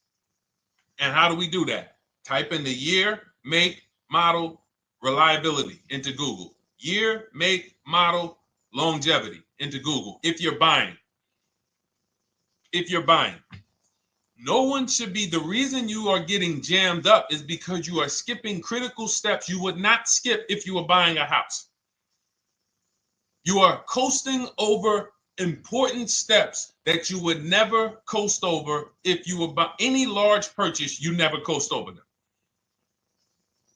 And how do we do that? Type in the year, make, model, reliability into Google. Year, make, model, longevity into Google. If you're buying. No one should be, the reason you are getting jammed up is because you are skipping critical steps you would not skip if you were buying a house. You are coasting over important steps that you would never coast over if you were buying any large purchase. You never coast over them.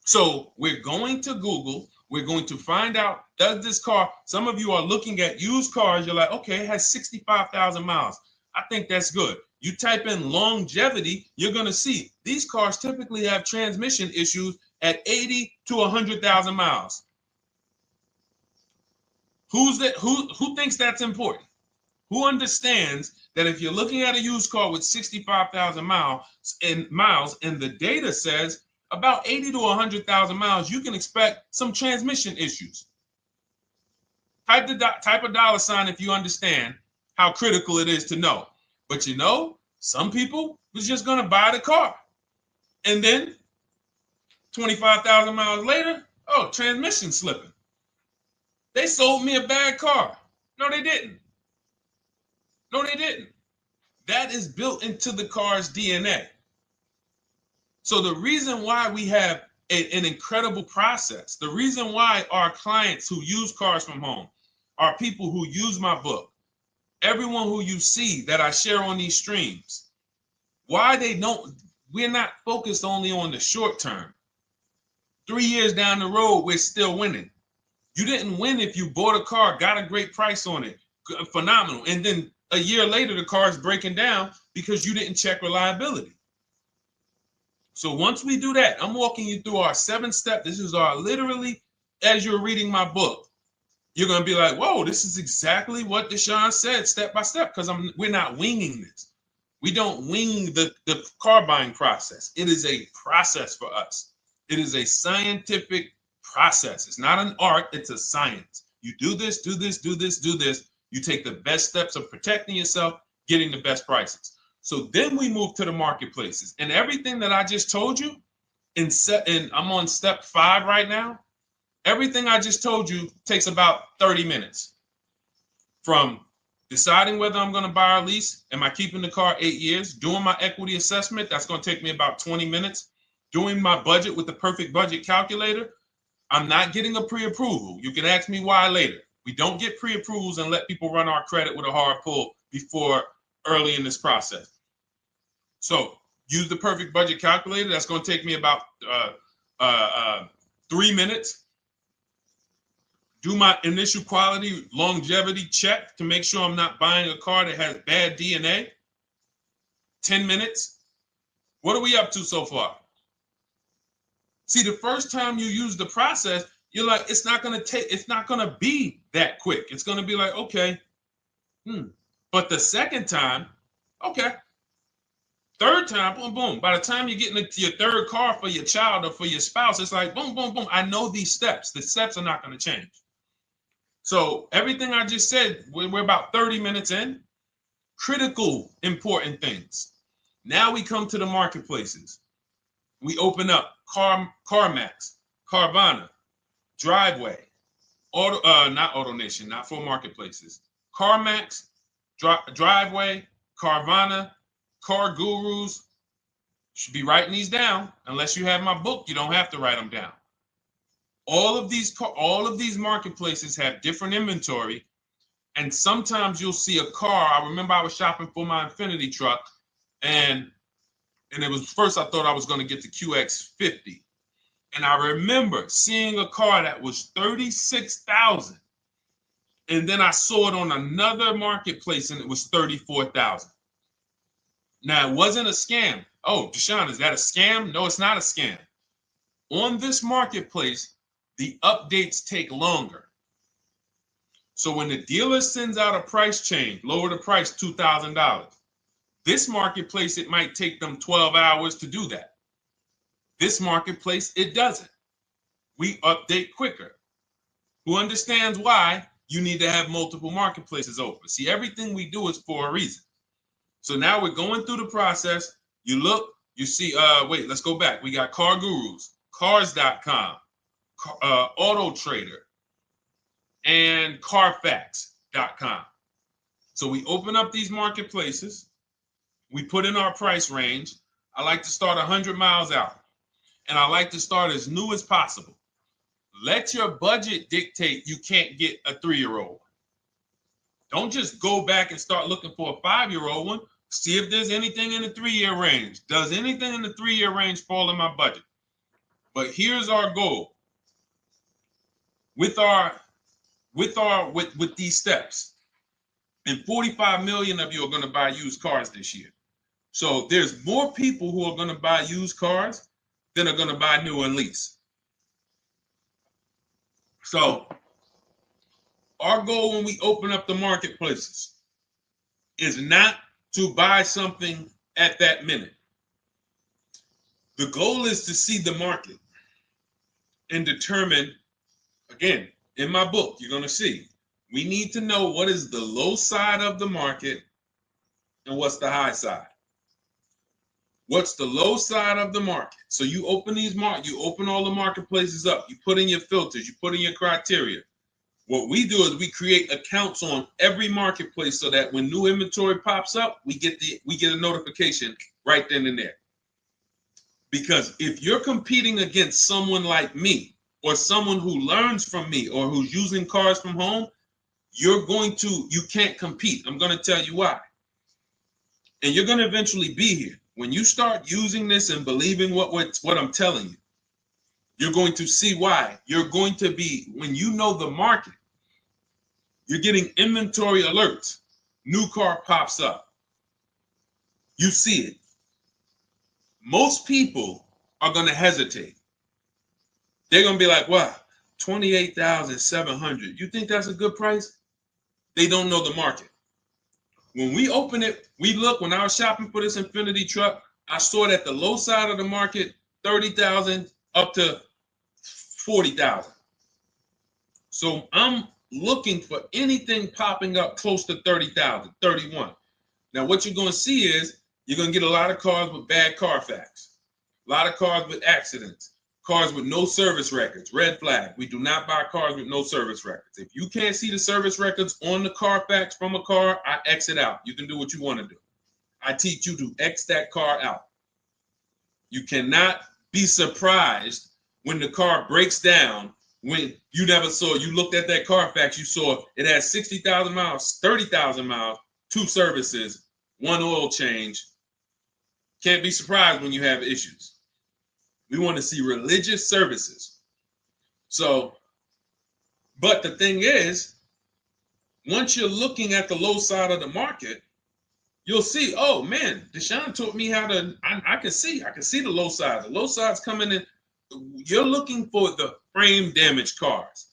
So we're going to Google. We're going to find out, does this car, some of you are looking at used cars. You're like, okay, it has 65,000 miles. I think that's good. You type in longevity, you're going to see these cars typically have transmission issues at 80 to 100,000 miles. Who thinks that's important? Who understands that if you're looking at a used car with 65,000 miles and the data says about 80 to 100,000 miles, you can expect some transmission issues. Type a dollar sign if you understand how critical it is to know. But some people was just going to buy the car. And then 25,000 miles later, transmission slipping. They sold me a bad car. No, they didn't. That is built into the car's DNA. So the reason why we have an incredible process, the reason why our clients who use cars from home, are people who use my book, everyone who you see that I share on these streams, we're not focused only on the short term. 3 years down the road, we're still winning. You didn't win if you bought a car, got a great price on it, phenomenal, and then a year later the car is breaking down because you didn't check reliability. So once we do that, I'm walking you through our 7-step. This is our literally, as you're reading my book, you're going to be like, whoa, this is exactly what Deshone said step by step, because we're not winging this. We don't wing the car buying process. It is a process for us. It is a scientific process. It's not an art, it's a science. You do this, do this, do this, do this. You take the best steps of protecting yourself, getting the best prices. So then we move to the marketplaces. And everything that I just told you, and I'm on step 5 right now, everything I just told you takes about 30 minutes. From deciding whether I'm going to buy or lease, am I keeping the car 8 years, doing my equity assessment, that's going to take me about 20 minutes, doing my budget with the perfect budget calculator. I'm not getting a pre-approval. You can ask me why later. We don't get pre-approvals and let people run our credit with a hard pull before early in this process. So use the perfect budget calculator. That's going to take me about 3 minutes. Do my initial quality longevity check to make sure I'm not buying a car that has bad DNA. 10 minutes. What are we up to so far? See, the first time you use the process, you're like, it's not going to be that quick. It's going to be like, okay. But the second time, okay. Third time, boom, boom. By the time you're getting into your third car for your child or for your spouse, it's like, boom, boom, boom. I know these steps. The steps are not going to change. So everything I just said, we're about 30 minutes in. Critical, important things. Now we come to the marketplaces. We open up CarMax, Carvana, Driveway, not AutoNation, not for marketplaces. CarMax, Driveway, Carvana, Car Gurus. Should be writing these down. Unless you have my book, you don't have to write them down. All of these marketplaces have different inventory, and sometimes you'll see a car. I remember I was shopping for my Infinity truck, and it was first I thought I was going to get the QX50, and I remember seeing a car that was $36,000, and then I saw it on another marketplace, and it was $34,000. Now it wasn't a scam. Oh, Deshone, is that a scam? No, it's not a scam. On this marketplace, the updates take longer. So when the dealer sends out a price change, lower the price $2,000. This marketplace, it might take them 12 hours to do that. This marketplace, it doesn't. We update quicker. Who understands why you need to have multiple marketplaces open? See, everything we do is for a reason. So now we're going through the process. You look, you see, wait, let's go back. We got Car Gurus, Cars.com, Auto Trader, and Carfax.com. So we open up these marketplaces. We put in our price range. I like to start 100 miles out, and I like to start as new as possible. Let your budget dictate you can't get a 3-year-old. Don't just go back and start looking for a 5-year-old one. See if there's anything in the 3-year range. Does anything in the 3-year range fall in my budget? But here's our goal. With these steps, and 45 million of you are going to buy used cars this year. So there's more people who are going to buy used cars than are going to buy new and lease. So our goal when we open up the marketplaces is not to buy something at that minute. The goal is to see the market and determine, again, in my book, you're going to see, we need to know what is the low side of the market and what's the high side. What's the low side of the market? So you open you open all the marketplaces up. You put in your filters. You put in your criteria. What we do is we create accounts on every marketplace so that when new inventory pops up, we get a notification right then and there. Because if you're competing against someone like me or someone who learns from me or who's using cars from home, you can't compete. I'm going to tell you why. And you're going to eventually be here. When you start using this and believing what I'm telling you, You're going to see why. You're going to be, when you know the market, you're getting inventory alerts. New car pops up. You see it. Most people are going to hesitate. They're going to be like, wow, 28,700. You think that's a good price? They don't know the market. When we open it, we look, when I was shopping for this Infinity truck, I saw it at the low side of the market, 30,000 up to 40,000. So I'm looking for anything popping up close to 30,000, 31. Now, what you're going to see is you're going to get a lot of cars with bad Carfax, a lot of cars with accidents, cars with no service records, red flag. We do not buy cars with no service records. If you can't see the service records on the Carfax from a car, I exit out. You can do what you want to do. I teach you to X that car out. You cannot be surprised when the car breaks down, when you never saw, you looked at that Carfax, you saw it has 60,000 miles, 30,000 miles, 2 services, 1 oil change. Can't be surprised when you have issues. We want to see religious services. So, but the thing is, once you're looking at the low side of the market, you'll see, oh man, Deshone taught me how to, I can see the low side. The low side's coming in. You're looking for the frame damage cars.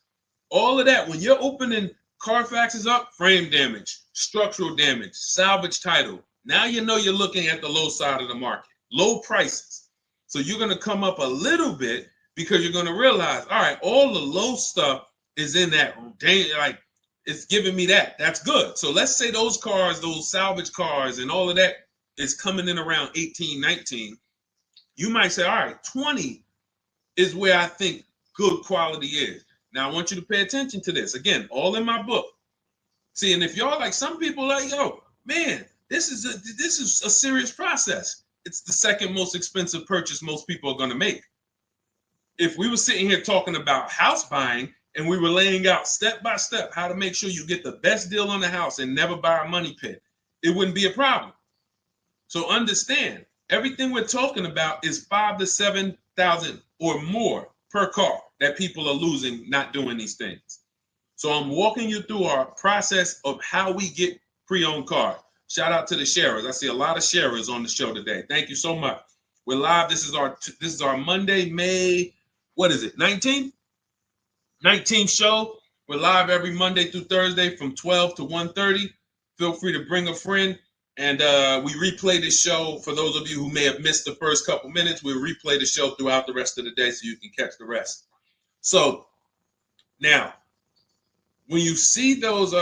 All of that, when you're opening Carfaxes up, frame damage, structural damage, salvage title. Now you know you're looking at the low side of the market, low prices. So you're going to come up a little bit because you're going to realize, all right, all the low stuff is in that, like, it's giving me that. That's good. So let's say those cars, those salvage cars and all of that is coming in around 18, 19. You might say, all right, 20 is where I think good quality is. Now, I want you to pay attention to this. Again, all in my book. See, and if y'all like, some people like, yo, man, this is a serious process. It's the second most expensive purchase most people are going to make. If we were sitting here talking about house buying and we were laying out step by step how to make sure you get the best deal on the house and never buy a money pit, it wouldn't be a problem. So understand, everything we're talking about is 5,000 to 7,000 or more per car that people are losing not doing these things. So I'm walking you through our process of how we get pre-owned cars. Shout out to the sharers. I see a lot of sharers on the show today. Thank you so much. We're live. This is our Monday, May, what is it, 19th? 19th show. We're live every Monday through Thursday from 12 to 1:30. Feel free to bring a friend. And we replay the show. For those of you who may have missed the first couple minutes, we'll replay the show throughout the rest of the day so you can catch the rest. So now, when you see those,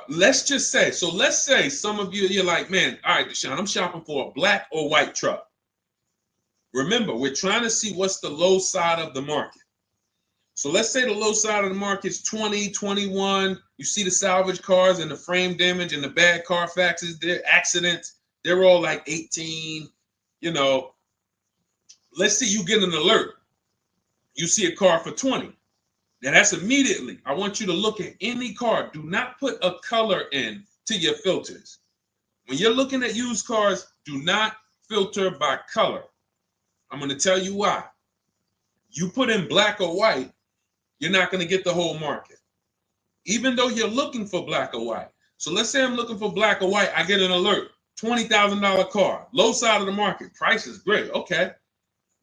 let's say some of you, you're like, man, all right, Deshone, I'm shopping for a black or white truck. Remember, we're trying to see what's the low side of the market. So let's say the low side of the market is 20, 21. You see the salvage cars and the frame damage and the bad Carfaxes, their accidents, they're all like 18, you know. Let's say you get an alert. You see a car for 20. Now that's immediately. I want you to look at any car. Do not put a color in to your filters. When you're looking at used cars, do not filter by color. I'm going to tell you why. You put in black or white, you're not going to get the whole market, even though you're looking for black or white. So let's say I'm looking for black or white. I get an alert, $20,000 car, low side of the market. Price is great. Okay.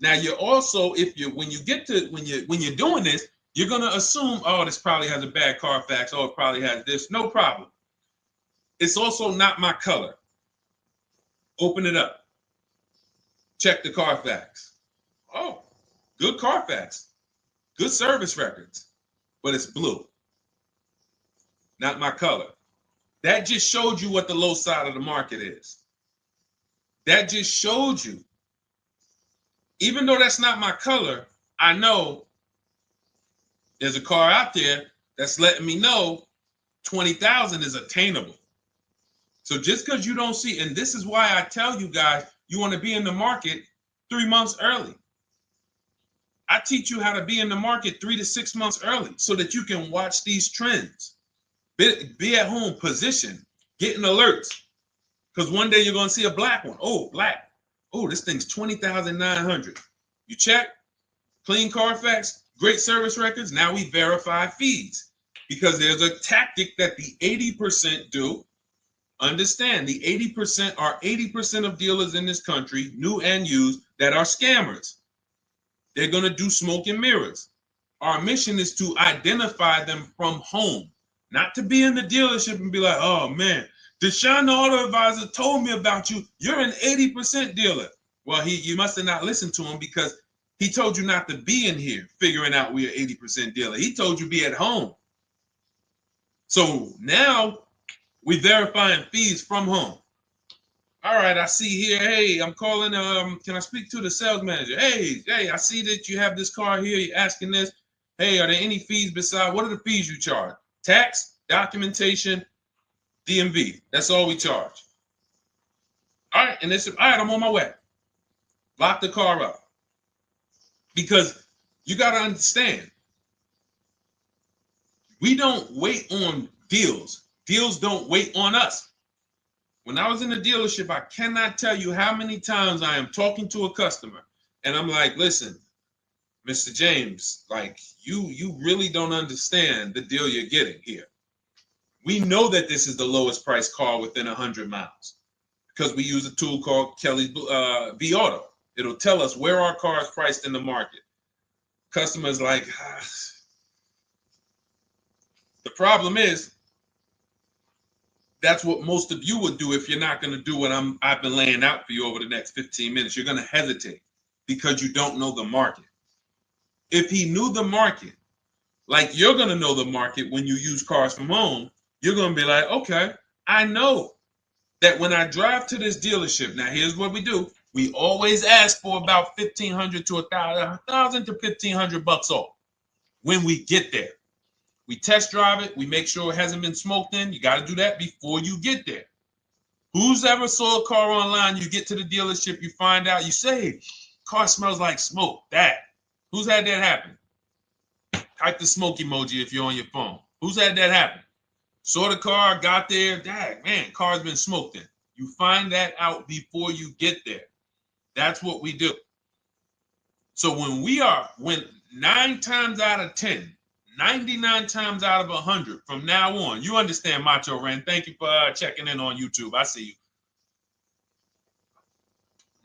Now you're also, when you're doing this, you're going to assume, oh, this probably has a bad Carfax. Oh, it probably has this. No problem. It's also not my color. Open it up. Check the Carfax. Oh, good Carfax. Good service records, but it's blue. Not my color. That just showed you what the low side of the market is. That just showed you. Even though that's not my color, I know there's a car out there that's letting me know 20,000 is attainable. So just because you don't see, and this is why I tell you guys, you want to be in the market 3 months early. I teach you how to be in the market 3 to 6 months early so that you can watch these trends. Be at home, position, getting alerts. Because one day you're going to see a black one. Oh, black. Oh, this thing's 20,900. You check, clean Carfax, great service records. Now we verify fees because there's a tactic that the 80% do. Understand, the 80% are 80% of dealers in this country, new and used, that are scammers. They're going to do smoke and mirrors. Our mission is to identify them from home, not to be in the dealership and be like, oh man, Deshone the Auto Advisor told me about you. You're an 80% dealer. Well, you must have not listened to him because he told you not to be in here figuring out we're 80% dealer. He told you be at home. So now we verifying fees from home. All right, I see here, hey, I'm calling, can I speak to the sales manager? Hey, I see that you have this car here, you're asking this. Hey, are there any fees besides, what are the fees you charge? Tax, documentation, DMV, that's all we charge. All right, and they said, all right, I'm on my way. Lock the car up. Because you got to understand, we don't wait on deals. Deals don't wait on us. When I was in the dealership, I cannot tell you how many times I am talking to a customer and I'm like, listen, Mr. James, like you really don't understand the deal you're getting here. We know that this is the lowest price car within 100 miles because we use a tool called Kelly's V Auto. It'll tell us where our car is priced in the market. Customers like, the problem is, that's what most of you would do if you're not going to do what I've been laying out for you over the next 15 minutes. You're going to hesitate because you don't know the market. If he knew the market, like you're going to know the market when you use cars from home, you're going to be like, okay, I know that when I drive to this dealership, now here's what we do. We always ask for about $1,500 to $1,000 to $1,500 off when we get there. We test drive it. We make sure it hasn't been smoked in. You got to do that before you get there. Who's ever saw a car online? You get to the dealership, you find out, you say, car smells like smoke. That. Who's had that happen? Type the smoke emoji if you're on your phone. Who's had that happen? Saw the car, got there, dang, man, car's been smoked in. You find that out before you get there. That's what we do. So when 9 times out of 10, 99 times out of 100 from now on, you understand, Macho Ren. Thank you for checking in on YouTube. I see you.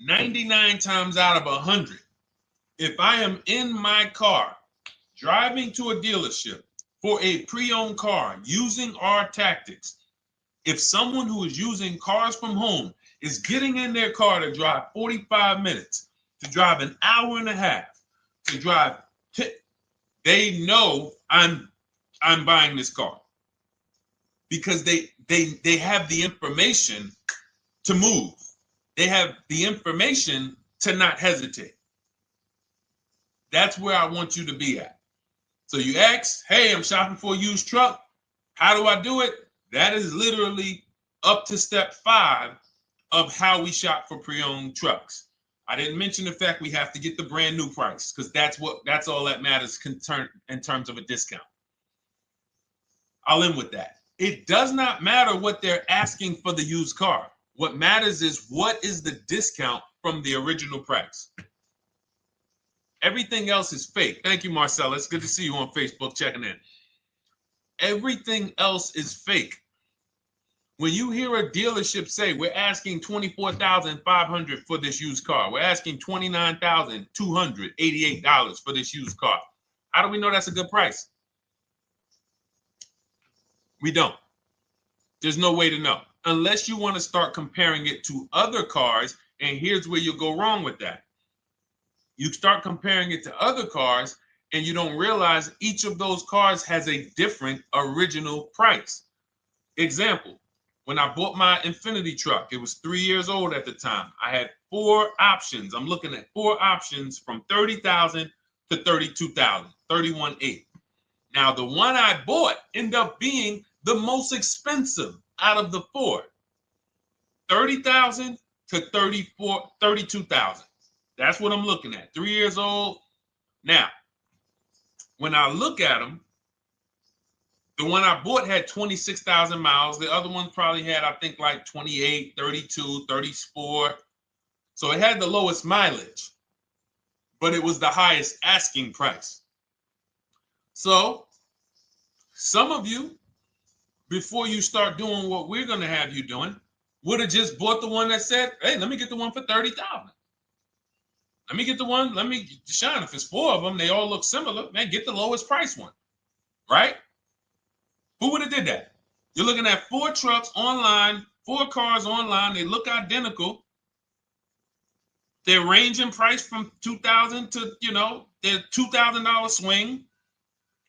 99 times out of 100, if I am in my car driving to a dealership for a pre-owned car using our tactics, if someone who is using cars from home is getting in their car to drive 45 minutes, to drive an hour and a half, to drive, they know I'm buying this car because they have the information to move. They have the information to not hesitate. That's where I want you to be at. So you ask, hey, I'm shopping for a used truck. How do I do it? That is literally up to step 5 of how we shop for pre-owned trucks. I didn't mention the fact we have to get the brand new price because that's all that matters in terms of a discount. I'll end with that. It does not matter what they're asking for the used car. What matters is what is the discount from the original price. Everything else is fake. Thank you, Marcella. It's good to see you on Facebook checking in. Everything else is fake. When you hear a dealership say, we're asking $24,500 for this used car, we're asking $29,288 for this used car, how do we know that's a good price? We don't. There's no way to know. Unless you want to start comparing it to other cars, and here's where you'll go wrong with that. You start comparing it to other cars, and you don't realize each of those cars has a different original price. Example. When I bought my Infiniti truck, it was 3 years old at the time. I had 4 options. I'm looking at 4 options from $30,000 to $32,000, $31,800. Now, the one I bought ended up being the most expensive out of the 4. $30,000 to $32,000. That's what I'm looking at. 3 years old. Now, when I look at them, the one I bought had 26,000 miles. The other one probably had, I think, like 28, 32, 34. So it had the lowest mileage. but it was the highest asking price. So some of you, before you start doing what we're going to have you doing, would have just bought the one that said, hey, let me get the one for $30,000. Let me get the one, Deshone, if it's 4 of them, they all look similar, man, get the lowest price one, right? Who would have did that? You're looking at 4 trucks online, 4 cars online, they look identical. They're ranging price from $2,000 to, their $2,000 swing.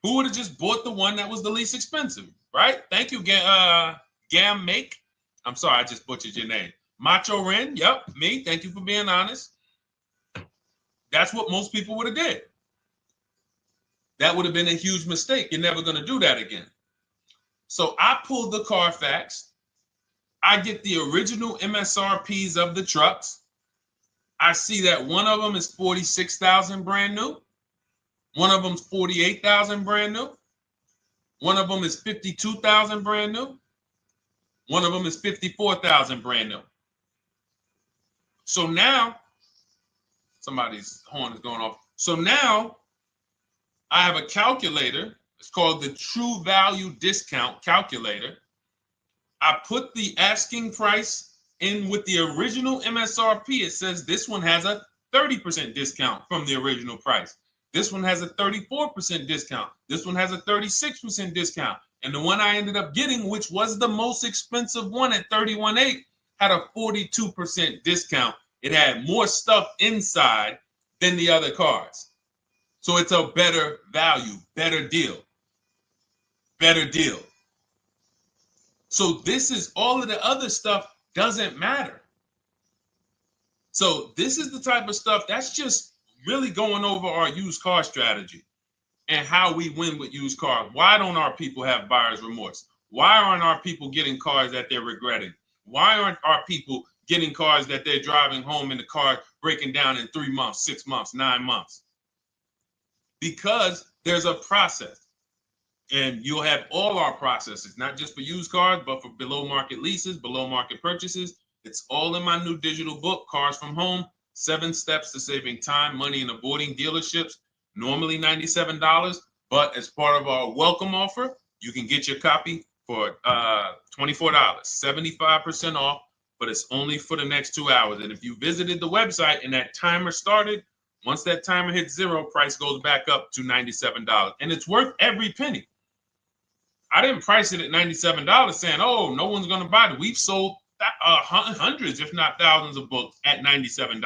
Who would have just bought the one that was the least expensive, right? Thank you, Gam Make. I'm sorry, I just butchered your name. Macho Ren, yep, me. Thank you for being honest. That's what most people would have did. That would have been a huge mistake. You're never going to do that again. So I pulled the Carfax. I get the original MSRPs of the trucks. I see that one of them is $46,000 brand new. One of them's $48,000 brand new. One of them is $52,000 brand new. One of them is $54,000 brand new. So now, somebody's horn is going off. So now I have a calculator. It's called the True Value Discount Calculator. I put the asking price in with the original MSRP. It says this one has a 30% discount from the original price. This one has a 34% discount. This one has a 36% discount. And the one I ended up getting, which was the most expensive one at $31,800, had a 42% discount. It had more stuff inside than the other cars. So it's a better value, better deal. Better deal. So this is all of the other stuff doesn't matter. So this is the type of stuff that's just really going over our used car strategy and how we win with used cars. Why don't our people have buyer's remorse? Why aren't our people getting cars that they're regretting? Why aren't our people getting cars that they're driving home and the car breaking down in 3 months, 6 months, 9 months? Because there's a process. And you'll have all our processes, not just for used cars, but for below market leases, below market purchases. It's all in my new digital book, Cars from Home, 7 Steps to Saving Time, Money, and Avoiding Dealerships. Normally $97, but as part of our welcome offer, you can get your copy for $24, 75% off, but it's only for the next 2 hours. And if you visited the website and that timer started, once that timer hits 0, price goes back up to $97. And it's worth every penny. I didn't price it at $97 saying, oh, no one's going to buy it. We've sold hundreds, if not thousands of books at $97.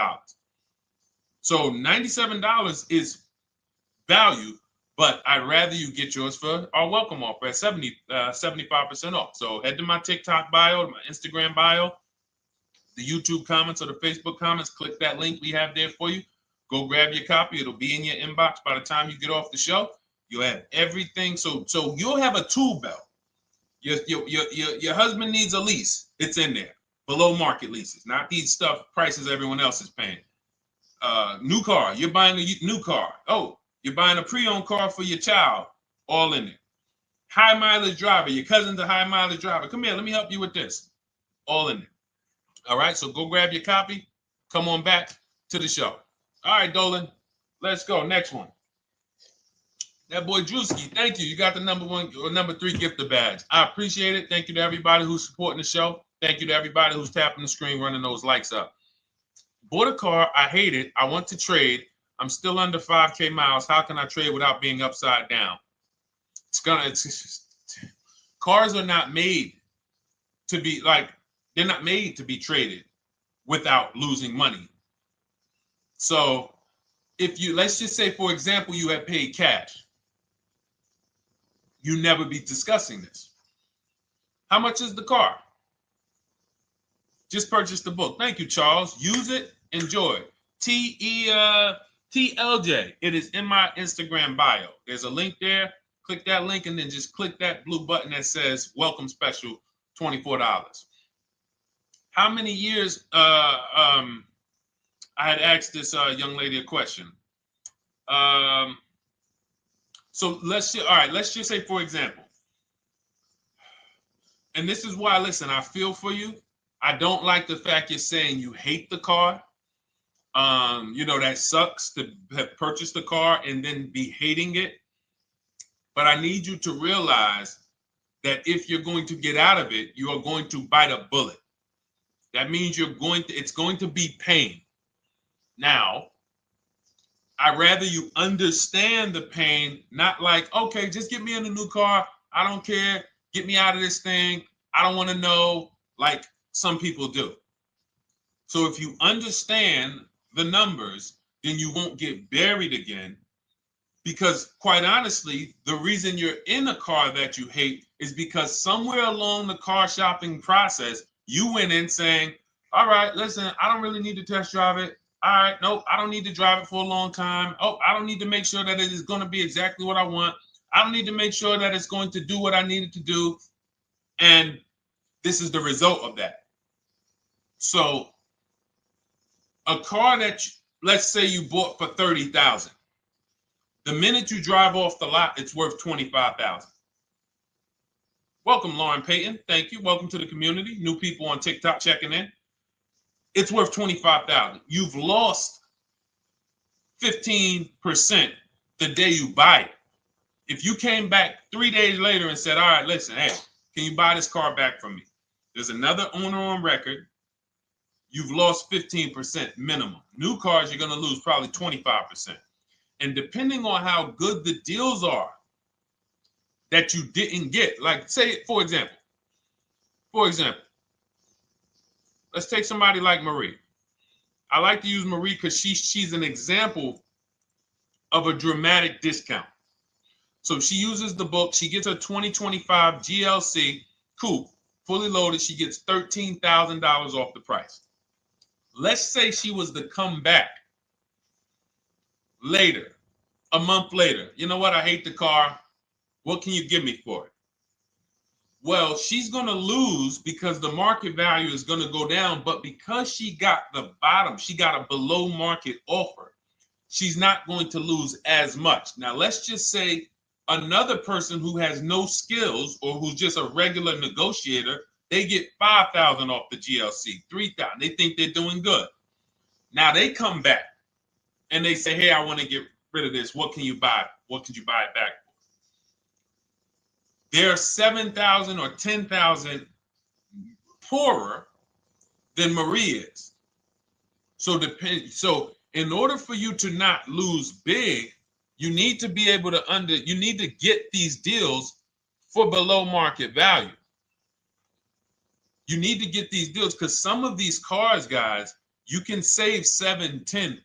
So $97 is value, but I'd rather you get yours for our welcome offer at 75% off. So head to my TikTok bio, my Instagram bio, the YouTube comments or the Facebook comments, click that link we have there for you. Go grab your copy. It'll be in your inbox by the time you get off the show. You'll have everything. So you'll have a tool belt. Your husband needs a lease. It's in there. Below market leases, not these stuff prices everyone else is paying. New car. You're buying a new car. Oh, you're buying a pre-owned car for your child. All in there. High mileage driver. Your cousin's a high mileage driver. Come here. Let me help you with this. All in there. All right. So go grab your copy. Come on back to the show. All right, Dolan. Let's go. Next one. That boy Drewski, thank you. You got the number 3 gifter badge. I appreciate it. Thank you to everybody who's supporting the show. Thank you to everybody who's tapping the screen, running those likes up. Bought a car. I hate it. I want to trade. I'm still under 5K miles. How can I trade without being upside down? Cars are not made to be they're not made to be traded without losing money. So let's just say, for example, you have paid cash. You never be discussing this. How much is the car? Just purchase the book. Thank you, Charles. Use it. Enjoy. TLJ. It is in my Instagram bio. There's a link there. Click that link and then just click that blue button that says welcome special, $24. How many years? I had asked this young lady a question. So let's just say, for example, and this is why, listen, I feel for you. I don't like the fact you're saying you hate the car. That sucks to have purchased a car and then be hating it. But I need you to realize that if you're going to get out of it, you are going to bite a bullet. That means it's going to be pain. Now, I'd rather you understand the pain, not like, okay, just get me in a new car. I don't care. Get me out of this thing. I don't want to know, like some people do. So if you understand the numbers, then you won't get buried again. Because quite honestly, the reason you're in a car that you hate is because somewhere along the car shopping process, you went in saying, all right, listen, I don't really need to test drive it. All right, nope, I don't need to drive it for a long time. Oh, I don't need to make sure that it is going to be exactly what I want. I don't need to make sure that it's going to do what I need it to do. And this is the result of that. So a car that, let's say you bought for $30,000. The minute you drive off the lot, it's worth $25,000. Welcome, Lauren Payton. Thank you. Welcome to the community. New people on TikTok checking in. It's worth $25,000. You've lost 15% the day you buy it. If you came back 3 days later and said, all right, listen, hey, can you buy this car back from me? There's another owner on record. You've lost 15% minimum. New cars, you're going to lose probably 25%. And depending on how good the deals are that you didn't get, like say, for example, let's take somebody like Marie. I like to use Marie because she's an example of a dramatic discount. So she uses the book. She gets a 2025 GLC coupe, fully loaded. She gets $13,000 off the price. Let's say she was to come back later, a month later. You know what? I hate the car. What can you give me for it? Well, she's going to lose because the market value is going to go down. But because she got the bottom, she got a below market offer, she's not going to lose as much. Now, let's just say another person who has no skills or who's just a regular negotiator, they get $5,000 off the GLC, $3,000. They think they're doing good. Now they come back and they say, hey, I want to get rid of this. What can you buy? What could you buy it back for? They're 7,000 or 10,000 poorer than Marie is. So in order for you to not lose big, you need to be able to you need to get these deals for below market value. You need to get these deals because some of these cars, guys, you can save $7,000, $10,000,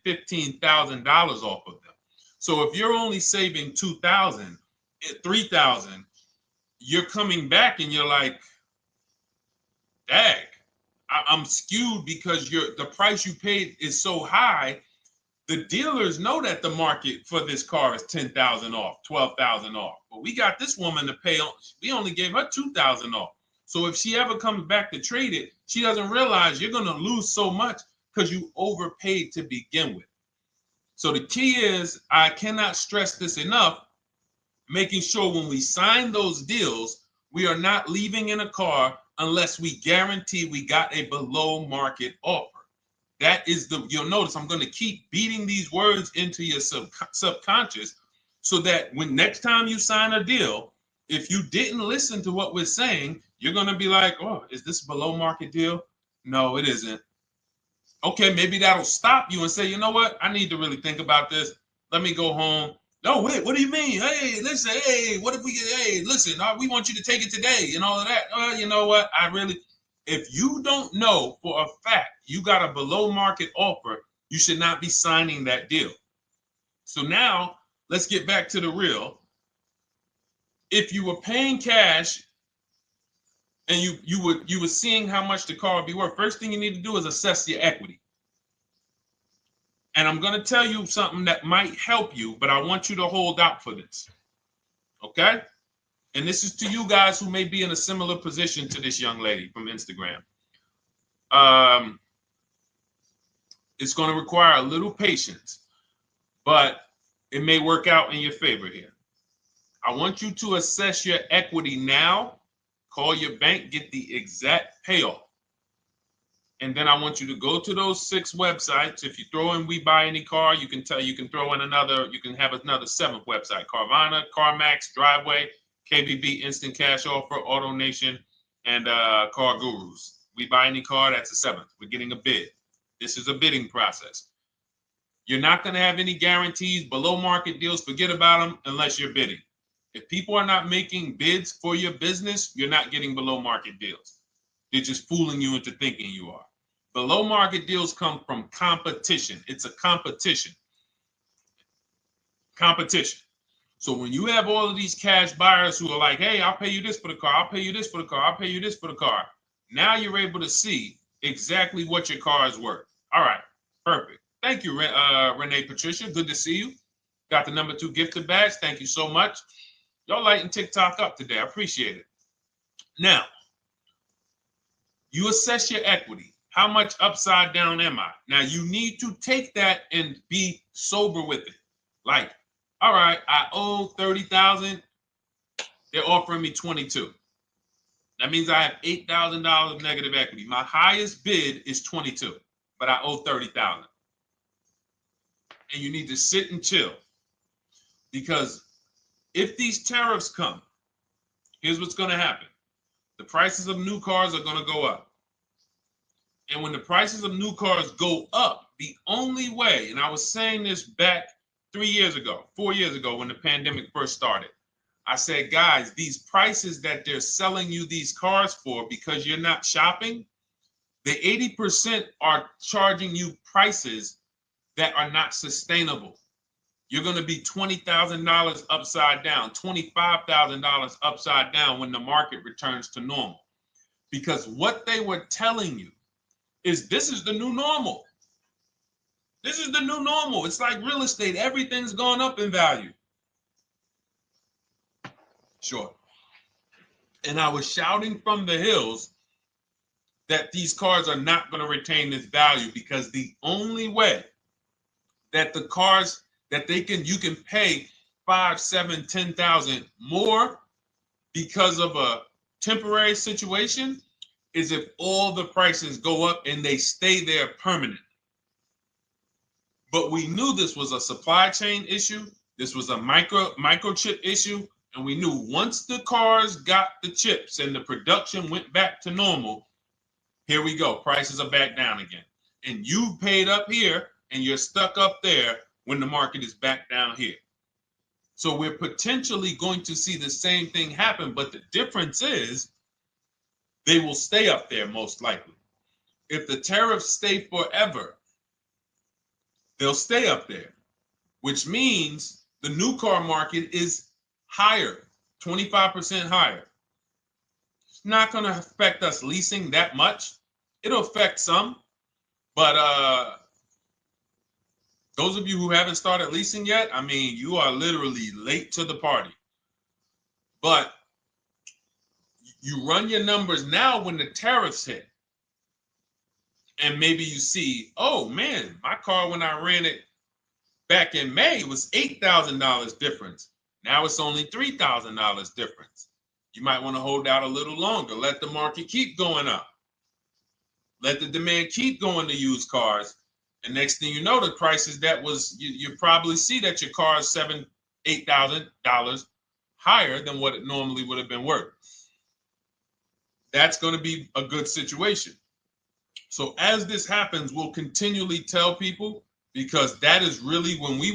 $15,000 off of them. So if you're only saving $2,000, $3,000, you're coming back and you're like, dang, I'm skewed because the price you paid is so high. The dealers know that the market for this car is $10,000 off, $12,000 off. But we got this woman to pay. We only gave her $2,000 off. So if she ever comes back to trade it, she doesn't realize you're going to lose so much because you overpaid to begin with. So the key is, I cannot stress this enough, making sure when we sign those deals, we are not leaving in a car unless we guarantee we got a below market offer. That is you'll notice I'm going to keep beating these words into your subconscious so that when next time you sign a deal, if you didn't listen to what we're saying, you're going to be like, oh, is this a below market deal? No, it isn't. Okay, maybe that'll stop you and say, you know what? I need to really think about this. Let me go home. No, wait, what do you mean? Hey, listen, hey, what if we get, hey, listen, we want you to take it today and all of that. You know what? If you don't know for a fact you got a below market offer, you should not be signing that deal. So now let's get back to the real. If you were paying cash and you were seeing how much the car would be worth, first thing you need to do is assess your equity. And I'm going to tell you something that might help you, but I want you to hold out for this. Okay? And this is to you guys who may be in a similar position to this young lady from Instagram. It's going to require a little patience, but it may work out in your favor here. I want you to assess your equity now. Call your bank, get the exact payoff. And then I want you to go to those 6 websites. If you throw in We Buy Any Car, you can throw in another, you can have another 7th website: Carvana, CarMax, Driveway, KBB, Instant Cash Offer, AutoNation, and Car Gurus. We Buy Any Car, that's the 7th. We're getting a bid. This is a bidding process. You're not going to have any guarantees, below market deals. Forget about them unless you're bidding. If people are not making bids for your business, you're not getting below market deals. They're just fooling you into thinking you are. Below market deals come from competition. It's a competition. Competition. So when you have all of these cash buyers who are like, hey, I'll pay you this for the car, I'll pay you this for the car, I'll pay you this for the car. Now you're able to see exactly what your car is worth. All right, perfect. Thank you, Renee Patricia. Good to see you. Got the number 2 gifted badge. Thank you so much. Y'all lighting TikTok up today. I appreciate it. Now, you assess your equity. How much upside down am I? Now, you need to take that and be sober with it. Like, all right, I owe $30,000. They're offering me 22. That means I have $8,000 of negative equity. My highest bid is 22, but I owe 30,000. And you need to sit and chill, because if these tariffs come, here's what's going to happen. The prices of new cars are going to go up. And when the prices of new cars go up, the only way, and I was saying this back 4 years ago, when the pandemic first started, I said, guys, these prices that they're selling you these cars for, because you're not shopping, the 80% are charging you prices that are not sustainable. You're going to be $20,000 upside down, $25,000 upside down when the market returns to normal. Because what they were telling you is this is the new normal. This is the new normal. It's like real estate. Everything's gone up in value. Sure. And I was shouting from the hills that these cars are not going to retain this value, because the only way that the cars that you can pay 5, 7, 10,000 more because of a temporary situation is if all the prices go up and they stay there permanently. But we knew this was a supply chain issue. This was a microchip issue. And we knew once the cars got the chips and the production went back to normal, here we go. Prices are back down again. And you paid up here and you're stuck up there when the market is back down here. So we're potentially going to see the same thing happen, but the difference is they will stay up there most likely. If the tariffs stay forever, they'll stay up there, which means the new car market is higher, 25% higher. It's not going to affect us leasing that much. It'll affect some, but those of you who haven't started leasing yet, I mean, you are literally late to the party. But you run your numbers now when the tariffs hit. And maybe you see, oh man, my car when I ran it back in May was $8,000 difference. Now it's only $3,000 difference. You might want to hold out a little longer. Let the market keep going up. Let the demand keep going to used cars. And next thing you know, the prices that was, you probably see that your car is $7,000, $8,000 higher than what it normally would have been worth. That's going to be a good situation. So as this happens, we'll continually tell people, because that is really when we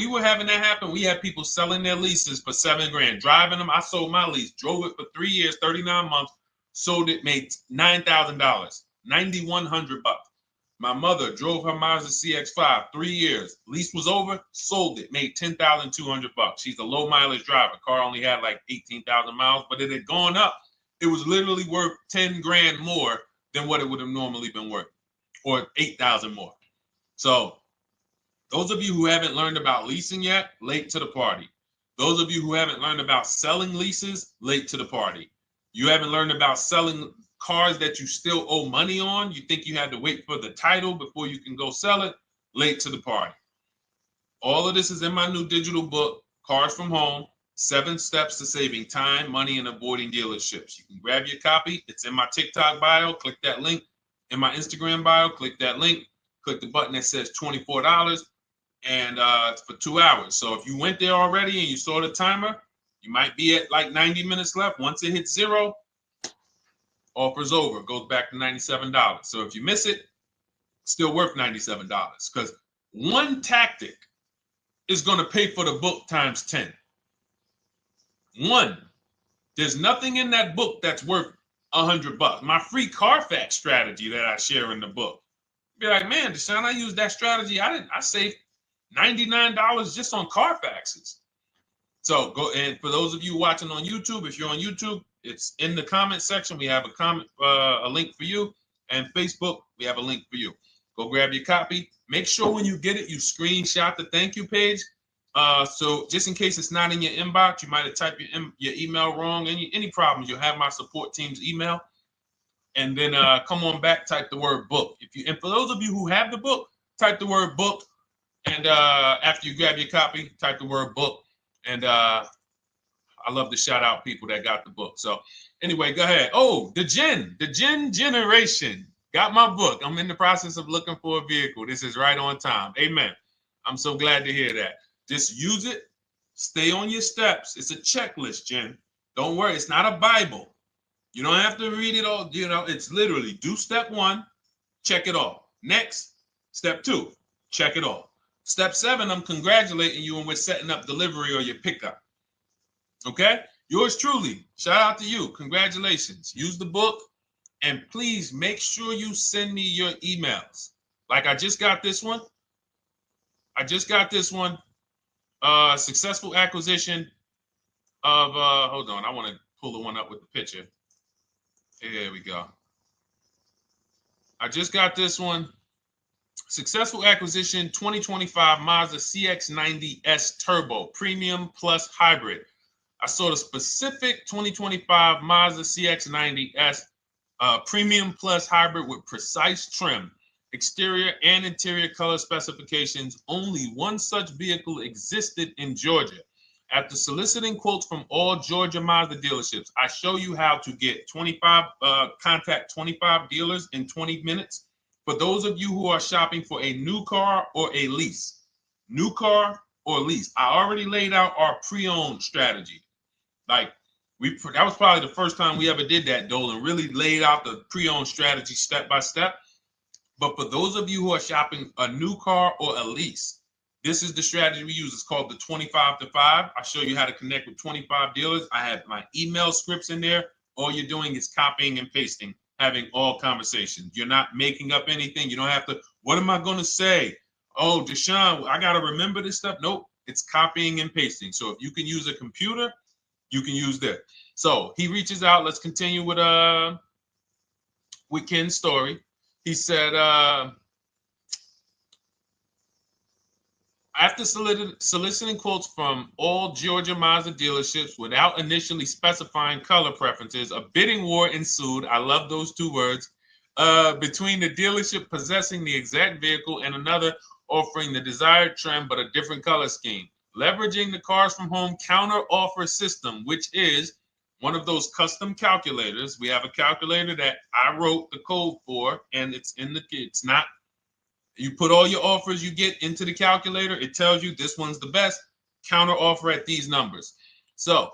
were having that happen, we had people selling their leases for $7,000, driving them. I sold my lease, drove it for 3 years, 39 months, sold it, made $9,000, $9,100. My mother drove her Mazda CX-5, 3 years. Lease was over, sold it, made $10,200. She's a low mileage driver. Car only had like 18,000 miles, but it had gone up. It was literally worth $10,000 more than what it would have normally been worth, or 8,000 more. So those of you who haven't learned about leasing yet, late to the party. Those of you who haven't learned about selling leases, late to the party. You haven't learned about selling cars that you still owe money on. You think you had to wait for the title before you can go sell it, late to the party. All of this is in my new digital book, Cars from Home, 7 Steps to Saving Time, Money, and Avoiding Dealerships. You can grab your copy. It's in my TikTok bio. Click that link. in my Instagram bio. Click that link. Click the button that says $24, and it's for 2 hours. So if you went there already and you saw the timer, you might be at like 90 minutes left. Once it hits 0, offer's over. It goes back to $97. So if you miss it, still worth $97, because one tactic is going to pay for the book times 10. One. There's nothing in that book that's worth $100. My free Carfax strategy that I share in the book. Be like, man, Deshone, I used that strategy. I saved $99 just on Carfaxes. So go, and for those of you watching on YouTube, if you're on YouTube, it's in the comment section. We have a link for you, and Facebook, we have a link for you. Go grab your copy. Make sure when you get it, you screenshot the thank you page. So just in case it's not in your inbox, you might have typed your email wrong. Any problems, you'll have my support team's email. And then come on back, type the word book. And for those of you who have the book, type the word book. And after you grab your copy, type the word book. And I love to shout out people that got the book. So anyway, go ahead. Oh, the Gen Generation got my book. I'm in the process of looking for a vehicle. This is right on time. Amen. I'm so glad to hear that. Just use it. Stay on your steps. It's a checklist, Jen. Don't worry. It's not a Bible. You don't have to read it all. You know, it's literally do step 1, check it off. Next, step 2, check it off. Step 7, I'm congratulating you and we're setting up delivery or your pickup. Okay? Yours truly. Shout out to you. Congratulations. Use the book, and please make sure you send me your emails. Like I just got this one. Successful acquisition of, hold on, I want to pull the one up with the picture. There we go. I just got this one. Successful acquisition 2025 Mazda CX-90S Turbo Premium Plus Hybrid. I saw the specific 2025 Mazda CX-90S Premium Plus Hybrid with precise trim, exterior and interior color specifications. Only one such vehicle existed in Georgia. After soliciting quotes from all Georgia Mazda dealerships, I show you how to get contact 25 dealers in 20 minutes. For those of you who are shopping for a new car or a lease, new car or lease, I already laid out our pre-owned strategy. Like that was probably the first time we ever did that, Dolan, really laid out the pre-owned strategy step by step. But for those of you who are shopping a new car or a lease, this is the strategy we use. It's called the 25 to 5. I show you how to connect with 25 dealers. I have my email scripts in there. All you're doing is copying and pasting, having all conversations. You're not making up anything. You don't have to, what am I going to say? Oh, Deshone, I got to remember this stuff. Nope, it's copying and pasting. So if you can use a computer, you can use that. So he reaches out. Let's continue with Ken's story. He said, after soliciting quotes from all Georgia Mazda dealerships without initially specifying color preferences, a bidding war ensued. I love those two words. Between the dealership possessing the exact vehicle and another offering the desired trim but a different color scheme. Leveraging the Cars from Home counter offer system, which is one of those custom calculators. We have a calculator that I wrote the code for, and it's not, you put all your offers you get into the calculator. It tells you this one's the best counter offer at these numbers. So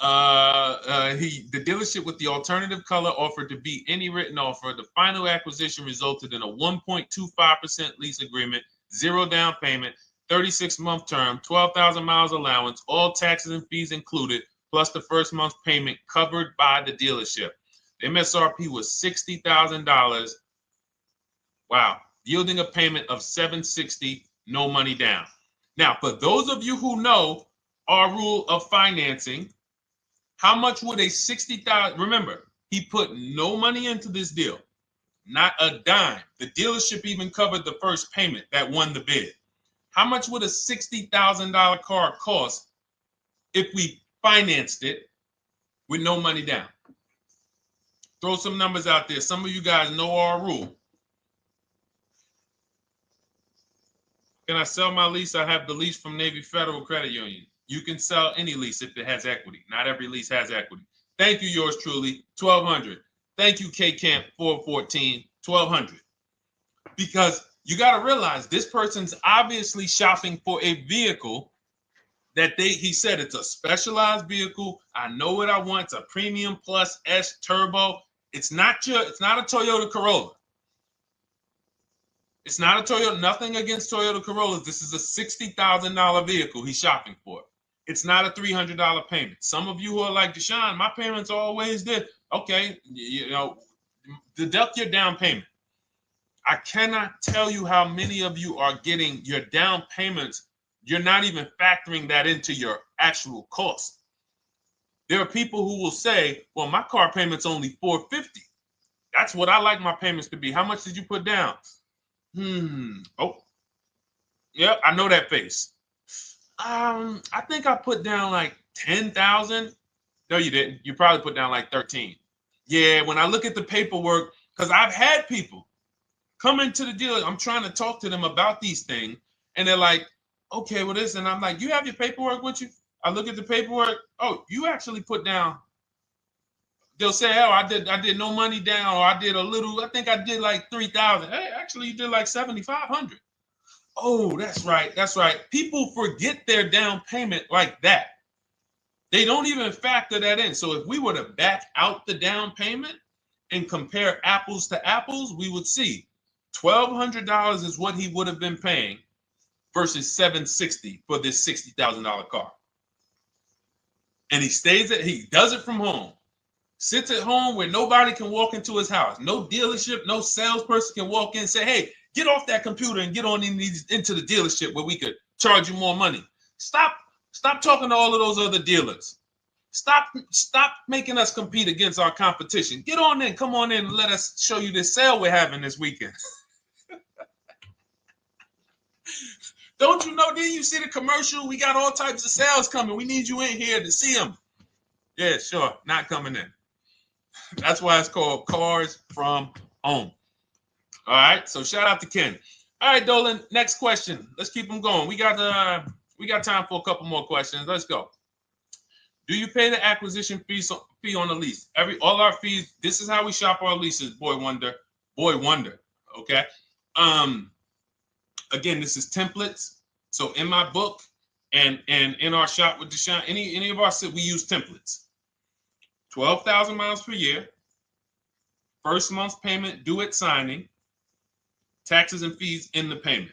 the dealership with the alternative color offered to beat any written offer. The final acquisition resulted in a 1.25% lease agreement, 0 down payment, 36-month term, 12,000 miles allowance, all taxes and fees included, plus the first month's payment covered by the dealership. The MSRP was $60,000. Wow. Yielding a payment of $760, no money down. Now, for those of you who know our rule of financing, how much would a $60,000, remember, he put no money into this deal, not a dime. The dealership even covered the first payment that won the bid. How much would a $60,000 car cost if we financed it with no money down? Throw some numbers out there. Some of you guys know our rule. Can I sell my lease? I have the lease from Navy Federal Credit Union. You can sell any lease if it has equity. Not every lease has equity. Thank you, yours truly, 1200. Thank you, K Camp 414, $1,200. Because you got to realize this person's obviously shopping for a vehicle that he said it's a specialized vehicle. I know what I want. It's a premium plus S turbo. It's not a Toyota Corolla. It's not a Toyota, nothing against Toyota Corollas. This is a $60,000 vehicle he's shopping for. It's not a $300 payment. Some of you who are like, Deshone, my payments are always there. Okay, deduct your down payment. I cannot tell you how many of you are getting your down payments. You're not even factoring that into your actual cost. There are people who will say, well, my car payment's only $450. That's what I like my payments to be. How much did you put down? Oh, yeah, I know that face. I think I put down like 10,000. No, you didn't. You probably put down like 13. Yeah, when I look at the paperwork, because I've had people come into the dealer, I'm trying to talk to them about these things, and they're like, okay, well, this, and I'm like, you have your paperwork with you? I look at the paperwork. Oh, you actually put down. They'll say, oh, I did no money down, or I did a little, I think I did like 3,000. Hey, actually, you did like 7,500. Oh, that's right. That's right. People forget their down payment like that. They don't even factor that in. So if we were to back out the down payment and compare apples to apples, we would see $1,200 is what he would have been paying versus $760 for this $60,000 car. And he does it from home. Sits at home where nobody can walk into his house. No dealership, no salesperson can walk in and say, hey, get off that computer and get on into the dealership where we could charge you more money. Stop talking to all of those other dealers. Stop making us compete against our competition. Get on in, come on in and let us show you this sale we're having this weekend. Don't you know, didn't you see the commercial? We got all types of sales coming. We need you in here to see them. Yeah, sure, not coming in. That's why it's called Cars from Home. All right, so shout out to Ken. All right, Dolan, next question. Let's keep them going. We got time for a couple more questions. Let's go. Do you pay the acquisition fee on the lease? All our fees, this is how we shop our leases, Boy Wonder. Okay. Again, this is templates. So in my book and in our shop with Deshone, any of our, we use templates. 12,000 miles per year, first month's payment due at signing, taxes and fees in the payment.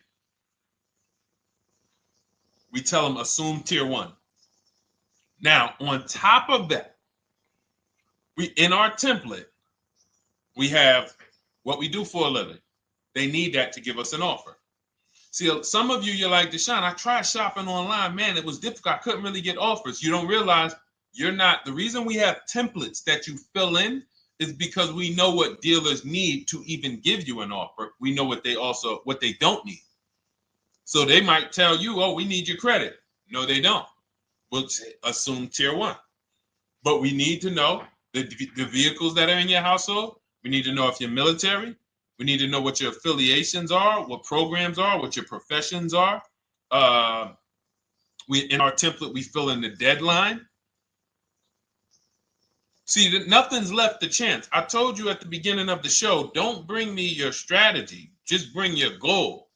We tell them assume tier 1. Now, on top of that, in our template, we have what we do for a living. They need that to give us an offer. See, some of you, you're like, Deshone, I tried shopping online. Man, it was difficult. I couldn't really get offers. You don't realize you're not. The reason we have templates that you fill in is because we know what dealers need to even give you an offer. We know what they don't need. So they might tell you, oh, we need your credit. No, they don't. We'll assume tier 1. But we need to know the vehicles that are in your household. We need to know if you're military. We need to know what your affiliations are, what programs are, what your professions are. In our template, we fill in the deadline. See, nothing's left to chance. I told you at the beginning of the show, don't bring me your strategy. Just bring your goal.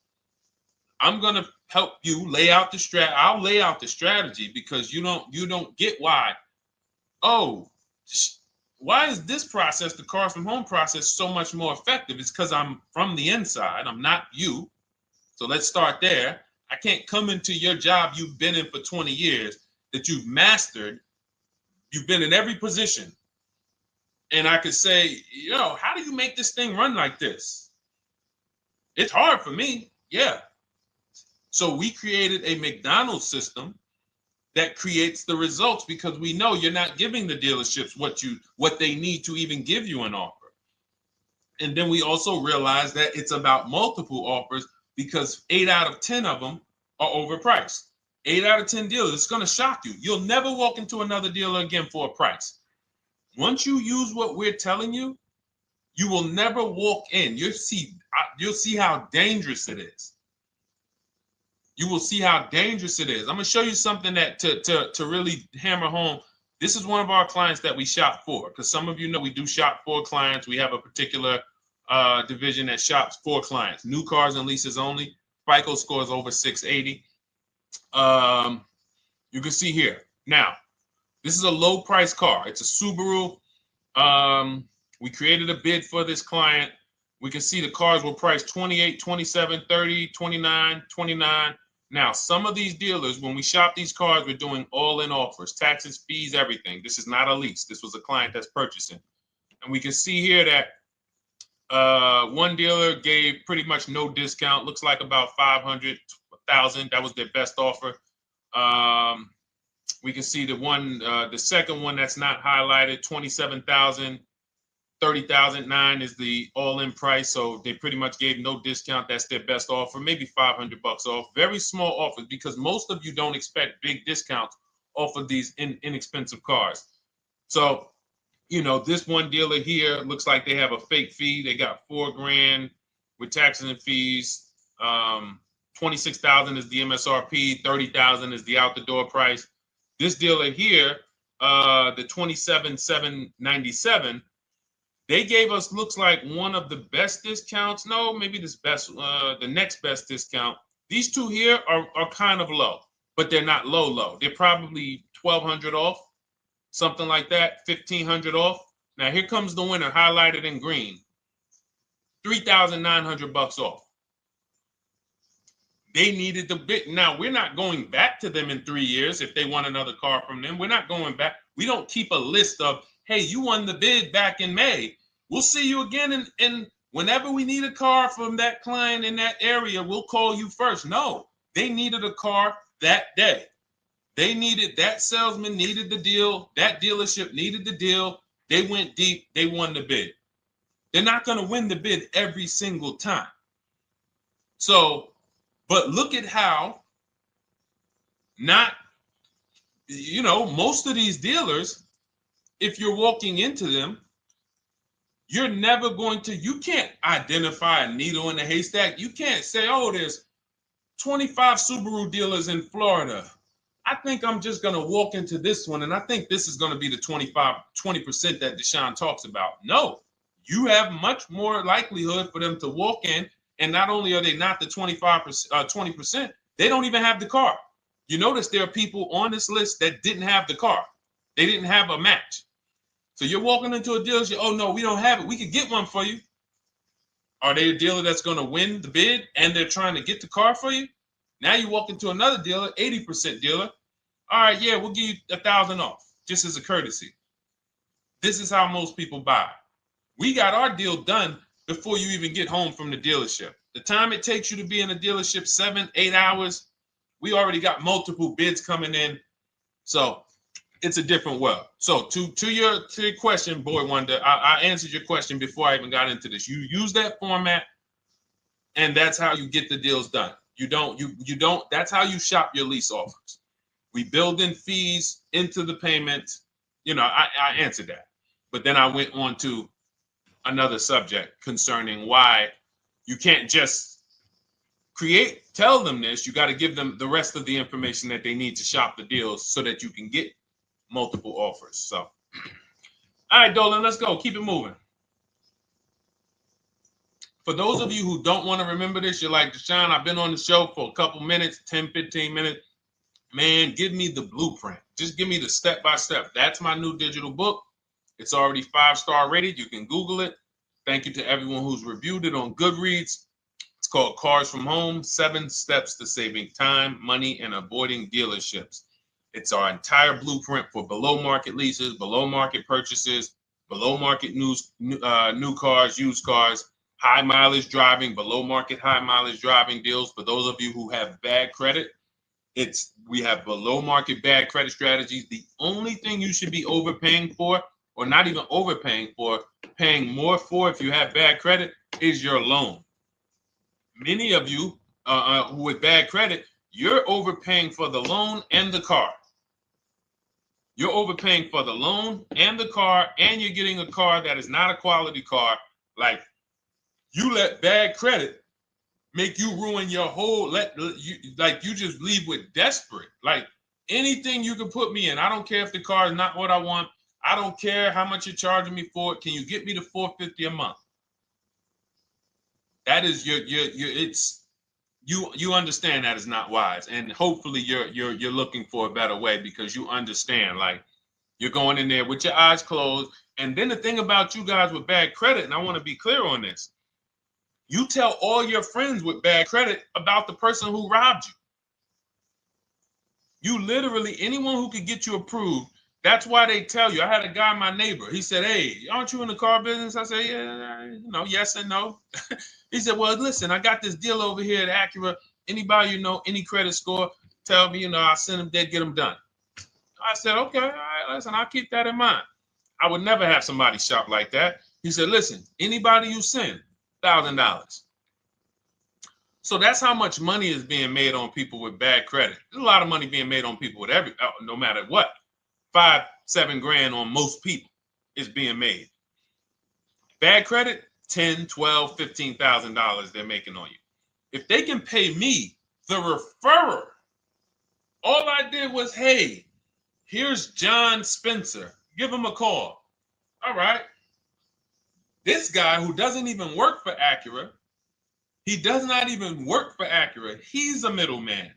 I'm going to help you lay out the strategy. I'll lay out the strategy because you don't get why. Oh, why is this process, the Cars from Home process, so much more effective? It's because I'm from the inside. I'm not you. So let's start there. I can't come into your job you've been in for 20 years that you've mastered. You've been in every position. And I could say, how do you make this thing run like this? It's hard for me. Yeah. So we created a McDonald's system that creates the results because we know you're not giving the dealerships what they need to even give you an offer. And then we also realize that it's about multiple offers because 8 out of 10 of them are overpriced. 8 out of 10 dealers, it's going to shock you. You'll never walk into another dealer again for a price. Once you use what we're telling you, you will never walk in. You'll see how dangerous it is. You will see how dangerous it is. I'm going to show you something that to really hammer home. This is one of our clients that we shop for because some of you know we do shop for clients. We have a particular division that shops for clients. New cars and leases only. FICO scores over 680. You can see here. Now, this is a low price car. It's a Subaru. We created a bid for this client. We can see the cars were priced 28, 27, 30, 29, 29. Now, some of these dealers, when we shop these cars, we're doing all-in offers, taxes, fees, everything. This is not a lease. This was a client that's purchasing. And we can see here that one dealer gave pretty much no discount. Looks like about 500, 1,000. That was their best offer. We can see the second one that's not highlighted, 27,000. 30,009 is the all-in price, so they pretty much gave no discount. That's their best offer, maybe 500 bucks off. Very small offers because most of you don't expect big discounts off of these inexpensive cars. So, you know, this one dealer here looks like they have a fake fee. They got $4,000 with taxes and fees. 26,000 is the MSRP. 30,000 is the out the door price. This dealer here, the 27,797. They gave us, looks like, one of the best discounts. No, maybe the next best discount. These two here are kind of low, but they're not low. They're probably 1,200 off, something like that, 1,500 off. Now here comes the winner, highlighted in green, 3,900 bucks off. They needed the bid. Now we're not going back to them in 3 years if they want another car from them. We're not going back. We don't keep a list of, hey, you won the bid back in May. We'll see you again. And whenever we need a car from that client in that area, we'll call you first. No, they needed a car that day. That salesman needed the deal. That dealership needed the deal. They went deep. They won the bid. They're not going to win the bid every single time. So, but look at how most of these dealers, if you're walking into them, you're never going to, you can't identify a needle in a haystack. You can't say, oh, there's 25 Subaru dealers in Florida. I think I'm just going to walk into this one, and I think this is going to be the 20% that Deshone talks about. No, you have much more likelihood for them to walk in, and not only are they not the 20%, they don't even have the car. You notice there are people on this list that didn't have the car. They didn't have a match. So you're walking into a dealership, oh no, we don't have it. We could get one for you. Are they a dealer that's going to win the bid and they're trying to get the car for you? Now you walk into another dealer, 80% dealer. All right, yeah, we'll give you 1,000 off, just as a courtesy. This is how most people buy. We got our deal done before you even get home from the dealership. The time it takes you to be in a dealership, 7-8 hours, we already got multiple bids coming in. So it's a different world. So to your question, Boy Wonder, I answered your question before I even got into this. You use that format, and that's how you get the deals done. You don't, that's how you shop your lease offers. We build in fees into the payment. You know, I answered that. But then I went on to another subject concerning why you can't just tell them this. You got to give them the rest of the information that they need to shop the deals so that you can get multiple offers. So, all right, Dolan, let's go. Keep it moving. For those of you who don't want to remember this, you're like, Deshone, I've been on the show for a couple minutes, 10, 15 minutes. Man, give me the blueprint. Just give me the step-by-step. That's my new digital book. It's already 5-star rated. You can Google it. Thank you to everyone who's reviewed it on Goodreads. It's called Cars from Home, 7 Steps to Saving Time, Money, and Avoiding Dealerships. It's our entire blueprint for below market leases, below market purchases, below market new cars, used cars, high mileage driving, below market high mileage driving deals. For those of you who have bad credit, we have below market bad credit strategies. The only thing you should be overpaying for, or not even overpaying for, paying more for if you have bad credit, is your loan. Many of you who with bad credit, you're overpaying for the loan and the car. You're overpaying for the loan and the car, and you're getting a car that is not a quality car. Like, you let bad credit make you ruin your whole, you just leave with desperate. Like, anything you can put me in. I don't care if the car is not what I want. I don't care how much you're charging me for it. Can you get me to $450 a month? That is you understand that is not wise, and hopefully you're looking for a better way because you understand, like, you're going in there with your eyes closed. And then the thing about you guys with bad credit, and I want to be clear on this, you tell all your friends with bad credit about the person who robbed you. You literally, anyone who could get you approved, that's why they tell you. I had a guy, my neighbor, he said, "Hey, aren't you in the car business?" I said, "Yeah, yes and no." He said, "Well, listen, I got this deal over here at Acura. Anybody you know, any credit score, tell me, I'll send them, they'd get them done." I said, "Okay, all right, listen, I'll keep that in mind. I would never have somebody shop like that." He said, "Listen, anybody you send, $1,000. So that's how much money is being made on people with bad credit. There's a lot of money being made on people with no matter what. 5, 7 grand on most people is being made. Bad credit, 10, 12, $15,000 they're making on you. If they can pay me, the referrer, all I did was, hey, here's John Spencer. Give him a call. All right. This guy who doesn't even work for Acura, he does not even work for Acura. He's a middleman.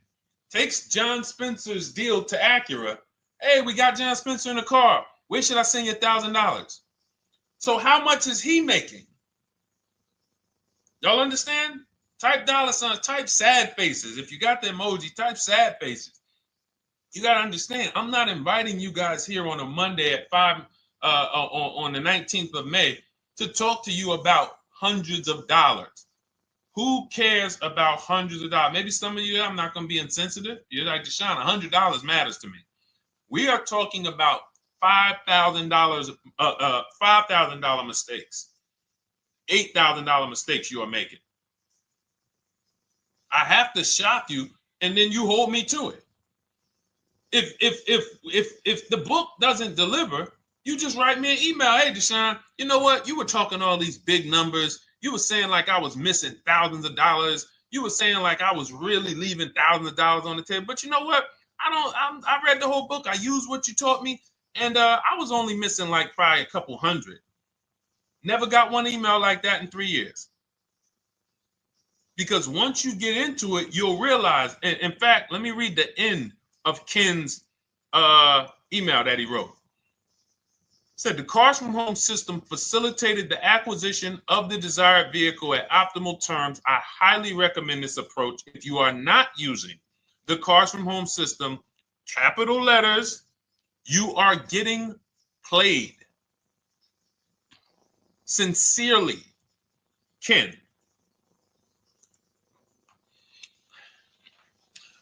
Takes John Spencer's deal to Acura. Hey, we got John Spencer in the car. Where should I send you $1,000? So how much is he making? Y'all understand? Type $, type sad faces. If you got the emoji, type sad faces. You got to understand, I'm not inviting you guys here on a Monday at 5 on the 19th of May to talk to you about hundreds of dollars. Who cares about hundreds of dollars? Maybe some of you, I'm not going to be insensitive. You're like, Deshone, $100 matters to me. We are talking about $5,000 $5,000 mistakes, $8,000 mistakes you are making. I have to shock you, and then you hold me to it. If the book doesn't deliver, you just write me an email. Hey, Deshone, you know what? You were talking all these big numbers. You were saying like I was missing thousands of dollars. You were saying like I was really leaving thousands of dollars on the table. But you know what? I read the whole book. I used what you taught me, and I was only missing like probably a couple hundred. Never got one email like that in 3 years. Because once you get into it, you'll realize. In fact, let me read the end of Ken's email that he wrote. It said, the Cars from Home system facilitated the acquisition of the desired vehicle at optimal terms. I highly recommend this approach. If you are not using the Cars from Home system, capital letters, you are getting played. Sincerely, Ken.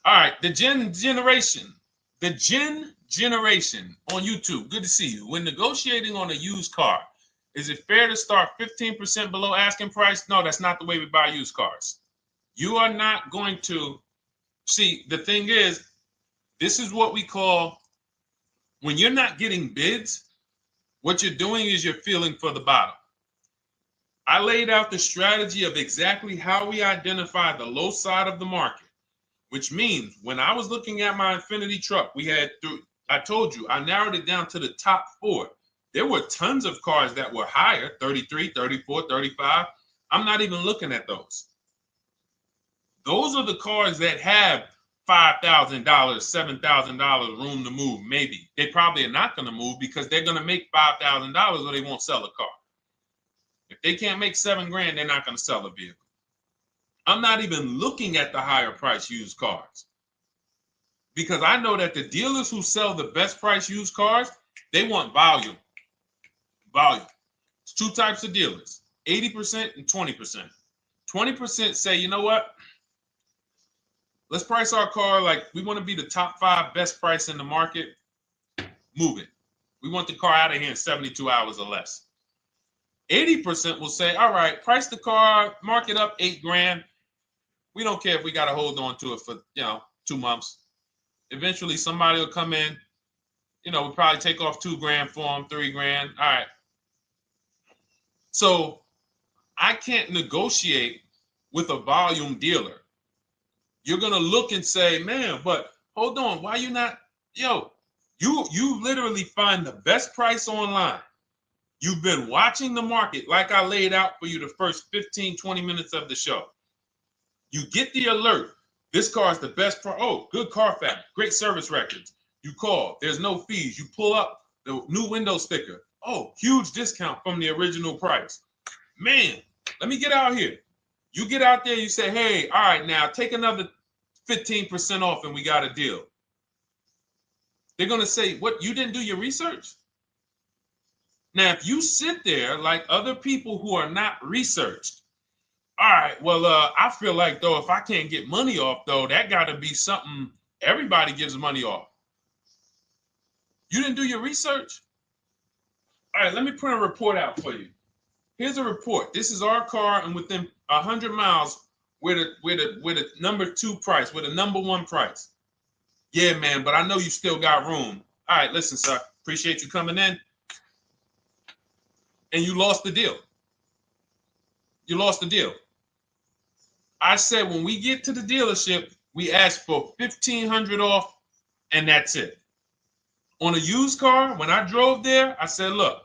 All right, the Gen generation on YouTube. Good to see you. When negotiating on a used car, is it fair to start 15% below asking price? No, that's not the way we buy used cars. You are not going to see. The thing is, this is what we call, when you're not getting bids, what you're doing is you're feeling for the bottom. I laid out the strategy of exactly how we identify the low side of the market. Which means when I was looking at my Infinity truck, I told you, I narrowed it down to the top 4. There were tons of cars that were higher, 33, 34, 35. I'm not even looking at those. Those are the cars that have $5,000, $7,000 room to move, maybe. They probably are not going to move because they're going to make $5,000 or they won't sell a car. If they can't make $7 grand, they're not going to sell a vehicle. I'm not even looking at the higher price used cars because I know that the dealers who sell the best price used cars, they want volume. Volume. It's 2 types of dealers, 80% and 20%. 20% say, you know what? Let's price our car like we want to be the top 5 best price in the market. Move it. We want the car out of here in 72 hours or less. 80% will say, all right, price the car, mark it up $8 grand. We don't care if we got to hold on to it for, 2 months. Eventually, somebody will come in. We'll probably take off $2 grand for them, $3 grand. All right. So I can't negotiate with a volume dealer. You're going to look and say, man, but hold on. Why you not? You literally find the best price online. You've been watching the market like I laid out for you the first 15, 20 minutes of the show. You get the alert. This car is the best car. Oh, good Carfax, great service records. You call. There's no fees. You pull up the new window sticker. Oh, huge discount from the original price. Man, let me get out here. You get out there, you say, hey, all right, now take another 15% off and we got a deal. They're going to say, what, you didn't do your research? Now, if you sit there like other people who are not researched, all right, well, I feel like, though, if I can't get money off, though, that got to be something everybody gives money off. You didn't do your research? All right, let me print a report out for you. Here's a report. This is our car, and within 100 miles, we're the number 2 price, we're the number 1 price. Yeah, man, but I know you still got room. All right, listen, sir, appreciate you coming in. And you lost the deal. You lost the deal. I said when we get to the dealership, we ask for $1,500 off, and that's it. On a used car, when I drove there, I said, look,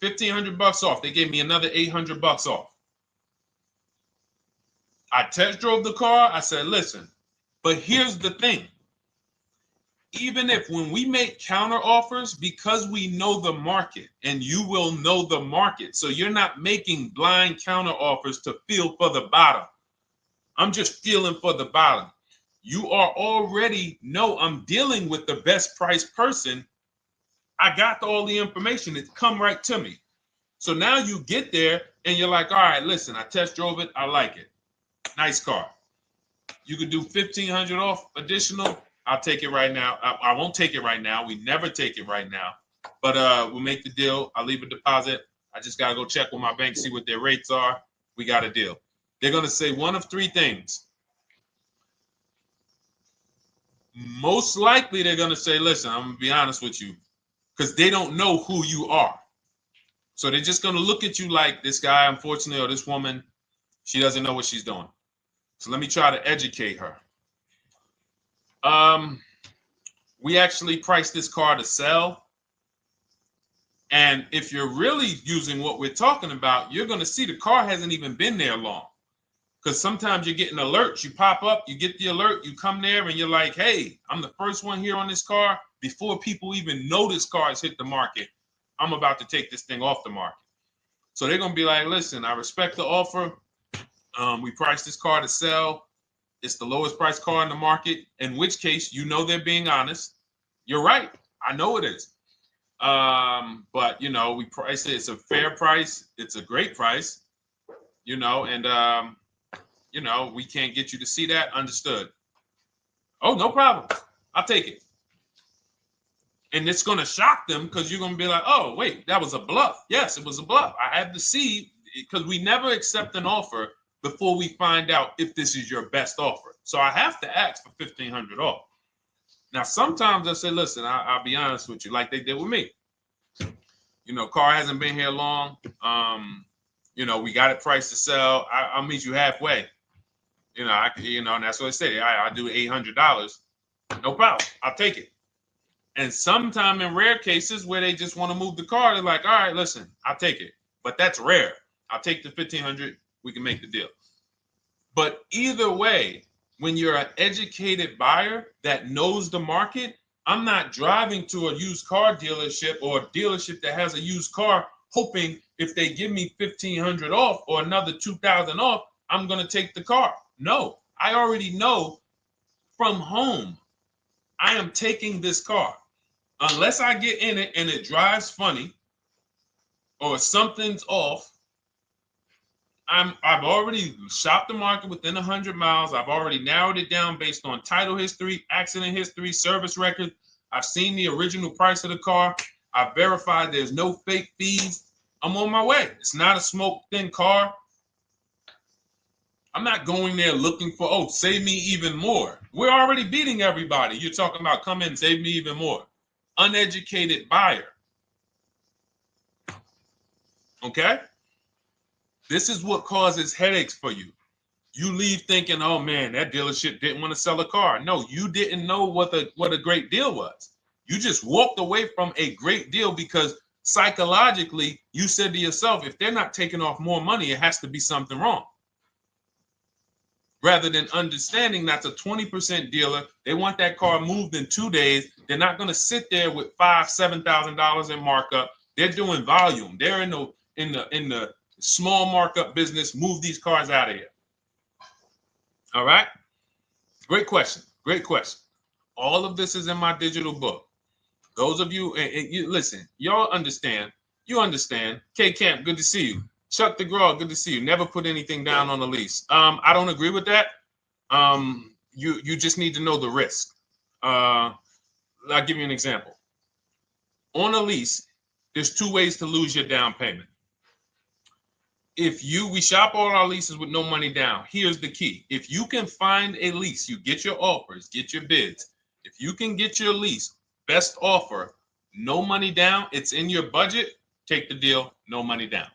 $1,500 off. They gave me another $800 off. I test drove the car. I said, listen, but here's the thing. Even if when we make counter offers, because we know the market, and you will know the market, so you're not making blind counter offers to feel for the bottom. I'm just feeling for the bottom. You are already know I'm dealing with the best price person. I got all the information. It's come right to me. So now you get there and you're like, all right, listen, I test drove it. I like it. Nice car. You could do $1,500 off additional. I'll take it right now. I won't take it right now. We never take it right now. But we'll make the deal. I'll leave a deposit. I just got to go check with my bank, see what their rates are. We got a deal. They're going to say one of 3 things. Most likely they're going to say, listen, I'm going to be honest with you, because they don't know who you are. So they're just going to look at you like this guy, unfortunately, or this woman, she doesn't know what she's doing. So let me try to educate her. We actually priced this car to sell. And if you're really using what we're talking about, you're going to see the car hasn't even been there long. Because sometimes you're getting alerts. You pop up, you get the alert, you come there, and you're like, hey, I'm the first one here on this car. Before people even know this car has hit the market, I'm about to take this thing off the market. So they're going to be like, listen, I respect the offer. We priced this car to sell. It's the lowest price car in the market, in which case, you know, they're being honest. You're right. I know it is. But, you know, we priced it. It's a fair price. It's a great price, you know, and, you know, we can't get you to see that. Understood. Oh, no problem. I'll take it. And it's going to shock them because you're going to be like, oh, wait, that was a bluff. Yes, it was a bluff. I had to see, because we never accept an offer before we find out if this is your best offer. So I have to ask for $1,500 off. Now, sometimes I say, listen, I'll be honest with you, like they did with me. You know, car hasn't been here long. You know, we got it priced to sell. I'll meet you halfway. You know, and that's what I say. I do $800. No problem. I'll take it. And sometime in rare cases where they just want to move the car, they're like, all right, listen, I'll take it. But that's rare. I'll take the $1,500. We can make the deal. But either way, when you're an educated buyer that knows the market, I'm not driving to a used car dealership or a dealership that has a used car hoping if they give me $1,500 off or another $2,000 off, I'm going to take the car. No, I already know from home I am taking this car. Unless I get in it and it drives funny or something's off, I've already shopped the market within 100 miles. I've already narrowed it down based on title history, accident history, service record. I've seen the original price of the car. I've verified there's no fake fees. I'm on my way. It's not a smoke-thin car. I'm not going there looking for, oh, save me even more. We're already beating everybody. You're talking about come in, save me even more. Uneducated buyer. Okay? This is what causes headaches for you. You leave thinking, oh man, that dealership didn't want to sell a car. No, you didn't know what a great deal was. You just walked away from a great deal because psychologically you said to yourself, if they're not taking off more money, it has to be something wrong. Rather than understanding that's a 20% dealer, they want that car moved in 2 days. They're not going to sit there with $5,000-$7,000 in markup. They're doing volume. They're in the small markup business. Move these cars out of here. All right. Great question. Great question. All of this is in my digital book. Those of you, and you listen, y'all understand. You understand. K Camp, good to see you. Chuck DeGraw, good to see you. Never put anything down on a lease. I don't agree with that. You just need to know the risk. I'll give you an example. On a lease, there's 2 ways to lose your down payment. We shop all our leases with no money down. Here's the key. If you can find a lease, you get your offers, get your bids. If you can get your lease, best offer, no money down, it's in your budget, take the deal, no money down.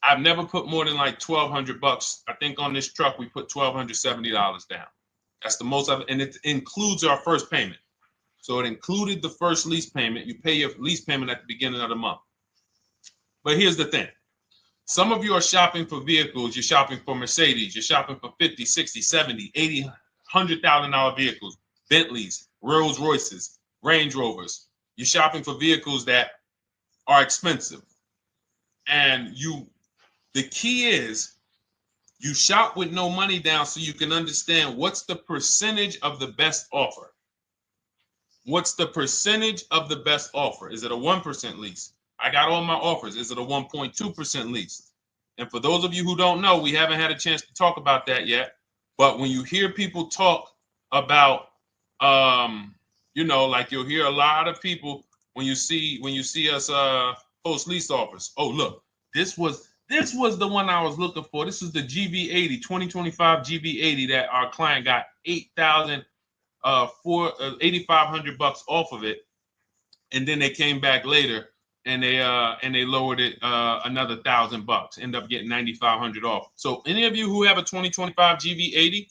I've never put more than like $1,200. I think on this truck, we put $1,270 down. That's the most of it. And it includes our first payment. So it included the first lease payment. You pay your lease payment at the beginning of the month. But here's the thing. Some of you are shopping for vehicles. You're shopping for Mercedes. You're shopping for 50, 60, 70, 80, $100,000 vehicles, Bentleys, Rolls Royces, Range Rovers. You're shopping for vehicles that are expensive. And the key is you shop with no money down so you can understand what's the percentage of the best offer. What's the percentage of the best offer? Is it a 1% lease? I got all my offers. Is it a 1.2% lease? And for those of you who don't know, we haven't had a chance to talk about that yet. But when you hear people talk about, like you'll hear a lot of people when you see us post lease offers. Oh, look, this was the one I was looking for. This is the GV80, 2025 GV80 that our client got $8,500 off of it, and then they came back later and they lowered it another $1,000. End up getting $9,500 off. So any of you who have a 2025 GV80,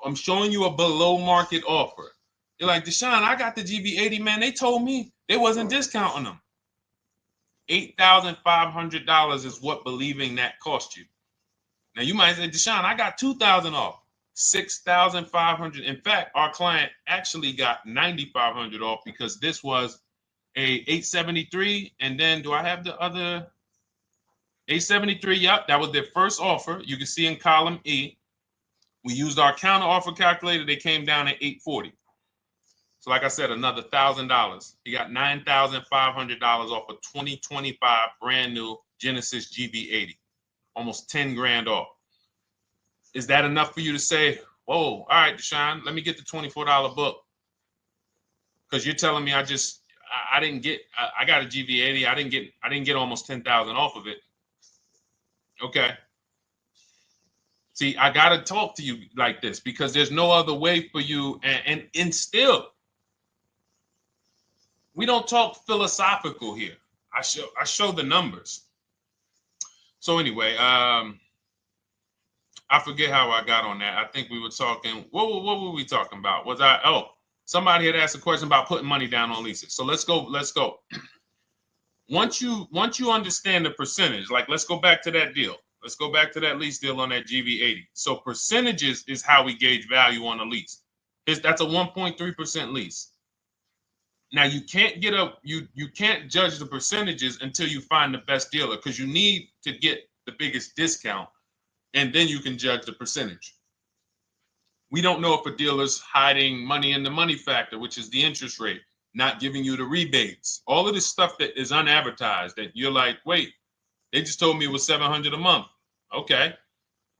I'm showing you a below market offer. You're like, Deshone, I got the GV80, man. They told me they wasn't discounting them. $8,500 is what believing that cost you. Now you might say, Deshone, I got $2,000 off. $6,500. In fact, our client actually got $9,500 off because this was a 873. And then do I have the other 873? Yep, that was their first offer. You can see in column E. We used our counter offer calculator. They came down at 840. So like I said, another $1,000. He got $9,500 off a 2025 brand new Genesis GV80. Almost 10 grand off. Is that enough for you to say, whoa, all right, Deshone, let me get the $24 book? Because you're telling me I got a GV80. I didn't get almost 10,000 off of it. Okay. See, I got to talk to you like this because there's no other way for you. And still, we don't talk philosophical here. I show the numbers. So anyway, I forget how I got on that. I think we were talking. What were we talking about? Somebody had asked a question about putting money down on leases. So let's go. Once you understand the percentage, like let's go back to that deal. Let's go back to that lease deal on that GV80. So percentages is how we gauge value on a lease. That's a 1.3% lease. Now you can't you can't judge the percentages until you find the best dealer because you need to get the biggest discount, and then you can judge the percentage. We don't know if a dealer's hiding money in the money factor, which is the interest rate, not giving you the rebates, all of this stuff that is unadvertised that you're like, wait, they just told me it was $700 a month. Okay.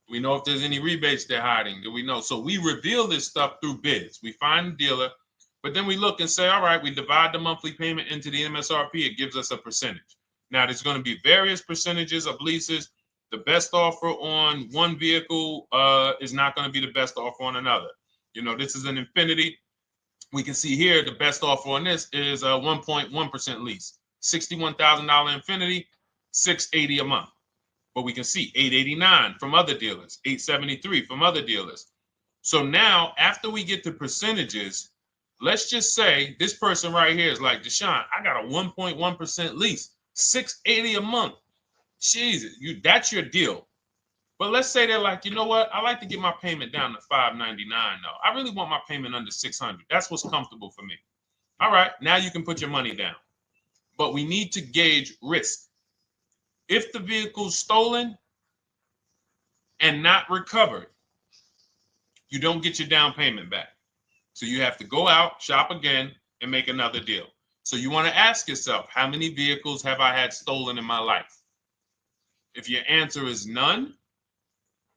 We know if there's any rebates they're hiding. Do we know? So we reveal this stuff through bids. We find a dealer, but then we look and say, all right, we divide the monthly payment into the MSRP. It gives us a percentage. Now, there's going to be various percentages of leases. The best offer on one vehicle is not going to be the best offer on another. You know, this is an Infiniti. We can see here the best offer on this is a 1.1% lease. $61,000 Infiniti, $680 a month. But we can see $889 from other dealers, $873 from other dealers. So now, after we get the percentages, let's just say this person right here is like, Deshone, I got a 1.1% lease, $680 a month. Jesus, that's your deal. But let's say they're like, you know what? I like to get my payment down to $599 though. I really want my payment under $600. That's what's comfortable for me. All right, now you can put your money down. But we need to gauge risk. If the vehicle's stolen and not recovered, you don't get your down payment back. So you have to go out, shop again, and make another deal. So you want to ask yourself, how many vehicles have I had stolen in my life? If your answer is none,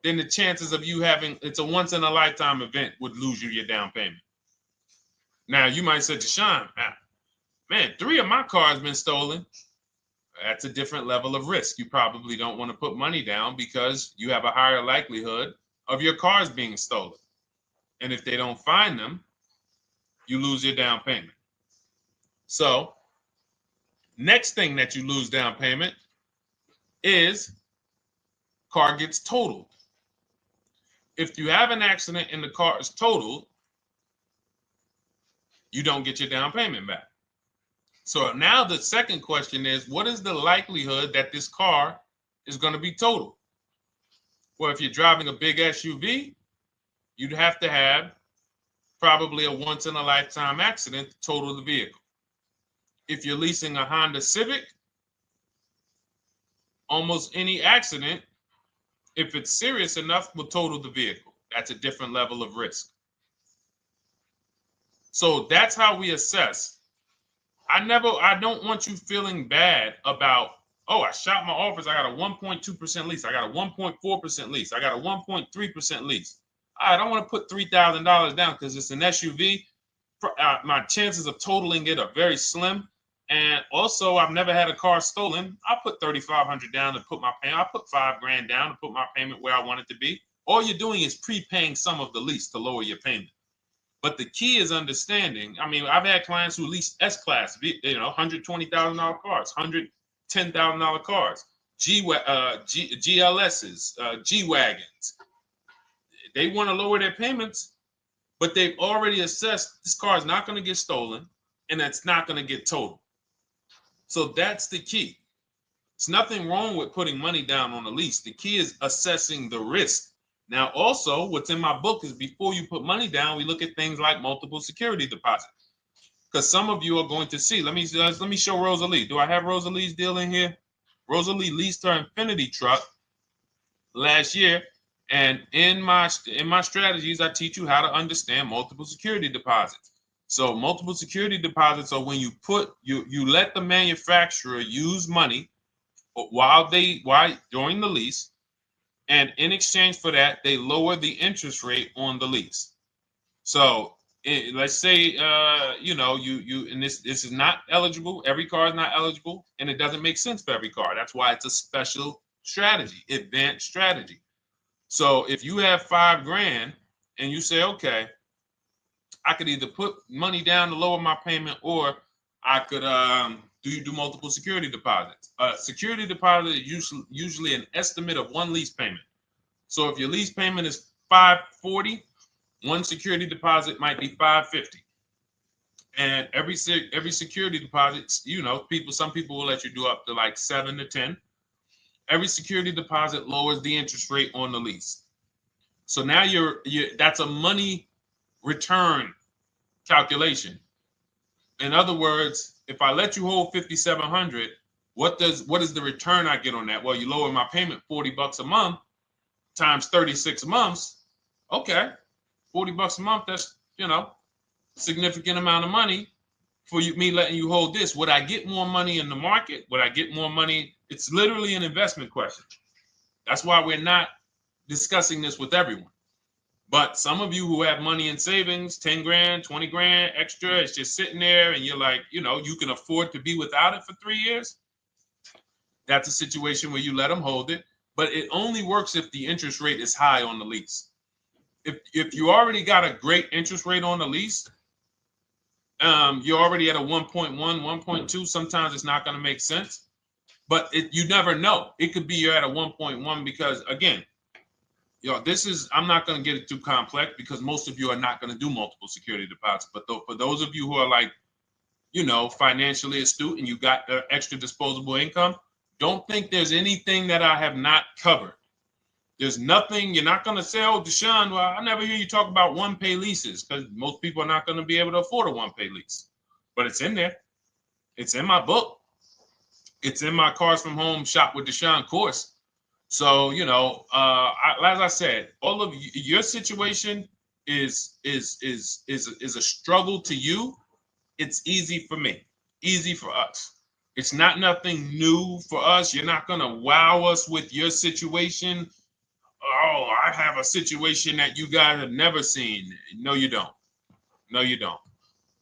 then the chances of you having, it's a once in a lifetime event, would lose you your down payment. Now you might say, Deshone, man, 3 of my cars been stolen. That's a different level of risk. You probably don't want to put money down because you have a higher likelihood of your cars being stolen. And if they don't find them, you lose your down payment. So next thing that you lose down payment is car gets totaled. If you have an accident and the car is totaled, you don't get your down payment back. So now the second question is, what is the likelihood that this car is going to be totaled? Well, if you're driving a big SUV, you'd have to have probably a once in a lifetime accident to total the vehicle. If you're leasing a Honda Civic, almost any accident, if it's serious enough, will total the vehicle. That's a different level of risk. So that's how we assess. I don't want you feeling bad about, oh, I shot my offers. I got a 1.2% lease. I got a 1.4% lease. I got a 1.3% lease. I don't want to put $3,000 down because it's an SUV. My chances of totaling it are very slim. And also, I've never had a car stolen. I put $3,500 down to put my payment. I put $5,000 down to put my payment where I want it to be. All you're doing is prepaying some of the lease to lower your payment. But the key is understanding. I mean, I've had clients who lease S-Class, $120,000 cars, $110,000 cars, GLSs, G-Wagons. They want to lower their payments, but they've already assessed this car is not going to get stolen and it's not going to get totaled. So that's the key. There's nothing wrong with putting money down on a lease. The key is assessing the risk. Now, also, what's in my book is before you put money down, we look at things like multiple security deposit. Because some of you are going to see, let me show Rosalie. Do I have Rosalie's deal in here? Rosalie leased her Infinity truck last year. And in my strategies, I teach you how to understand multiple security deposits. So multiple security deposits are when you let the manufacturer use money during the lease. And in exchange for that, they lower the interest rate on the lease. So let's say, and this is not eligible. Every car is not eligible, and it doesn't make sense for every car. That's why it's a special strategy, advanced strategy. So if you have $5,000 and you say, okay, I could either put money down to lower my payment, or I could do multiple security deposits. Security deposit is usually an estimate of one lease payment. So if your lease payment is $540, one security deposit might be $550. And every security deposit, some people will let you do up to like 7 to 10. Every security deposit lowers the interest rate on the lease. So now that's a money return calculation. In other words, if I let you hold $5,700, what is the return I get on that? Well, you lower my payment $40 a month times 36 months. Okay, $40 a month. That's significant amount of money for me letting you hold this. Would I get more money in the market? Would I get more money? It's literally an investment question. That's why we're not discussing this with everyone. But some of you who have money in savings, 10 grand, 20 grand extra, it's just sitting there and you're like, you can afford to be without it for 3 years. That's a situation where you let them hold it, but it only works if the interest rate is high on the lease. If you already got a great interest rate on the lease, you're already at a 1.1, 1.2. Sometimes it's not going to make sense, but you never know. It could be you're at a 1.1 because, again, I'm not going to get it too complex because most of you are not going to do multiple security deposits. But for those of you who are like, financially astute and you got the extra disposable income, don't think there's anything that I have not covered. There's nothing. You're not going to say, oh, Deshone, well, I never hear you talk about one-pay leases, because most people are not going to be able to afford a one-pay lease. But it's in there. It's in my book. It's in my Cars from Home Shop with Deshone course. So, as I said, all of your situation is a struggle to you. It's easy for me, easy for us. It's not nothing new for us. You're not going to wow us with your situation. Oh, I have a situation that you guys have never seen. No, you don't. No, you don't.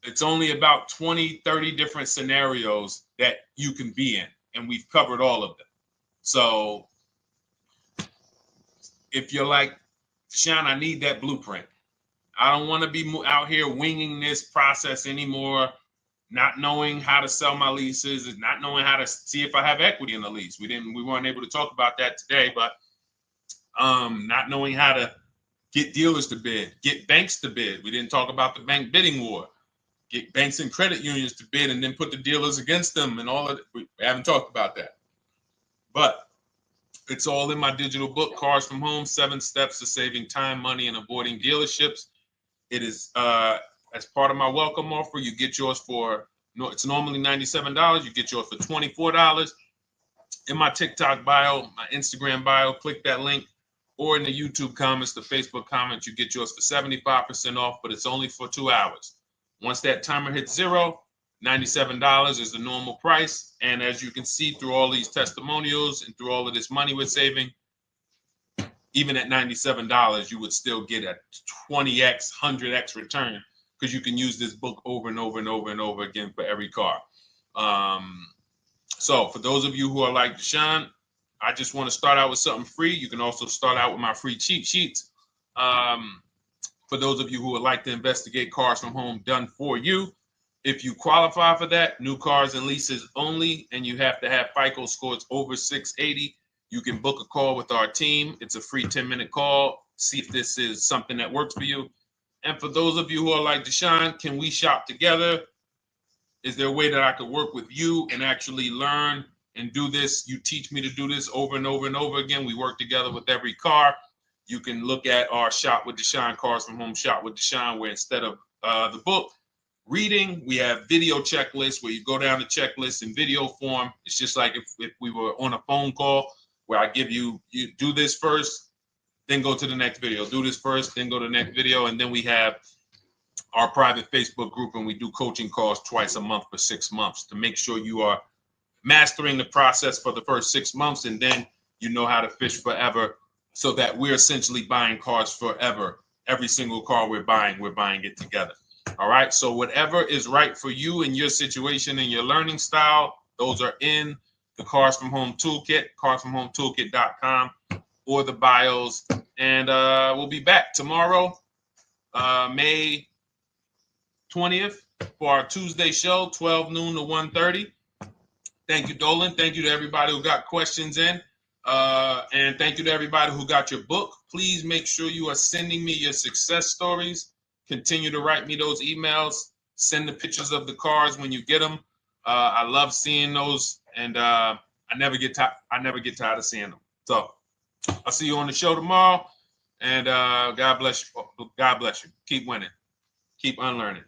It's only about 20, 30 different scenarios that you can be in, and we've covered all of them. So if you're like, Deshone, I need that blueprint. I don't want to be out here winging this process anymore, not knowing how to sell my leases, not knowing how to see if I have equity in the lease. We weren't able to talk about that today, but not knowing how to get dealers to bid, get banks to bid. We didn't talk about the bank bidding war. Get banks and credit unions to bid and then put the dealers against them and all of it. We haven't talked about that. But it's all in my digital book, Cars from Home, 7 Steps to Saving Time, Money, and Avoiding Dealerships. It is, as part of my welcome offer, you get yours for, it's normally $97. You get yours for $24. In my TikTok bio, my Instagram bio, click that link, or in the YouTube comments, the Facebook comments, you get yours for 75% off, but it's only for 2 hours. Once that timer hits 0, $97 is the normal price. And as you can see through all these testimonials and through all of this money we're saving, even at $97, you would still get a 20x, 100x return, because you can use this book over and over and over and over again for every car. So for those of you who are like, Deshone, I just want to start out with something free, you can also start out with my free cheat sheets. For those of you who would like to investigate Cars from Home done for you, if you qualify for that, new cars and leases only, and you have to have FICO scores over 680, you can book a call with our team. It's a free 10-minute call. See if this is something that works for you. And for those of you who are like, Deshone, can we shop together? Is there a way that I could work with you and actually learn and do this? You teach me to do this over and over and over again. We work together with every car. You can look at our Shop with Deshone, Cars from Home Shop with Deshone, where instead of the book reading, we have video checklists where you go down the checklist in video form. It's just like if we were on a phone call where I give you do this first, then go to the next video, do this first, then go to the next video. And then we have our private Facebook group, and we do coaching calls twice a month for 6 months to make sure you are mastering the process for the first 6 months, and then you know how to fish forever, so that we're essentially buying cars forever. Every single car we're buying it together. All right. So whatever is right for you and your situation and your learning style, those are in the Cars from Home Toolkit, carsfromhometoolkit.com, or the bios. And we'll be back tomorrow, May 20th, for our Tuesday show, 12 noon to 1:30. Thank you, Dolan. Thank you to everybody who got questions in. And thank you to everybody who got your book. Please make sure you are sending me your success stories. Continue to write me those emails. Send the pictures of the cars when you get them. I love seeing those, and I never get tired of seeing them. So I'll see you on the show tomorrow, and God bless you. God bless you. Keep winning. Keep unlearning.